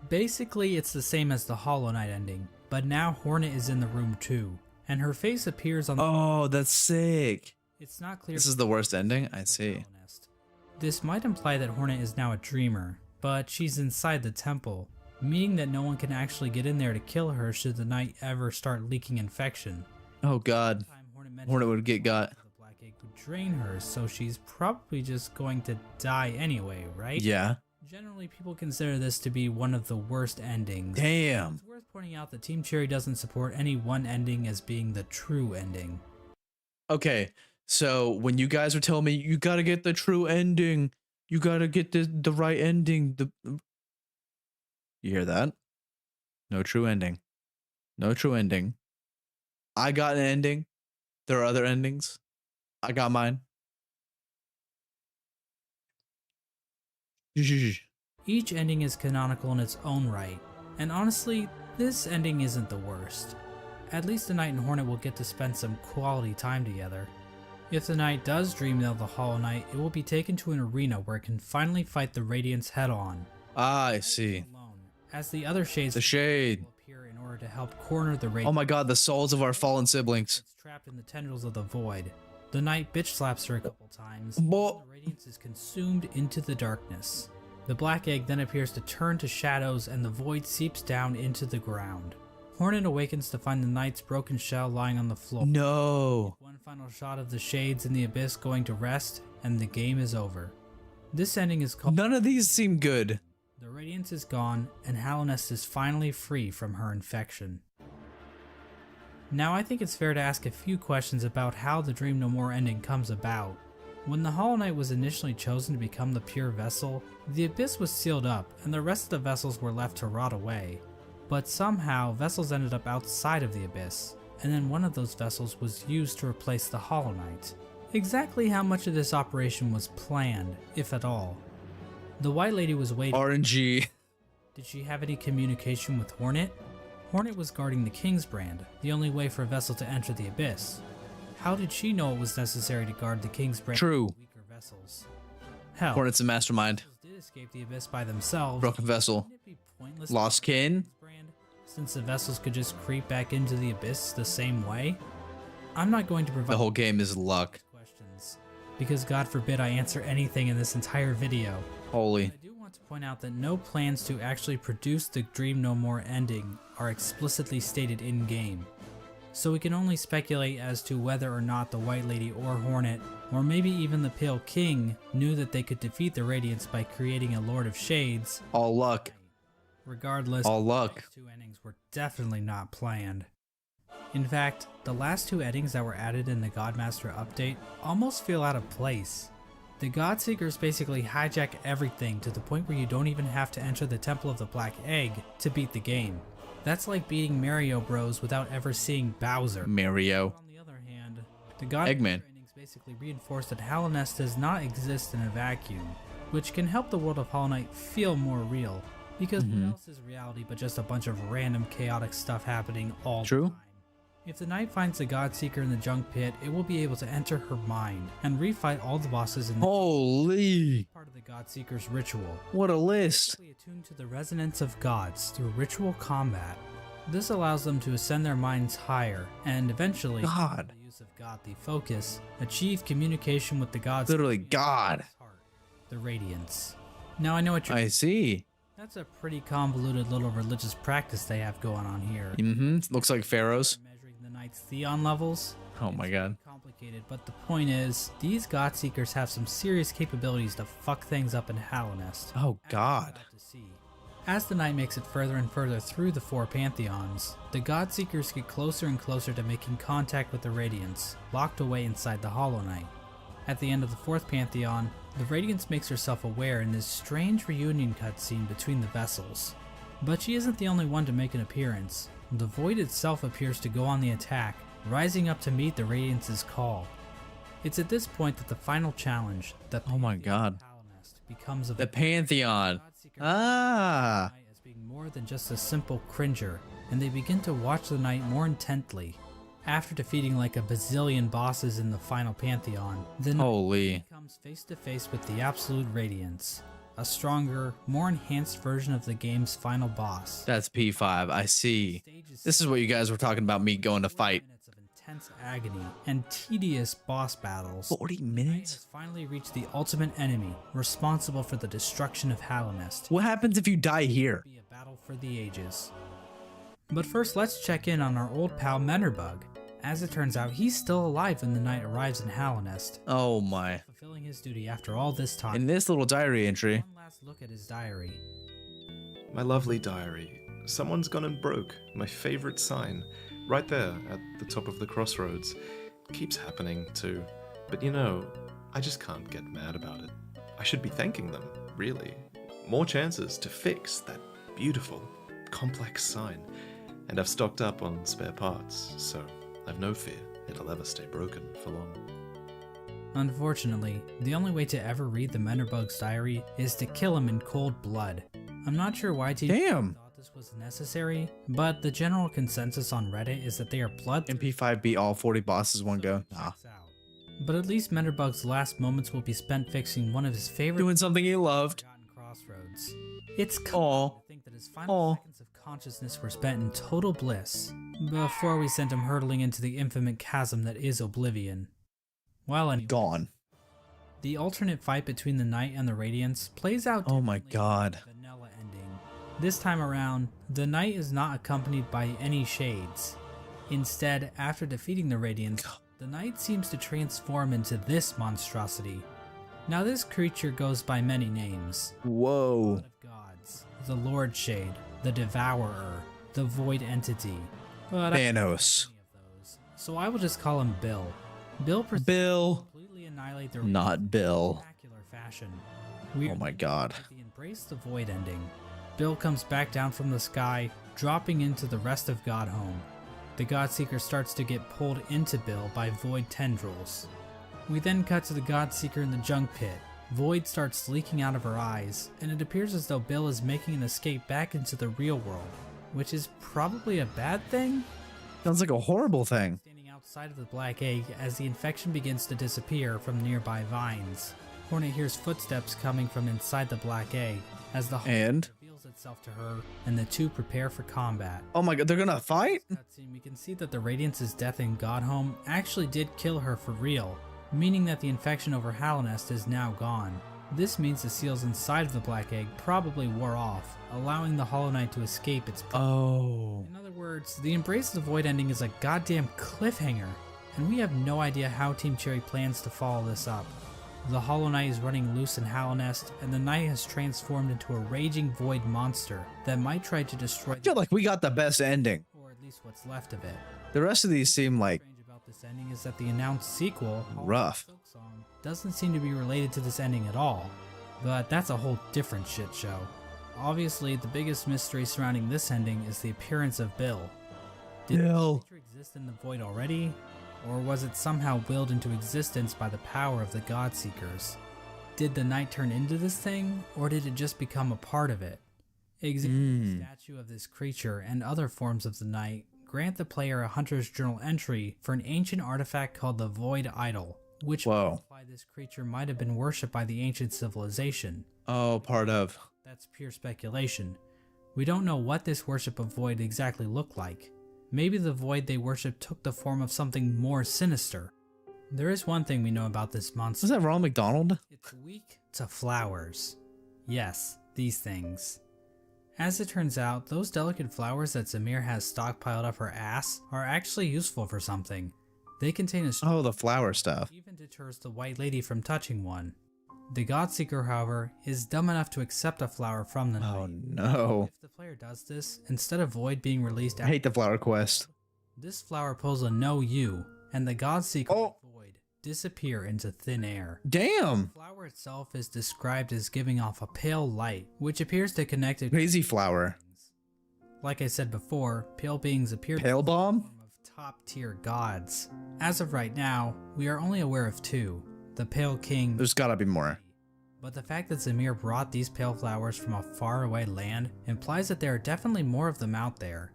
Basically, it's the same as the Hollow Knight ending, but now Hornet is in the room too, and her face appears on the Oh, that's sick. It's not clear. This is the worst ending? I see. Hallownest. This might imply that Hornet is now a dreamer, but she's inside the temple, meaning that no one can actually get in there to kill her should the knight ever start leaking infection. Oh, God. Time Hornet would get got. The Black Egg would drain her, so she's probably just going to die anyway, right? Yeah. Generally, people consider this to be one of the worst endings. Damn. It's worth pointing out that Team Cherry doesn't support any one ending as being the true ending. Okay, so when you guys were telling me you gotta get the true ending, you gotta get the right ending, you hear that? No true ending. No true ending. I got an ending. There are other endings. I got mine. Each ending is canonical in its own right, and honestly, this ending isn't the worst. At least the Knight and Hornet will get to spend some quality time together. If the Knight does dream nail the Hollow Knight, it will be taken to an arena where it can finally fight the Radiance head on. Ah, I see. Alone, as the other shades The shade. will appear in order to help corner the Radiance. Oh my God, the souls of our fallen siblings. It's trapped in the tendrils of the void. The Knight bitch slaps her a couple times, Bo- and the Radiance is consumed into the darkness. The Black Egg then appears to turn to shadows and the void seeps down into the ground. Hornet awakens to find the Knight's broken shell lying on the floor. No. One final shot of the shades in the abyss going to rest, and the game is over. This ending is called None of these seem good. The Radiance is gone, and Hallownest is finally free from her infection. Now I think it's fair to ask a few questions about how the Dream No More ending comes about. When the Hollow Knight was initially chosen to become the pure vessel, the abyss was sealed up and the rest of the vessels were left to rot away. But somehow, vessels ended up outside of the abyss, and then one of those vessels was used to replace the Hollow Knight. Exactly how much of this operation was planned, if at all? The White Lady was waiting. RNG. Did she have any communication with Hornet? Hornet was guarding the King's brand, the only way for a vessel to enter the abyss. How did she know it was necessary to guard the King's brand True. against weaker vessels? Hell, Hornet's a mastermind. vessels did escape the abyss by themselves. Broken vessel. Wouldn't it be pointless Lost to guard the kin. King's brand, since the vessels could just creep back into the abyss the same way? I'm not going to provide The whole game is luck. questions, because God forbid I answer anything in this entire video. Holy. I do want to point out that no plans to actually produce the Dream No More ending are explicitly stated in-game, so we can only speculate as to whether or not the White Lady or Hornet, or maybe even the Pale King, knew that they could defeat the Radiance by creating a Lord of Shades. All luck. Regardless, All the luck. next two endings were definitely not planned. In fact, the last two endings that were added in the Godmaster update almost feel out of place. The Godseekers basically hijack everything to the point where you don't even have to enter the Temple of the Black Egg to beat the game. That's like beating Mario Bros without ever seeing Bowser. Mario. On the other hand, the Godmaster Eggman. endings basically reinforce that Hallownest does not exist in a vacuum, which can help the world of Hollow Knight feel more real, because what else is reality but just a bunch of random chaotic stuff happening all True. the time? If the knight finds the Godseeker in the junk pit, it will be able to enter her mind and refight all the bosses in the Holy! part of the Godseeker's ritual. What a list! Attuned to the resonance of gods through ritual combat. This allows them to ascend their minds higher and eventually, God. through the use of godly focus, achieve communication with the gods. Literally God. The Radiance. Now I know what you're. I see. That's a pretty convoluted little religious practice they have going on here. Looks like pharaohs. Measuring the knight's theon levels. Oh my God. Complicated, but the point is, these Godseekers have some serious capabilities to fuck things up in Hallownest. Oh God. As the knight makes it further and further through the 4 pantheons, the Godseekers get closer and closer to making contact with the Radiance, locked away inside the Hollow Knight. At the end of the 4th pantheon, the Radiance makes herself aware in this strange reunion cutscene between the vessels. But she isn't the only one to make an appearance. The Void itself appears to go on the attack, rising up to meet the Radiance's call. It's at this point that the final challenge, the Oh my God. Hallownest, becomes The Pantheon. Ah. as being more than just a simple cringer, and they begin to watch the knight more intently. After defeating like a bazillion bosses in the final pantheon, the knight Holy. comes face to face with the Absolute Radiance, a stronger, more enhanced version of the game's final boss. That's P5. I see. This is what you guys were talking about me going to fight. Minutes of intense agony and tedious boss battles. 40 Has minutes? finally reached the ultimate enemy, responsible for the destruction of Hallownest. What happens if you die here? Be a battle for the ages. But first, let's check in on our old pal Mennerbug. As it turns out, he's still alive when the knight arrives in Hallownest, Oh my. fulfilling his duty after all this time. In this little diary entry. One last look at his diary. My lovely diary. Someone's gone and broke my favorite sign. Right there at the top of the crossroads. Keeps happening too. But you know, I just can't get mad about it. I should be thanking them, really. More chances to fix that beautiful, complex sign. And I've stocked up on spare parts, so I've no fear it'll ever stay broken for long. Unfortunately, the only way to ever read the Mennerbug's diary is to kill him in cold blood. I'm not sure why TJ Damn. thought this was necessary, but the general consensus on Reddit is that they are bloodthirsty. MP5 beat all 40 bosses one go. Nah. But at least Mennerbug's last moments will be spent fixing one of his favorite Doing something he loved. forgotten crossroads. It's Aw. cool to think that his final Aw. seconds of consciousness were spent in total bliss, before we sent him hurtling into the infinite chasm that is oblivion. Well, anyway, Gone. the alternate fight between the Knight and the Radiance plays out Oh my differently God. than the vanilla ending. This time around, the Knight is not accompanied by any shades. Instead, after defeating the Radiance, the Knight seems to transform into this monstrosity. Now this creature goes by many names. Whoa. God of Gods, the Lord Shade, the Devourer, the Void Entity. But I don't know Thanos. any of those, so I will just call him Bill. Bill proceeds to Bill. completely annihilate the Not Bill. spectacular fashion. Oh my God. With the Embrace the Void ending, Bill comes back down from the sky, dropping into the rest of Godhome. The Godseeker starts to get pulled into Bill by Void tendrils. We then cut to the Godseeker in the junk pit. Void starts leaking out of her eyes, and it appears as though Bill is making an escape back into the real world, which is probably a bad thing? Sounds like a horrible thing. Standing outside of the black egg as the infection begins to disappear from nearby vines. Hornet hears footsteps coming from inside the black egg as the And? reveals itself to her, and the two prepare for combat. Oh my God, they're gonna fight? Cutscene, we can see that the Radiance's death in Godhome actually did kill her for real, meaning that the infection over Hallownest is now gone. This means the seals inside of the black egg probably wore off, allowing the Hollow Knight to escape its prey. Oh. In other words, the Embrace the Void ending is a goddamn cliffhanger, and we have no idea how Team Cherry plans to follow this up. The Hollow Knight is running loose in Hallownest, and the Knight has transformed into a raging void monster that might try to destroy I feel like we got the best ending. or at least what's left of it. The rest of these seem like Strange about this ending is that the announced sequel, Hollow rough. Knight Silksong, doesn't seem to be related to this ending at all. But that's a whole different shit show. Obviously, the biggest mystery surrounding this ending is the appearance of Bill. Did Bill. the creature exist in the void already? Or was it somehow willed into existence by the power of the Godseekers? Did the Knight turn into this thing, or did it just become a part of it? Examining the statue of this creature and other forms of the Knight grant the player a Hunter's Journal entry for an ancient artifact called the Void Idol, which Whoa. might imply this creature might have been worshipped by the ancient civilization. Oh, part of. That's pure speculation. We don't know what this worship of Void exactly looked like. Maybe the Void they worshipped took the form of something more sinister. There is one thing we know about this monster. Is that Ronald McDonald? It's weak to flowers. Yes, these things. As it turns out, those delicate flowers that Zamir has stockpiled up her ass are actually useful for something. They contain a Oh, the flower stuff. even deters the white lady from touching one. The Godseeker, however, is dumb enough to accept a flower from the Oh, knight. no. If the player does this, instead of Void being released I hate the flower quest. this flower pulls a no you, and the Godseeker Oh. and Void disappear into thin air. Damn. The flower itself is described as giving off a pale light, which appears to connect it. Crazy flower. Like I said before, pale beings appear Pale bomb? form of top-tier gods. As of right now, we are only aware of two, the Pale King. There's gotta be more. But the fact that Zamir brought these pale flowers from a faraway land implies that there are definitely more of them out there.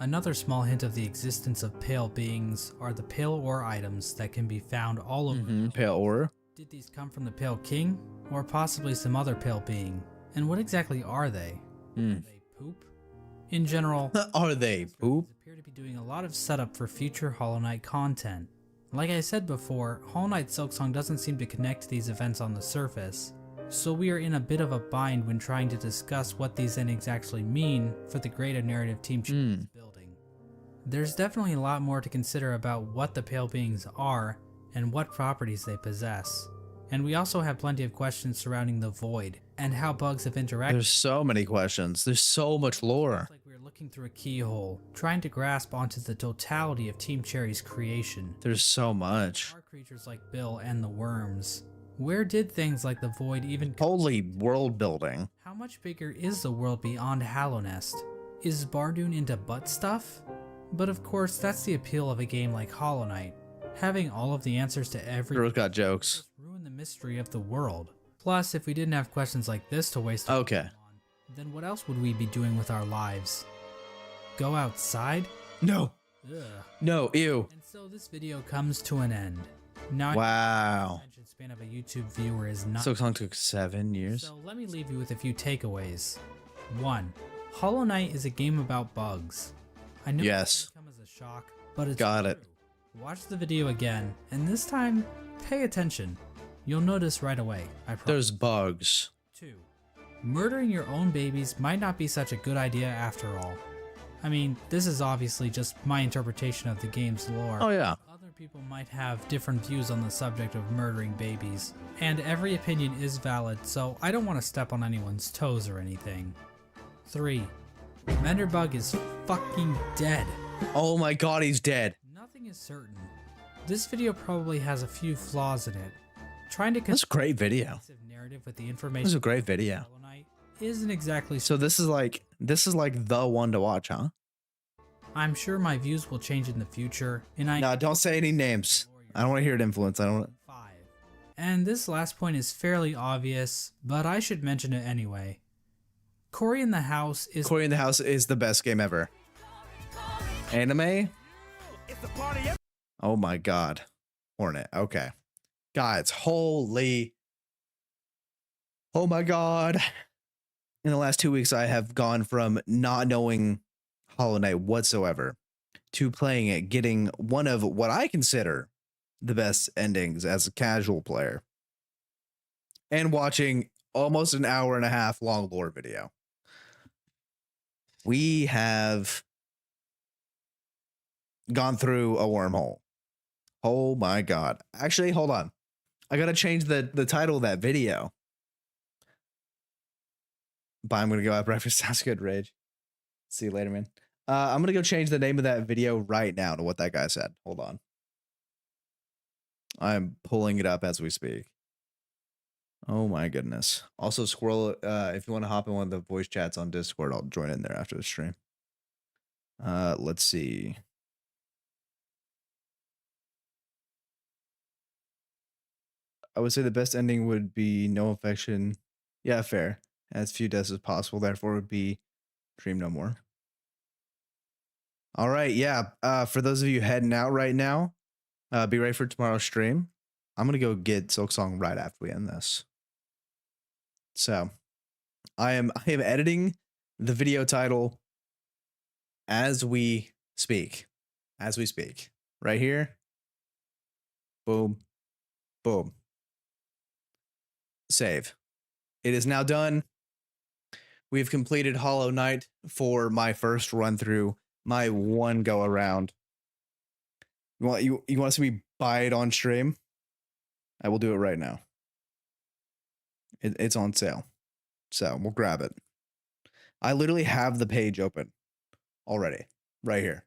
Another small hint of the existence of pale beings are the pale ore items that can be found all over. Pale ore. Did these come from the Pale King, or possibly some other pale being? And what exactly are they? Are they poop? In general, Are they poop? appear to be doing a lot of setup for future Hollow Knight content. Like I said before, Hollow Knight Silksong doesn't seem to connect to these events on the surface, so we are in a bit of a bind when trying to discuss what these endings actually mean for the greater narrative Team Cherry is building. There's definitely a lot more to consider about what the Pale Beings are and what properties they possess. And we also have plenty of questions surrounding the Void and how bugs have interacted. There's so many questions. There's so much lore. It's like we're looking through a keyhole, trying to grasp onto the totality of Team Cherry's creation. There's so much. Are creatures like Bill and the worms? Where did things like the Void even come? Holy world building. How much bigger is the world beyond Hallownest? Is Bardoon into butt stuff? But of course, that's the appeal of a game like Hollow Knight. Having all of the answers to every Girl's got jokes. just ruin the mystery of the world. Plus, if we didn't have questions like this to waste our Okay. time on, then what else would we be doing with our lives? Go outside? No. Ugh. No. Ew. And so this video comes to an end. Now, Wow. the attention span of a YouTube viewer is not. Silksong took 7 years. So let me leave you with a few takeaways. 1. Hollow Knight is a game about bugs. I know Yes. it may come as a shock, but it's Got it. true. Watch the video again, and this time, pay attention. You'll notice right away, I promise. There's bugs. 2. Murdering your own babies might not be such a good idea after all. I mean, this is obviously just my interpretation of the game's lore. Oh, yeah. Other people might have different views on the subject of murdering babies, and every opinion is valid, so I don't want to step on anyone's toes or anything. 3. Menderbug is fucking dead. Oh my god, he's dead. Nothing is certain. This video probably has a few flaws in it. Trying to That's a great video. cohesive narrative with the This information is a great video. Hollow Knight isn't exactly So this is like the one to watch, huh? I'm sure my views will change in the future, and I No, don't say any names. I don't want to hear it influence. I don't want 5. And this last point is fairly obvious, but I should mention it anyway. Cory in the House is Cory in the House is the best game ever. Anime? Oh my god. Hornet. Okay. Guys, holy. Oh my god. In the last 2 weeks, I have gone from not knowing Hollow Knight whatsoever to playing it, getting one of what I consider the best endings as a casual player, and watching almost an hour and a half long lore video. We have gone through a wormhole. Oh my god. Actually, hold on. I gotta change the title of that video. But I'm gonna go out breakfast. Sounds good, Rage. See you later, man. I'm gonna go change the name of that video right now to what that guy said. Hold on. I'm pulling it up as we speak. Oh my goodness. Also, Squirrel, if you want to hop in one of the voice chats on Discord, I'll join in there after the stream. Let's see. I would say the best ending would be no affection. Yeah, fair. As few deaths as possible, therefore would be dream no more. All right, yeah. For those of you heading out right now, be ready for tomorrow's stream. I'm gonna go get Silksong right after we end this. So I am editing the video title as we speak. As we speak. Right here. Boom. Boom. Save. It is now done. We've completed Hollow Knight for my first run through, my one go around. You want to see me buy it on stream? I will do it right now. It's on sale, so we'll grab it. I literally have the page open already, right here.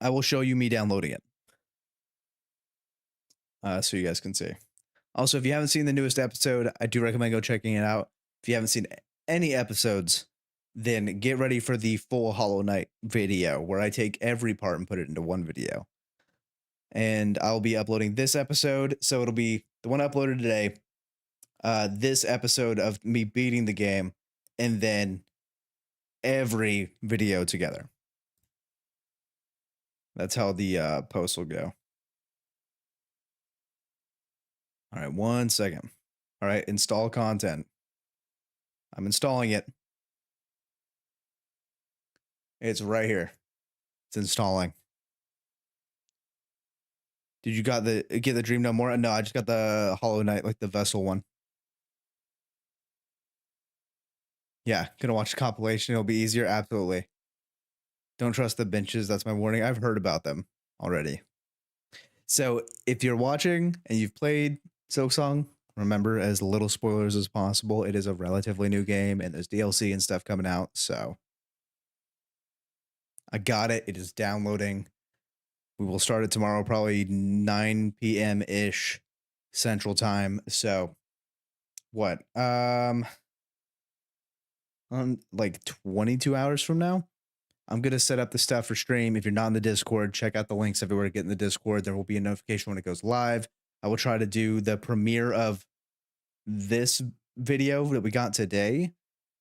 I will show you me downloading it, so you guys can see. Also, if you haven't seen the newest episode, I do recommend go checking it out. If you haven't seen any episodes, then get ready for the full Hollow Knight video where I take every part and put it into one video. And I'll be uploading this episode, so it'll be the one uploaded today, this episode of me beating the game, and then every video together. That's how the post will go. All right, 1 second. All right, install content. I'm installing it. It's right here. It's installing. Did you get the Dream No More? No, I just got the Hollow Knight, like the Vessel one. Yeah, gonna watch the compilation. It'll be easier. Absolutely. Don't trust the benches. That's my warning. I've heard about them already. So if you're watching and you've played Silksong, remember, as little spoilers as possible. It is a relatively new game, and there's DLC and stuff coming out. So I got it. It is downloading. We will start it tomorrow, probably 9 p.m. ish Central Time. So what? On like 22 hours from now, I'm gonna set up the stuff for stream. If you're not in the Discord, check out the links everywhere to get in the Discord. There will be a notification when it goes live. I will try to do the premiere of this video that we got today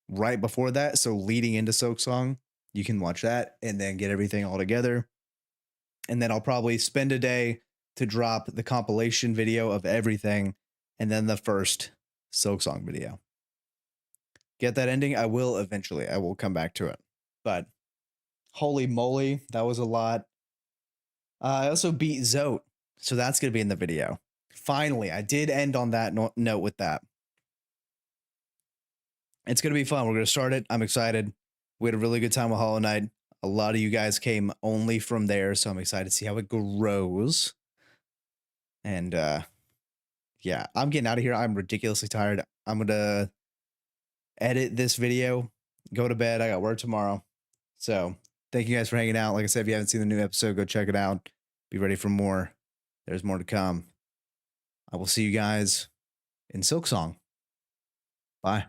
right before that. So leading into Silksong, you can watch that and then get everything all together. And then I'll probably spend a day to drop the compilation video of everything and then the first Silksong video. Get that ending? I will eventually. I will come back to it. But holy moly, that was a lot. I also beat Zote, so that's going to be in the video. Finally, I did end on that note with that. It's going to be fun. We're going to start it. I'm excited. We had a really good time with Hollow Knight. A lot of you guys came only from there, so I'm excited to see how it grows. And yeah, I'm getting out of here. I'm ridiculously tired. I'm going to edit this video, go to bed. I got work tomorrow. So thank you guys for hanging out. Like I said, if you haven't seen the new episode, go check it out. Be ready for more. There's more to come. I will see you guys in Silksong. Bye.